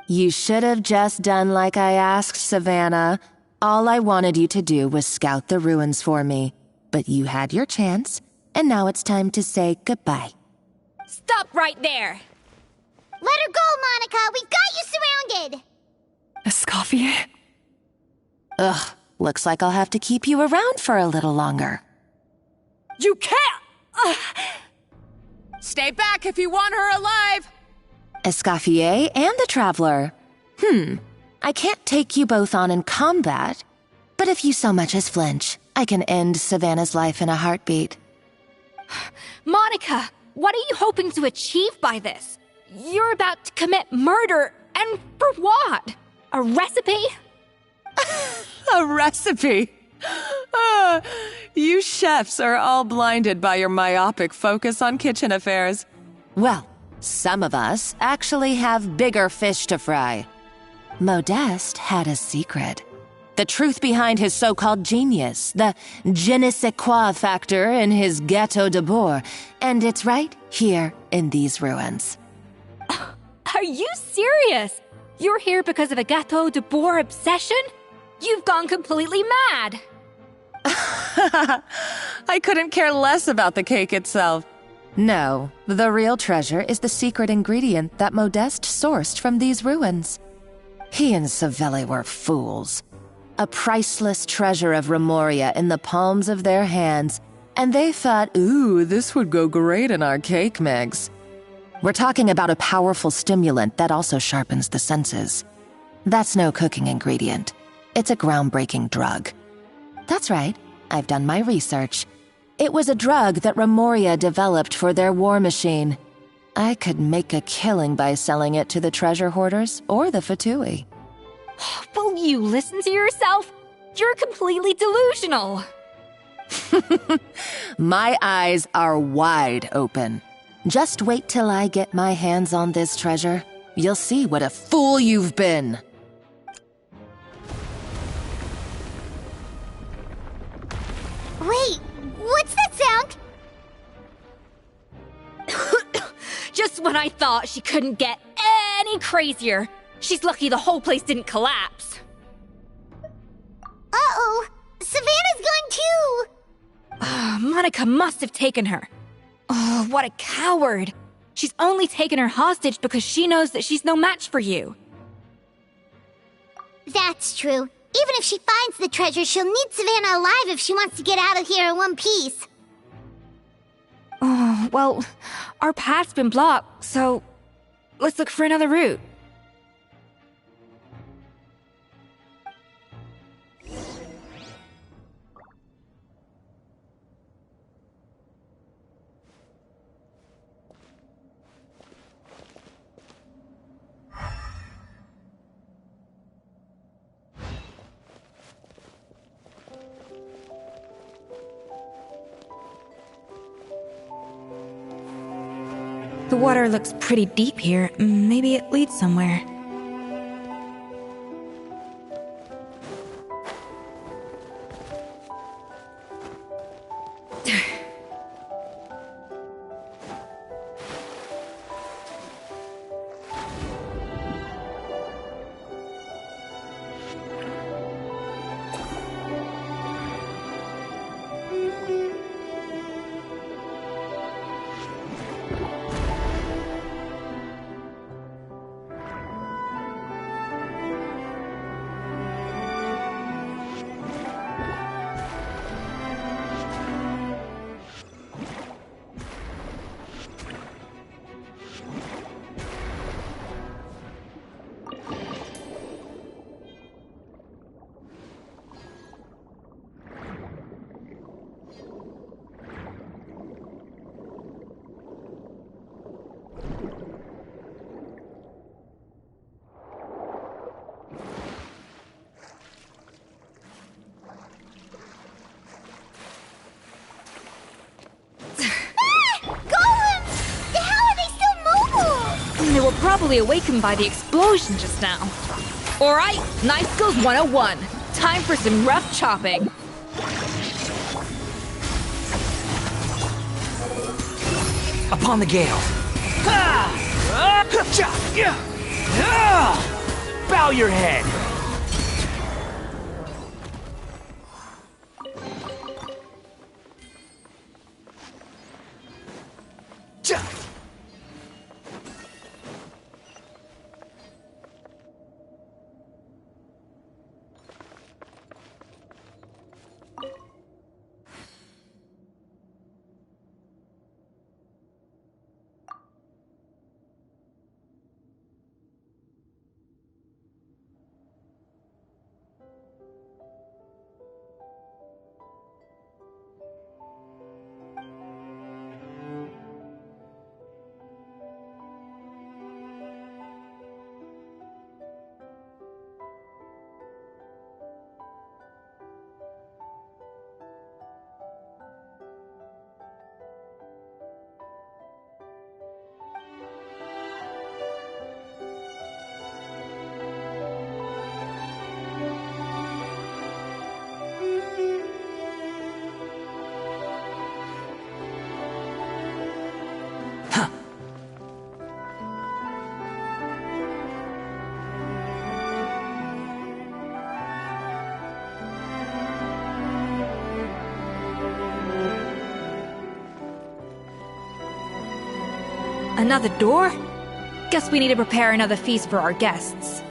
You should have just done like I asked, Savannah. All I wanted you to do was scout the ruins for me. But you had your chance, and now it's time to say goodbye. Stop right there! Let her go, Monica! We've got you surrounded! Escoffier? Ugh, looks like I'll have to keep you around for a little longer. You can't! Stay back if you want her alive! Escoffier and the Traveler. I can't take you both on in combat, but if you so much as flinch, I can end Savannah's life in a heartbeat. Monica, what are you hoping to achieve by this? You're about to commit murder, and for what? A recipe? A recipe? You chefs are all blinded by your myopic focus on kitchen affairs. Well, some of us actually have bigger fish to fry. Modeste had a secret. The truth behind his so-called genius, the je ne sais quoi factor in his Gâteau de Bourg, and it's right here in these ruins. Are you serious? You're here because of a Gâteau de Bourg obsession? You've gone completely mad! I couldn't care less about the cake itself. No, the real treasure is the secret ingredient that Modeste sourced from these ruins. He and Savelli were fools. A priceless treasure of Remoria in the palms of their hands, and they thought, ooh, this would go great in our cake mix. We're talking about a powerful stimulant that also sharpens the senses. That's no cooking ingredient. It's a groundbreaking drug. That's right, I've done my research. It was a drug that Remoria developed for their war machine. I could make a killing by selling it to the treasure hoarders or the Fatui. Will you listen to yourself? You're completely delusional. My eyes are wide open. Just wait till I get my hands on this treasure. You'll see what a fool you've been. Wait, what's that sound? Just when I thought she couldn't get any crazier. She's lucky the whole place didn't collapse. Uh-oh, Savannah's gone too! Monica must have taken her. Oh, what a coward. She's only taken her hostage because she knows that she's no match for you. That's true. Even if she finds the treasure, she'll need Savannah alive if she wants to get out of here in one piece. Oh, well, our path's been blocked, so let's look for another route. The water looks pretty deep here. Maybe it leads somewhere. They were probably awakened by the explosion just now. Alright, Knife Skills 101. Time for some rough chopping. Upon the gale. Bow your head. Another door? Guess we need to prepare another feast for our guests.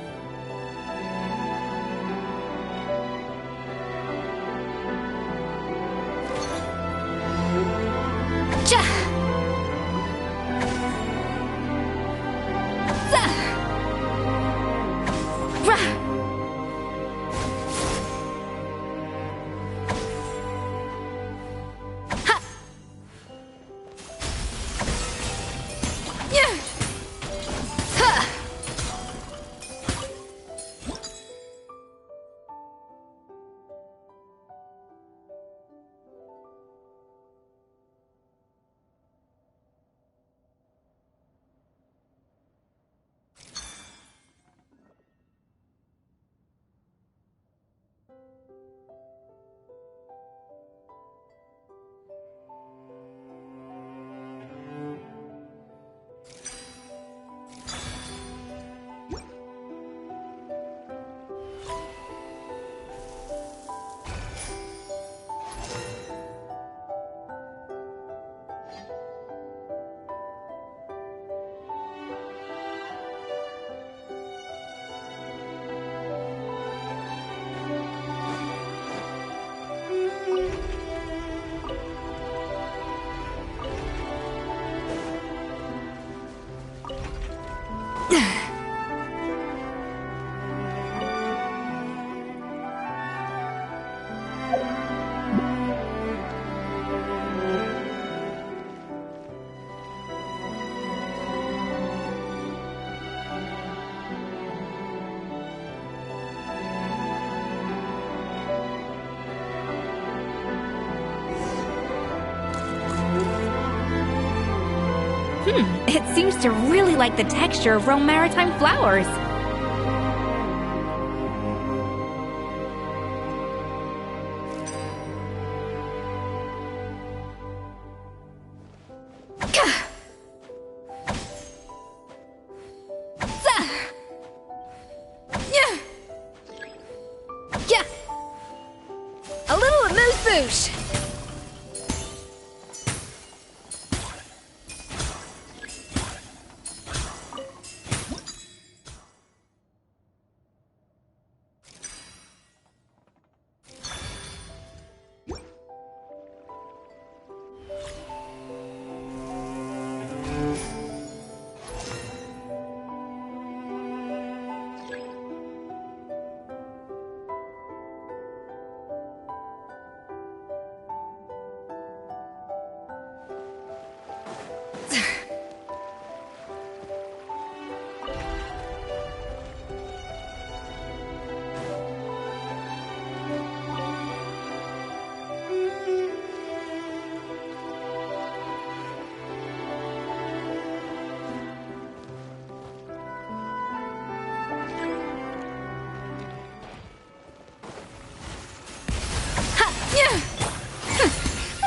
It seems to really like the texture of Rome maritime flowers. A little amuse-bouche.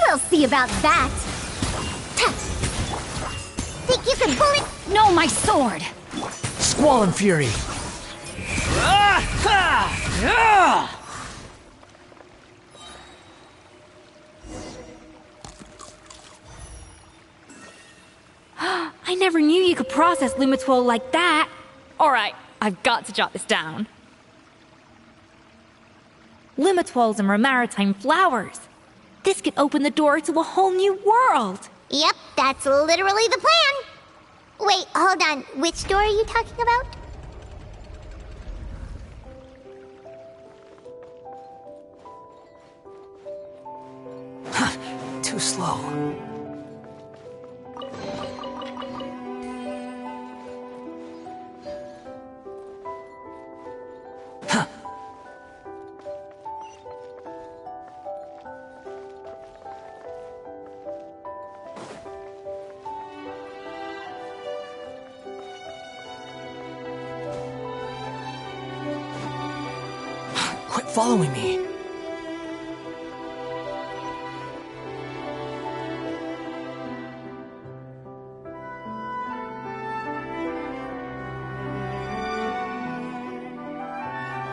We'll see about that. Think you can bullet? No, my sword! Squall and fury. I never knew you could process Lumitwol like that. Alright, I've got to jot this down. Lumitwols and maritime flowers. This could open the door to a whole new world. Yep, that's literally the plan. Wait, hold on. Which door are you talking about? Too slow. Quit following me.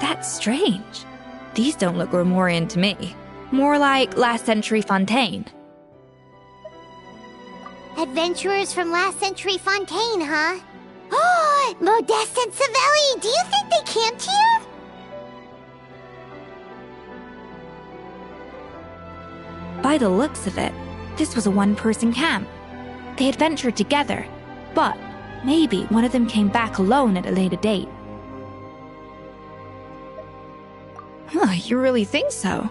That's strange. These don't look Grimoirian to me. More like last century Fontaine. Adventurers from last century Fontaine, huh? Oh, Modeste and Savelli, do you think they camped here? By the looks of it, this was a one-person camp. They adventured together, but maybe one of them came back alone at a later date. Huh, you really think so?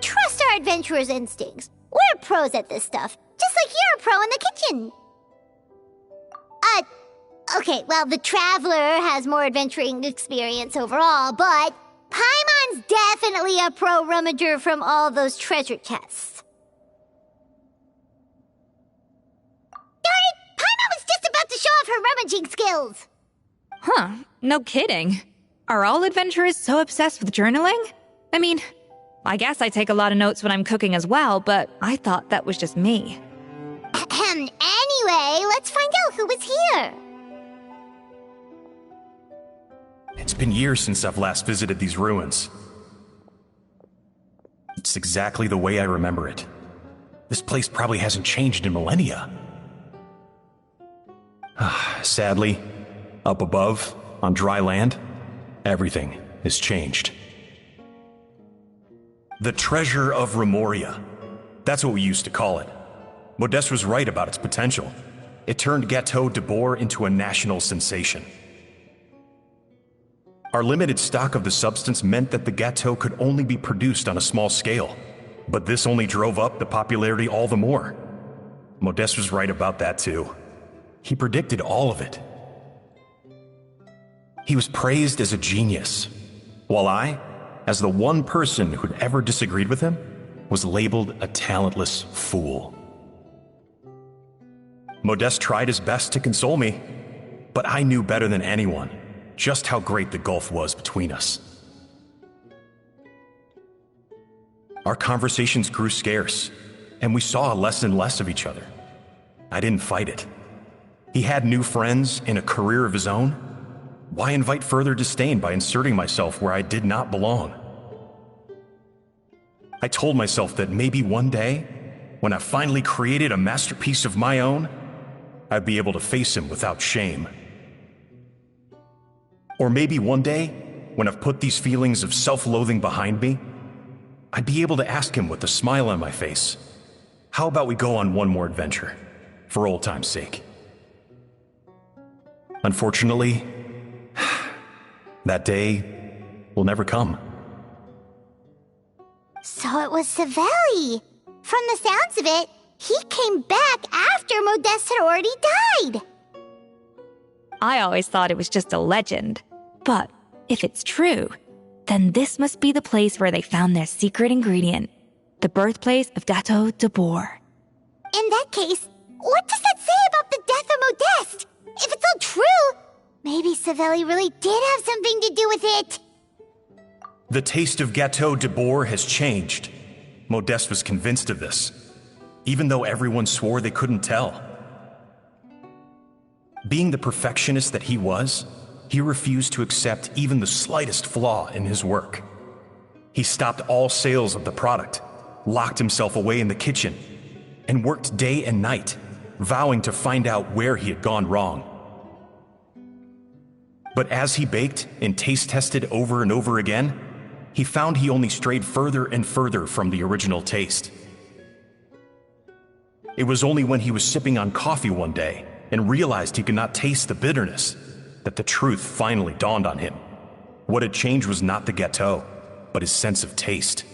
Trust our adventurers' instincts. We're pros at this stuff, just like you're a pro in the kitchen. Okay, well, the Traveler has more adventuring experience overall, but Paimon's definitely a pro rummager from all those treasure chests. Darn it! Paimon was just about to show off her rummaging skills! Huh, no kidding. Are all adventurers so obsessed with journaling? I mean, I guess I take a lot of notes when I'm cooking as well, but I thought that was just me. Anyway, let's find out who was here. It's been years since I've last visited these ruins. It's exactly the way I remember it. This place probably hasn't changed in millennia. Sadly, up above, on dry land, everything has changed. The treasure of Remoria. That's what we used to call it. Modeste was right about its potential. It turned Gateau de Boer into a national sensation. Our limited stock of the substance meant that the Gateau could only be produced on a small scale, but this only drove up the popularity all the more. Modeste was right about that too. He predicted all of it. He was praised as a genius, while I, as the one person who'd ever disagreed with him, was labeled a talentless fool. Modeste tried his best to console me, but I knew better than anyone just how great the gulf was between us. Our conversations grew scarce, and we saw less and less of each other. I didn't fight it. He had new friends and a career of his own. Why invite further disdain by inserting myself where I did not belong? I told myself that maybe one day, when I finally created a masterpiece of my own, I'd be able to face him without shame. Or maybe one day, when I've put these feelings of self-loathing behind me, I'd be able to ask him with a smile on my face, how about we go on one more adventure, for old time's sake? Unfortunately, that day will never come. So it was Savelli. From the sounds of it, he came back after Modeste had already died. I always thought it was just a legend. But if it's true, then this must be the place where they found their secret ingredient, the birthplace of Gateau de Boer. In that case, what does that say about the death of Modeste? If it's all true, maybe Savelli really did have something to do with it. The taste of Gateau de Boer has changed. Modeste was convinced of this, even though everyone swore they couldn't tell. Being the perfectionist that he was, he refused to accept even the slightest flaw in his work. He stopped all sales of the product, locked himself away in the kitchen, and worked day and night, vowing to find out where he had gone wrong. But as he baked and taste tested over and over again, he found he only strayed further and further from the original taste. It was only when he was sipping on coffee one day and realized he could not taste the bitterness that the truth finally dawned on him. What had changed was not the Gateau, but his sense of taste.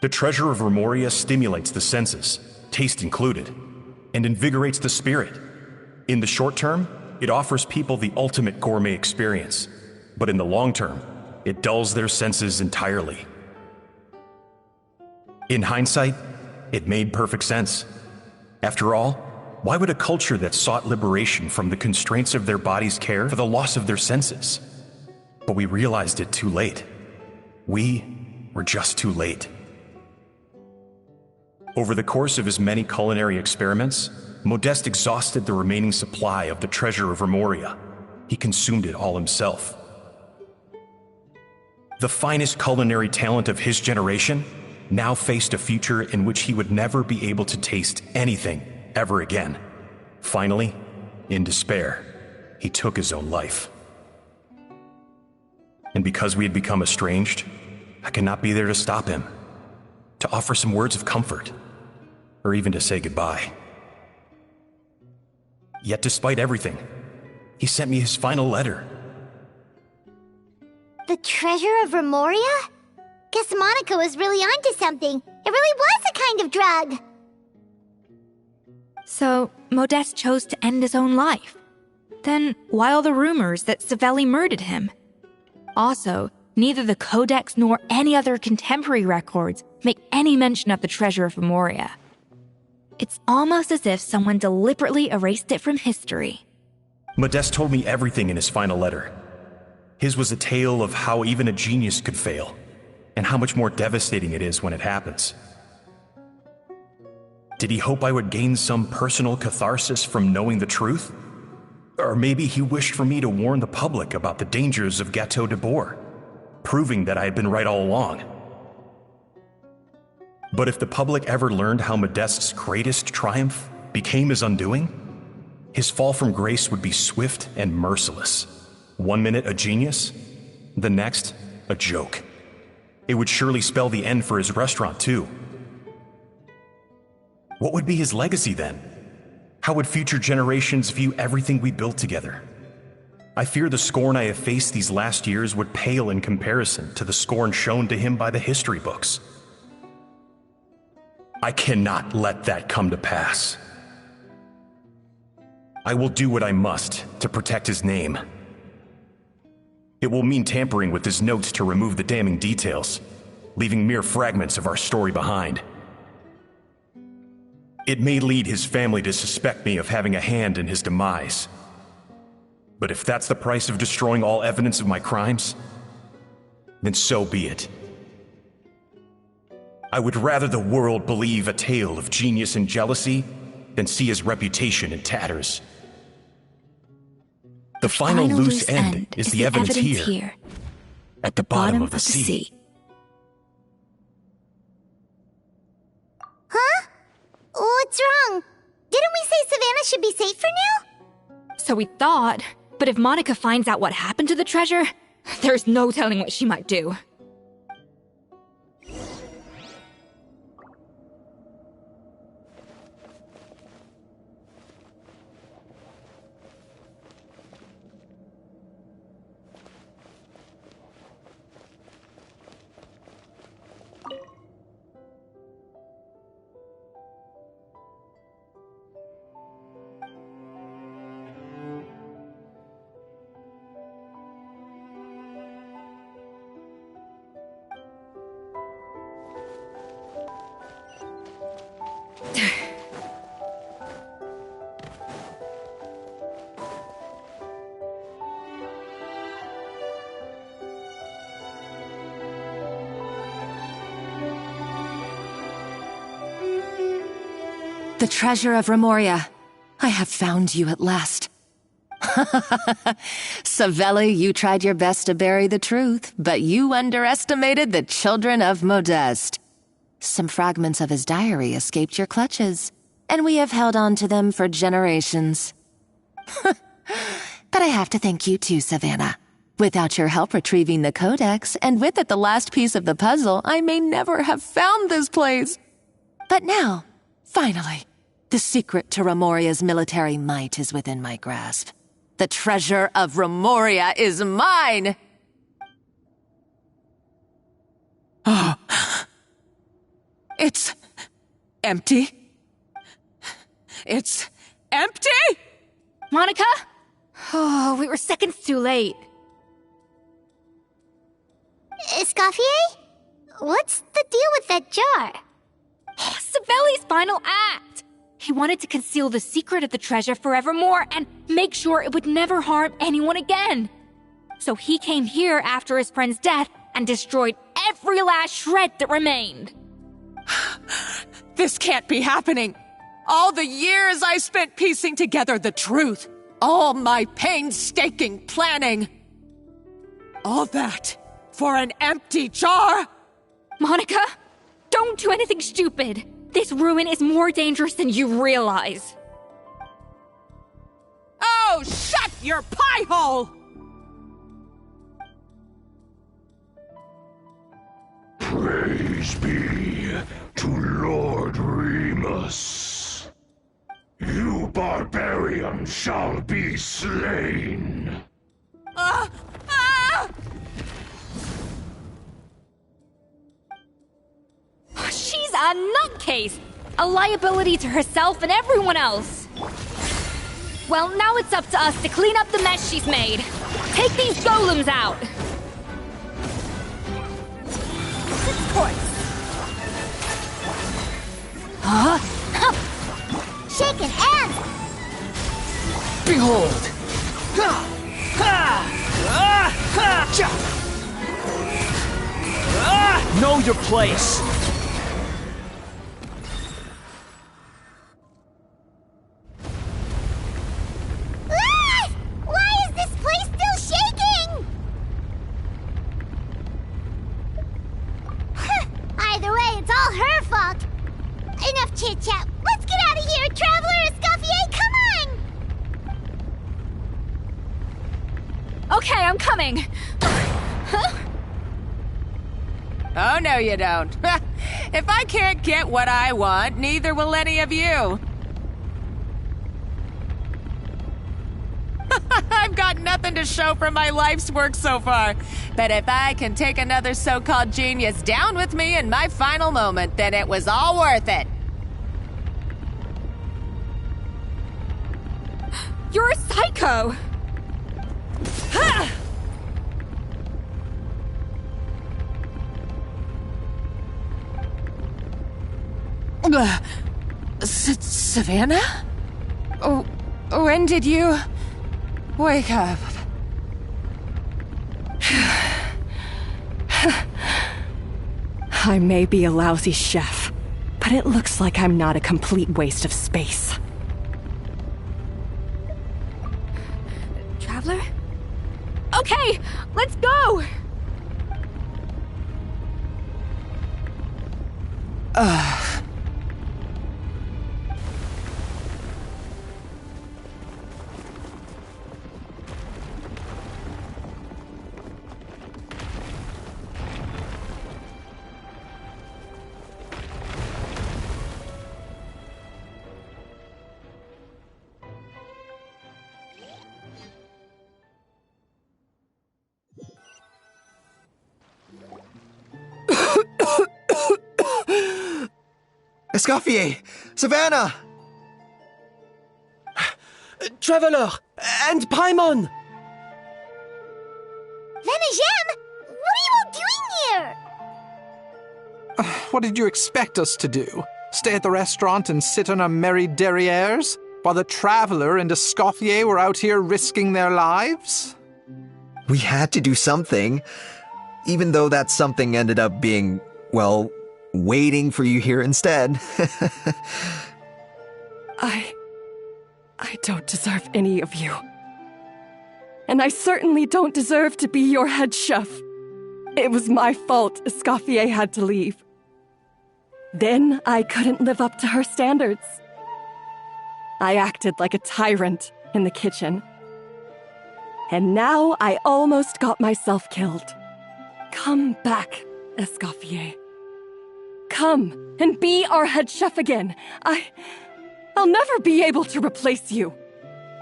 The treasure of Remoria stimulates the senses, taste included, and invigorates the spirit. In the short term, it offers people the ultimate gourmet experience, but in the long term, it dulls their senses entirely. In hindsight, it made perfect sense. After all, why would a culture that sought liberation from the constraints of their bodies care for the loss of their senses? But we realized it too late. We were just too late. Over the course of his many culinary experiments, Modeste exhausted the remaining supply of the treasure of Remoria. He consumed it all himself. The finest culinary talent of his generation now faced a future in which he would never be able to taste anything ever again. Finally, in despair, he took his own life. And because we had become estranged, I could not be there to stop him, to offer some words of comfort, or even to say goodbye. Yet despite everything, he sent me his final letter. The treasure of Remoria? Guess Monica was really onto something. It really was a kind of drug. So, Modeste chose to end his own life. Then, why all the rumors that Savelli murdered him? Also, neither the Codex nor any other contemporary records make any mention of the treasure of Remoria. It's almost as if someone deliberately erased it from history. Modeste told me everything in his final letter. His was a tale of how even a genius could fail, and how much more devastating it is when it happens. Did he hope I would gain some personal catharsis from knowing the truth? Or maybe he wished for me to warn the public about the dangers of Gateau de Bourg, proving that I had been right all along. But if the public ever learned how Modeste's greatest triumph became his undoing, his fall from grace would be swift and merciless. 1 minute a genius, the next a joke. It would surely spell the end for his restaurant, too. What would be his legacy then? How would future generations view everything we built together? I fear the scorn I have faced these last years would pale in comparison to the scorn shown to him by the history books. I cannot let that come to pass. I will do what I must to protect his name. It will mean tampering with his notes to remove the damning details, leaving mere fragments of our story behind. It may lead his family to suspect me of having a hand in his demise. But if that's the price of destroying all evidence of my crimes, then so be it. I would rather the world believe a tale of genius and jealousy than see his reputation in tatters. The final loose end is the evidence here, at the bottom of the sea. Huh? What's wrong? Didn't we say Savannah should be safe for now? So we thought, but if Monica finds out what happened to the treasure, there's no telling what she might do. The treasure of Remoria. I have found you at last. Savelli, you tried your best to bury the truth, but you underestimated the children of Modeste. Some fragments of his diary escaped your clutches, and we have held on to them for generations. But I have to thank you too, Savannah. Without your help retrieving the Codex, and with it the last piece of the puzzle, I may never have found this place. But now, finally, the secret to Remoria's military might is within my grasp. The treasure of Remoria is mine! Oh. It's empty. It's empty? Monica? Oh, we were seconds too late. Escoffier? What's the deal with that jar? Savelli's final act! He wanted to conceal the secret of the treasure forevermore and make sure it would never harm anyone again. So he came here after his friend's death and destroyed every last shred that remained. This can't be happening. All the years I spent piecing together the truth. All my painstaking planning. All that for an empty jar? Monica? Don't do anything stupid! This ruin is more dangerous than you realize! Oh, shut your pie hole! Praise be to Lord Remus. You barbarian shall be slain. She's a nutcase! A liability to herself and everyone else! Well, now it's up to us to clean up the mess she's made. Take these golems out! Of course. Huh? Shaken and... Behold! Know your place! Why is this place still shaking? Either way, it's all her fault. Enough chit-chat. Let's get out of here, Traveler Escoffier, come on! Okay, I'm coming. Oh, no you don't. If I can't get what I want, neither will any of you. I've got nothing to show for my life's work so far. But if I can take another so-called genius down with me in my final moment, then it was all worth it. You're a psycho! Savannah? Oh, when did you wake up? I may be a lousy chef, but it looks like I'm not a complete waste of space. Traveler? Okay, let's go! Escoffier! Savannah! Traveler! And Paimon! Venejem! What are you all doing here? What did you expect us to do? Stay at the restaurant and sit on our merry derrieres? While the Traveler and Escoffier were out here risking their lives? We had to do something. Even though that something ended up being, well, waiting for you here instead. I don't deserve any of you. And I certainly don't deserve to be your head chef. It was my fault Escoffier had to leave. Then I couldn't live up to her standards. I acted like a tyrant in the kitchen. And now I almost got myself killed. Come back, Escoffier. Come and be our head chef again. I'll never be able to replace you.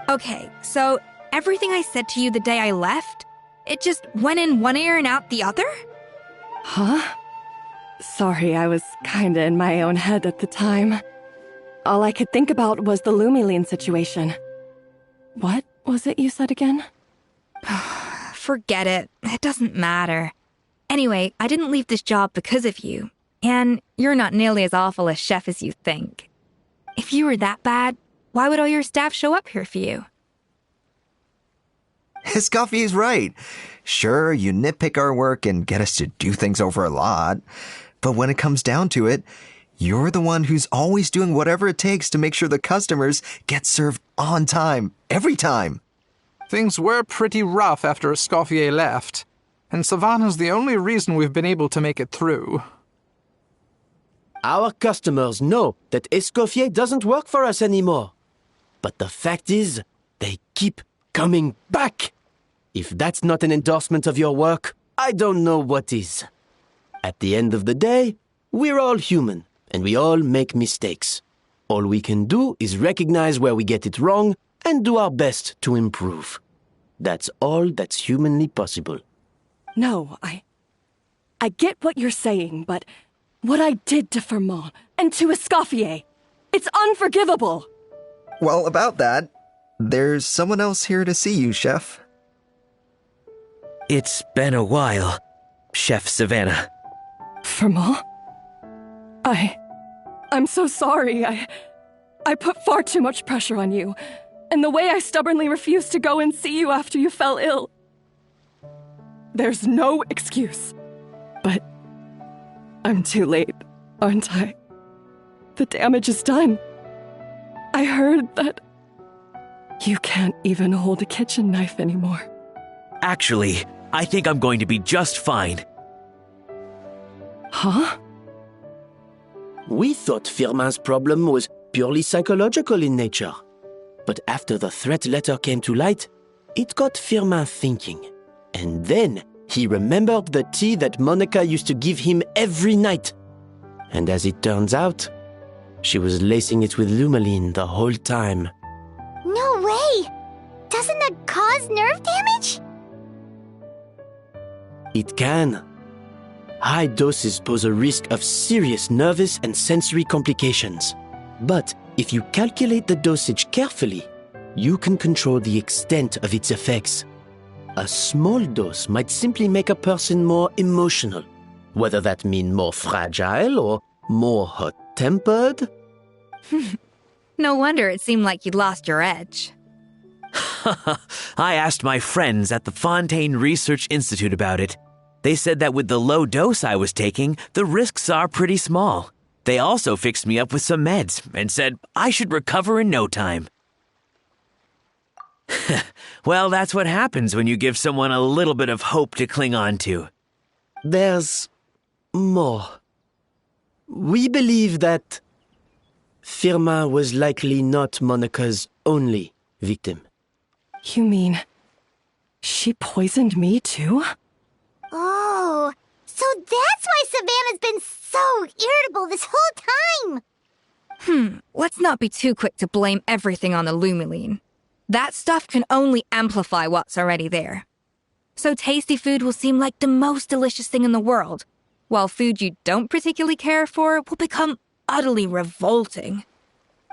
Okay, so everything I said to you the day I left, it just went in one ear and out the other? Huh? Sorry, I was kinda in my own head at the time. All I could think about was the Lumiline situation. What was it you said again? Forget it. It doesn't matter. Anyway, I didn't leave this job because of you. And you're not nearly as awful a chef as you think. If you were that bad, why would all your staff show up here for you? Escoffier's right. Sure, you nitpick our work and get us to do things over a lot. But when it comes down to it, you're the one who's always doing whatever it takes to make sure the customers get served on time, every time. Things were pretty rough after Escoffier left, and Savannah's the only reason we've been able to make it through. Our customers know that Escoffier doesn't work for us anymore. But the fact is, they keep coming back. If that's not an endorsement of your work, I don't know what is. At the end of the day, we're all human, and we all make mistakes. All we can do is recognize where we get it wrong and do our best to improve. That's all that's humanly possible. No, I get what you're saying, but what I did to Firmin and to Escoffier, it's unforgivable. Well, about that, there's someone else here to see you, Chef. It's been a while, Chef Savannah. Firmin? I'm so sorry. I put far too much pressure on you, and the way I stubbornly refused to go and see you after you fell ill. There's no excuse. But I'm too late, aren't I? The damage is done. I heard that you can't even hold a kitchen knife anymore. Actually, I think I'm going to be just fine. Huh? We thought Firmin's problem was purely psychological in nature. But after the threat letter came to light, it got Firmin thinking. And then he remembered the tea that Monica used to give him every night. And as it turns out, she was lacing it with Lumaline the whole time. No way! Doesn't that cause nerve damage? It can. High doses pose a risk of serious nervous and sensory complications. But if you calculate the dosage carefully, you can control the extent of its effects. A small dose might simply make a person more emotional, whether that means more fragile or more hot-tempered. No wonder it seemed like you'd lost your edge. I asked my friends at the Fontaine Research Institute about it. They said that with the low dose I was taking, the risks are pretty small. They also fixed me up with some meds and said I should recover in no time. Well, that's what happens when you give someone a little bit of hope to cling on to. There's more. We believe that Firmin was likely not Monica's only victim. You mean she poisoned me too? Oh, so that's why Savannah's been so irritable this whole time! Let's not be too quick to blame everything on the Lumaline. That stuff can only amplify what's already there. So tasty food will seem like the most delicious thing in the world, while food you don't particularly care for will become utterly revolting.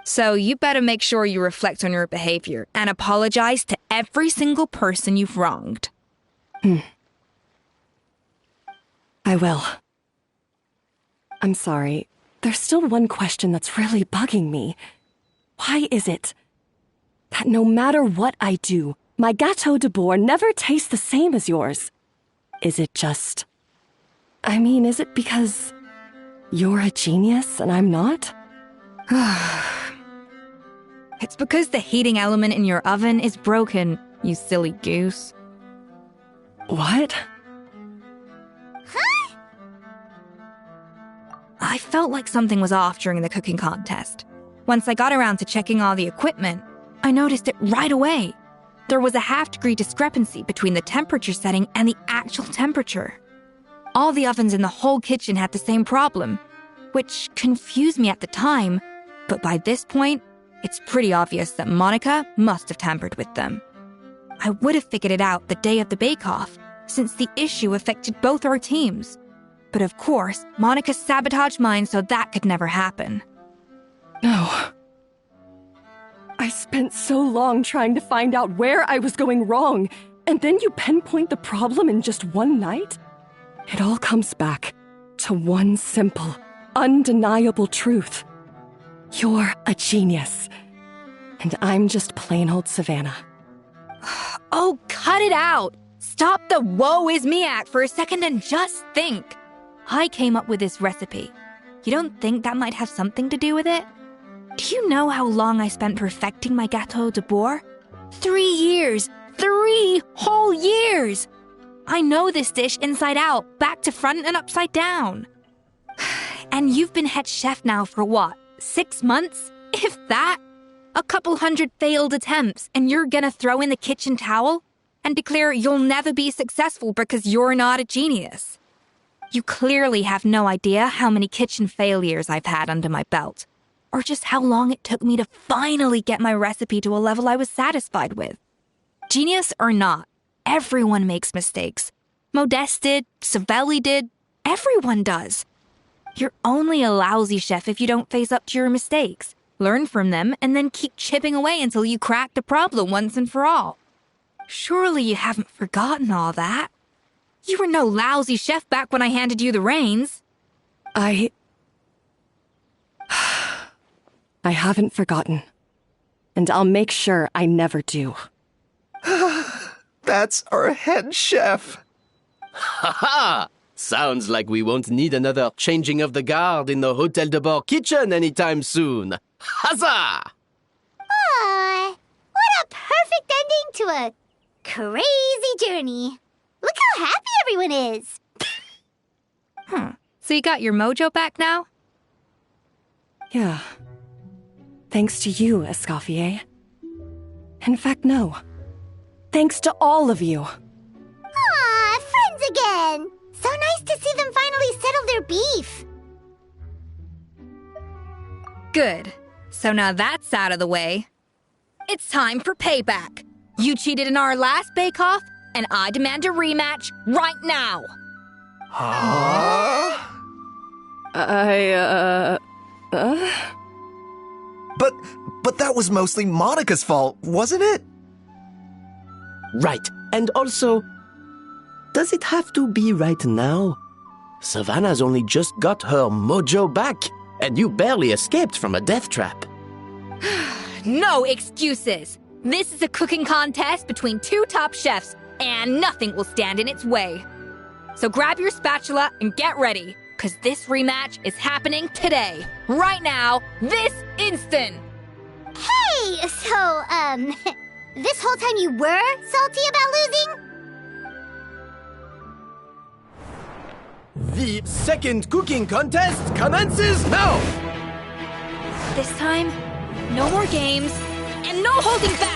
So you better make sure you reflect on your behavior and apologize to every single person you've wronged. I will. I'm sorry. There's still one question that's really bugging me. Why is it that no matter what I do, my Gâteau de Bourg never tastes the same as yours? Is it just... is it because you're a genius and I'm not? It's because the heating element in your oven is broken, you silly goose. What? Huh? I felt like something was off during the cooking contest. Once I got around to checking all the equipment, I noticed it right away. There was a half-degree discrepancy between the temperature setting and the actual temperature. All the ovens in the whole kitchen had the same problem, which confused me at the time, but by this point, it's pretty obvious that Monica must have tampered with them. I would have figured it out the day of the bake-off, since the issue affected both our teams. But of course, Monica sabotaged mine so that could never happen. No. I spent so long trying to find out where I was going wrong, and then you pinpoint the problem in just one night? It all comes back to one simple, undeniable truth. You're a genius, and I'm just plain old Savannah. Oh, cut it out! Stop the woe is me act for a second and just think. I came up with this recipe. You don't think that might have something to do with it? Do you know how long I spent perfecting my Gâteau de Bourg? 3 years! 3 whole years! I know this dish inside out, back to front and upside down. And you've been head chef now for what, 6 months? If that? A couple hundred failed attempts, and you're gonna throw in the kitchen towel and declare you'll never be successful because you're not a genius. You clearly have no idea how many kitchen failures I've had under my belt, or just how long it took me to finally get my recipe to a level I was satisfied with. Genius or not, everyone makes mistakes. Modeste did, Savelli did, everyone does. You're only a lousy chef if you don't face up to your mistakes, learn from them, and then keep chipping away until you crack the problem once and for all. Surely you haven't forgotten all that. You were no lousy chef back when I handed you the reins. I haven't forgotten. And I'll make sure I never do. That's our head chef. Ha ha! Sounds like we won't need another changing of the guard in the Hôtel de Bord kitchen anytime soon. Huzzah! Aw, what a perfect ending to a crazy journey. Look how happy everyone is. So you got your mojo back now? Yeah. Thanks to you, Escoffier. In fact, no. Thanks to all of you. Aw, friends again. So nice to see them finally settle their beef. Good. So now that's out of the way. It's time for payback. You cheated in our last bake-off, and I demand a rematch right now. Huh? But that was mostly Monica's fault, wasn't it? Right. And also, does it have to be right now? Savannah's only just got her mojo back, and you barely escaped from a death trap. No excuses. This is a cooking contest between two top chefs, and nothing will stand in its way. So grab your spatula and get ready, because this rematch is happening today, right now, this instant. Hey, so, this whole time you were salty about losing? The second cooking contest commences now! This time, no more games, and no holding back!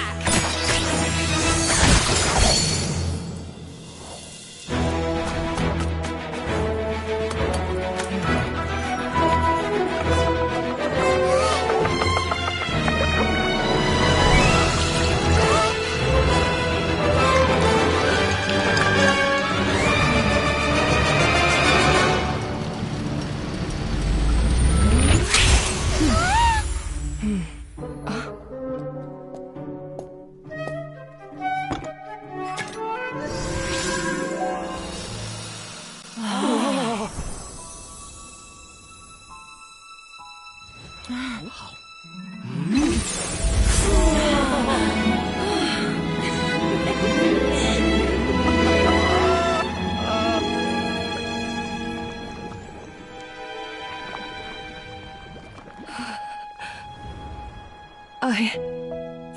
I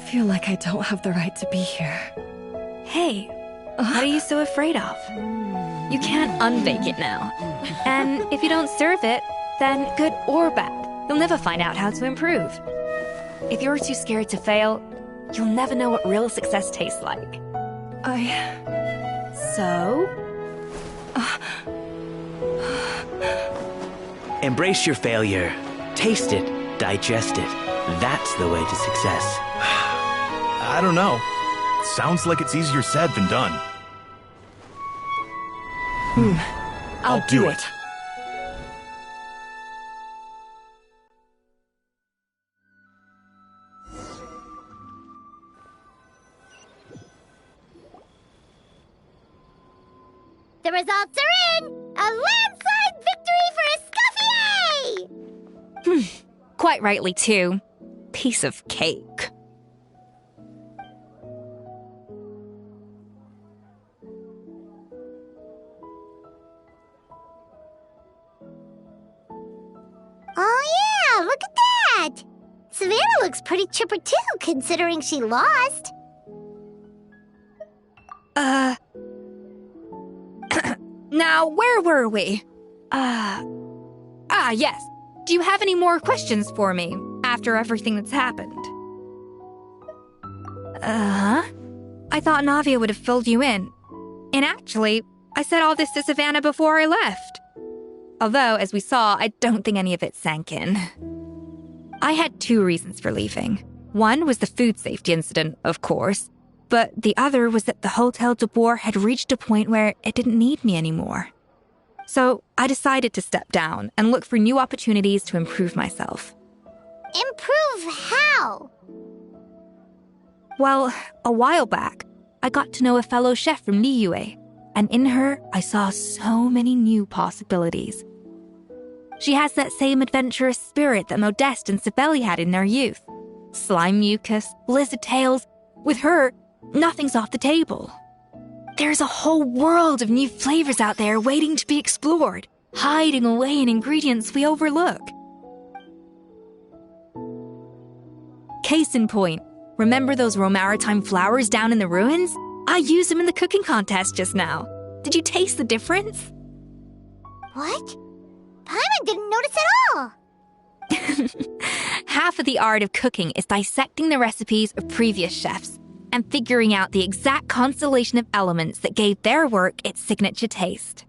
feel like I don't have the right to be here. Hey, what are you so afraid of? You can't unbake it now. And if you don't serve it, then good or bad, you'll never find out how to improve. If you're too scared to fail, you'll never know what real success tastes like. So? Embrace your failure. Taste it. Digest it. That's the way to success. I don't know. Sounds like it's easier said than done. I'll do it. The results are in! A landslide victory for Escoffier! Quite rightly, too. Piece of cake. Oh yeah, look at that! Savannah looks pretty chipper too, considering she lost. Now, where were we? Yes. Do you have any more questions for me after everything that's happened? I thought Navia would have filled you in. And actually, I said all this to Savannah before I left. Although, as we saw, I don't think any of it sank in. I had 2 reasons for leaving. One was the food safety incident, of course, but the other was that the Hotel de Boer had reached a point where it didn't need me anymore. So I decided to step down and look for new opportunities to improve myself. Improve how? Well, a while back, I got to know a fellow chef from Liyue, and in her, I saw so many new possibilities. She has that same adventurous spirit that Modeste and Sibeli had in their youth. Slime mucus, blizzard tails. With her, nothing's off the table. There's a whole world of new flavors out there waiting to be explored, hiding away in ingredients we overlook. Case in point, remember those Romaritime flowers down in the ruins? I used them in the cooking contest just now. Did you taste the difference? What? Paimon didn't notice at all! Half of the art of cooking is dissecting the recipes of previous chefs and figuring out the exact constellation of elements that gave their work its signature taste.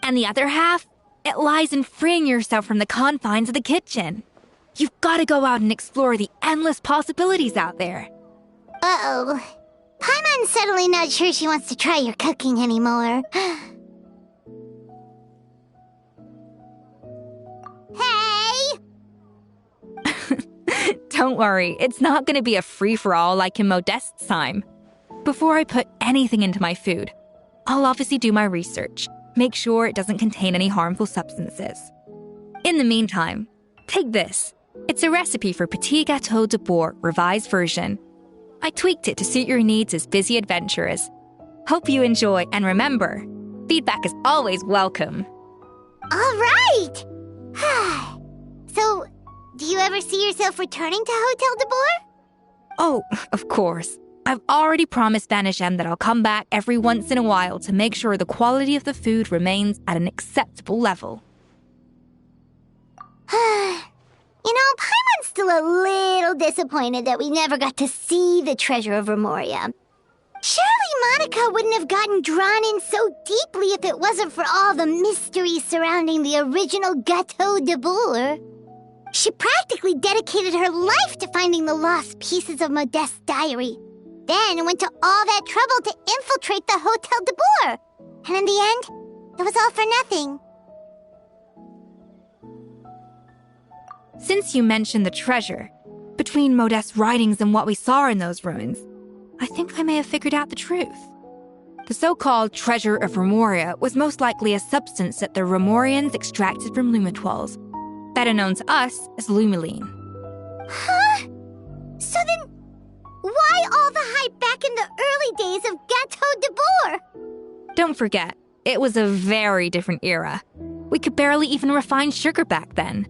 And the other half, it lies in freeing yourself from the confines of the kitchen. You've got to go out and explore the endless possibilities out there. Uh-oh. Paimon's suddenly not sure she wants to try your cooking anymore. Hey! Don't worry, it's not going to be a free-for-all like in Modeste's time. Before I put anything into my food, I'll obviously do my research, make sure it doesn't contain any harmful substances. In the meantime, take this. It's a recipe for Petit Gâteau de Boer, revised version. I tweaked it to suit your needs as busy adventurers. Hope you enjoy, and remember, feedback is always welcome. All right! So, do you ever see yourself returning to Hotel de Boer? Oh, of course. I've already promised Banachem that I'll come back every once in a while to make sure the quality of the food remains at an acceptable level. You know, Paimon's still a little disappointed that we never got to see the treasure of Remoria. Surely Monica wouldn't have gotten drawn in so deeply if it wasn't for all the mystery surrounding the original Gâteau de Boer. She practically dedicated her life to finding the lost pieces of Modeste's diary. Then went to all that trouble to infiltrate the Hotel de Boer. And in the end, it was all for nothing. Since you mentioned the treasure, between Modeste's writings and what we saw in those ruins, I think I may have figured out the truth. The so-called treasure of Remoria was most likely a substance that the Remorians extracted from Lumitoiles, better known to us as Lumiline. Huh? So then, why all the hype back in the early days of Gâteau de Boer? Don't forget, it was a very different era. We could barely even refine sugar back then.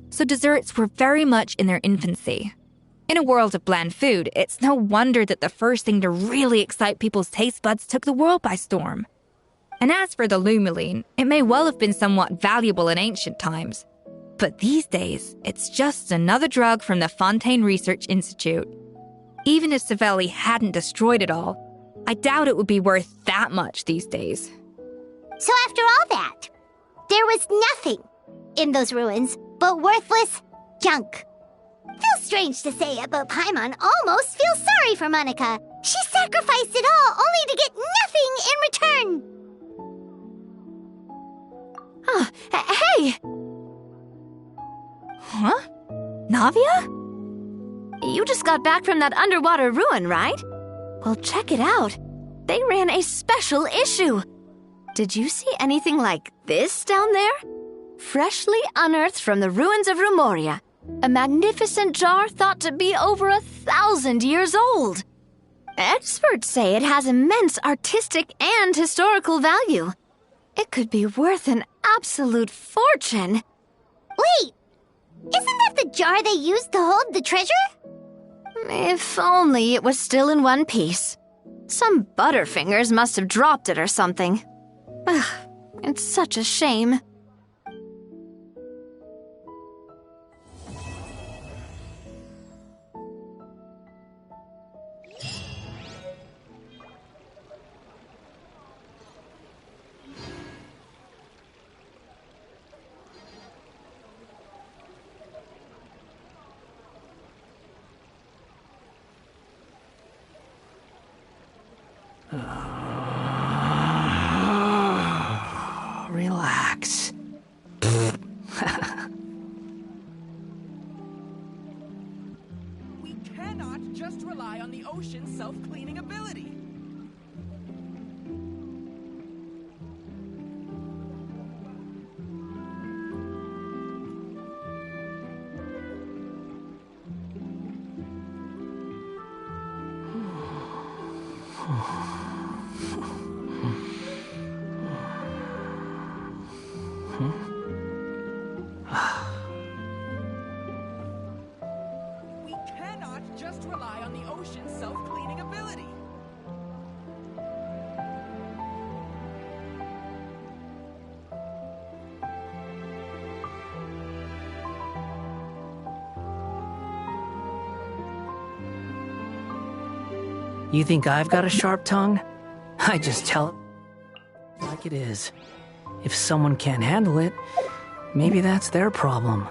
So desserts were very much in their infancy. In a world of bland food, it's no wonder that the first thing to really excite people's taste buds took the world by storm. And as for the Lumiline, it may well have been somewhat valuable in ancient times. But these days, it's just another drug from the Fontaine Research Institute. Even if Savelli hadn't destroyed it all, I doubt it would be worth that much these days. So after all that, there was nothing in those ruins but worthless junk. Feels strange to say it, but Paimon almost feels sorry for Monica. She sacrificed it all only to get nothing in return. Hey! Huh? Navia? You just got back from that underwater ruin, right? Well, check it out. They ran a special issue. Did you see anything like this down there? Freshly unearthed from the ruins of Remoria. A magnificent jar thought to be over 1,000 years old. Experts say it has immense artistic and historical value. It could be worth an absolute fortune. Wait! Isn't that the jar they used to hold the treasure? If only it was still in one piece. Some butterfingers must have dropped it or something. Ugh, it's such a shame. cannot just rely on the ocean's self-cleaning ability. We cannot just rely on the ocean's self-cleaning ability. You think I've got a sharp tongue? I just tell it like it is. If someone can't handle it, maybe that's their problem.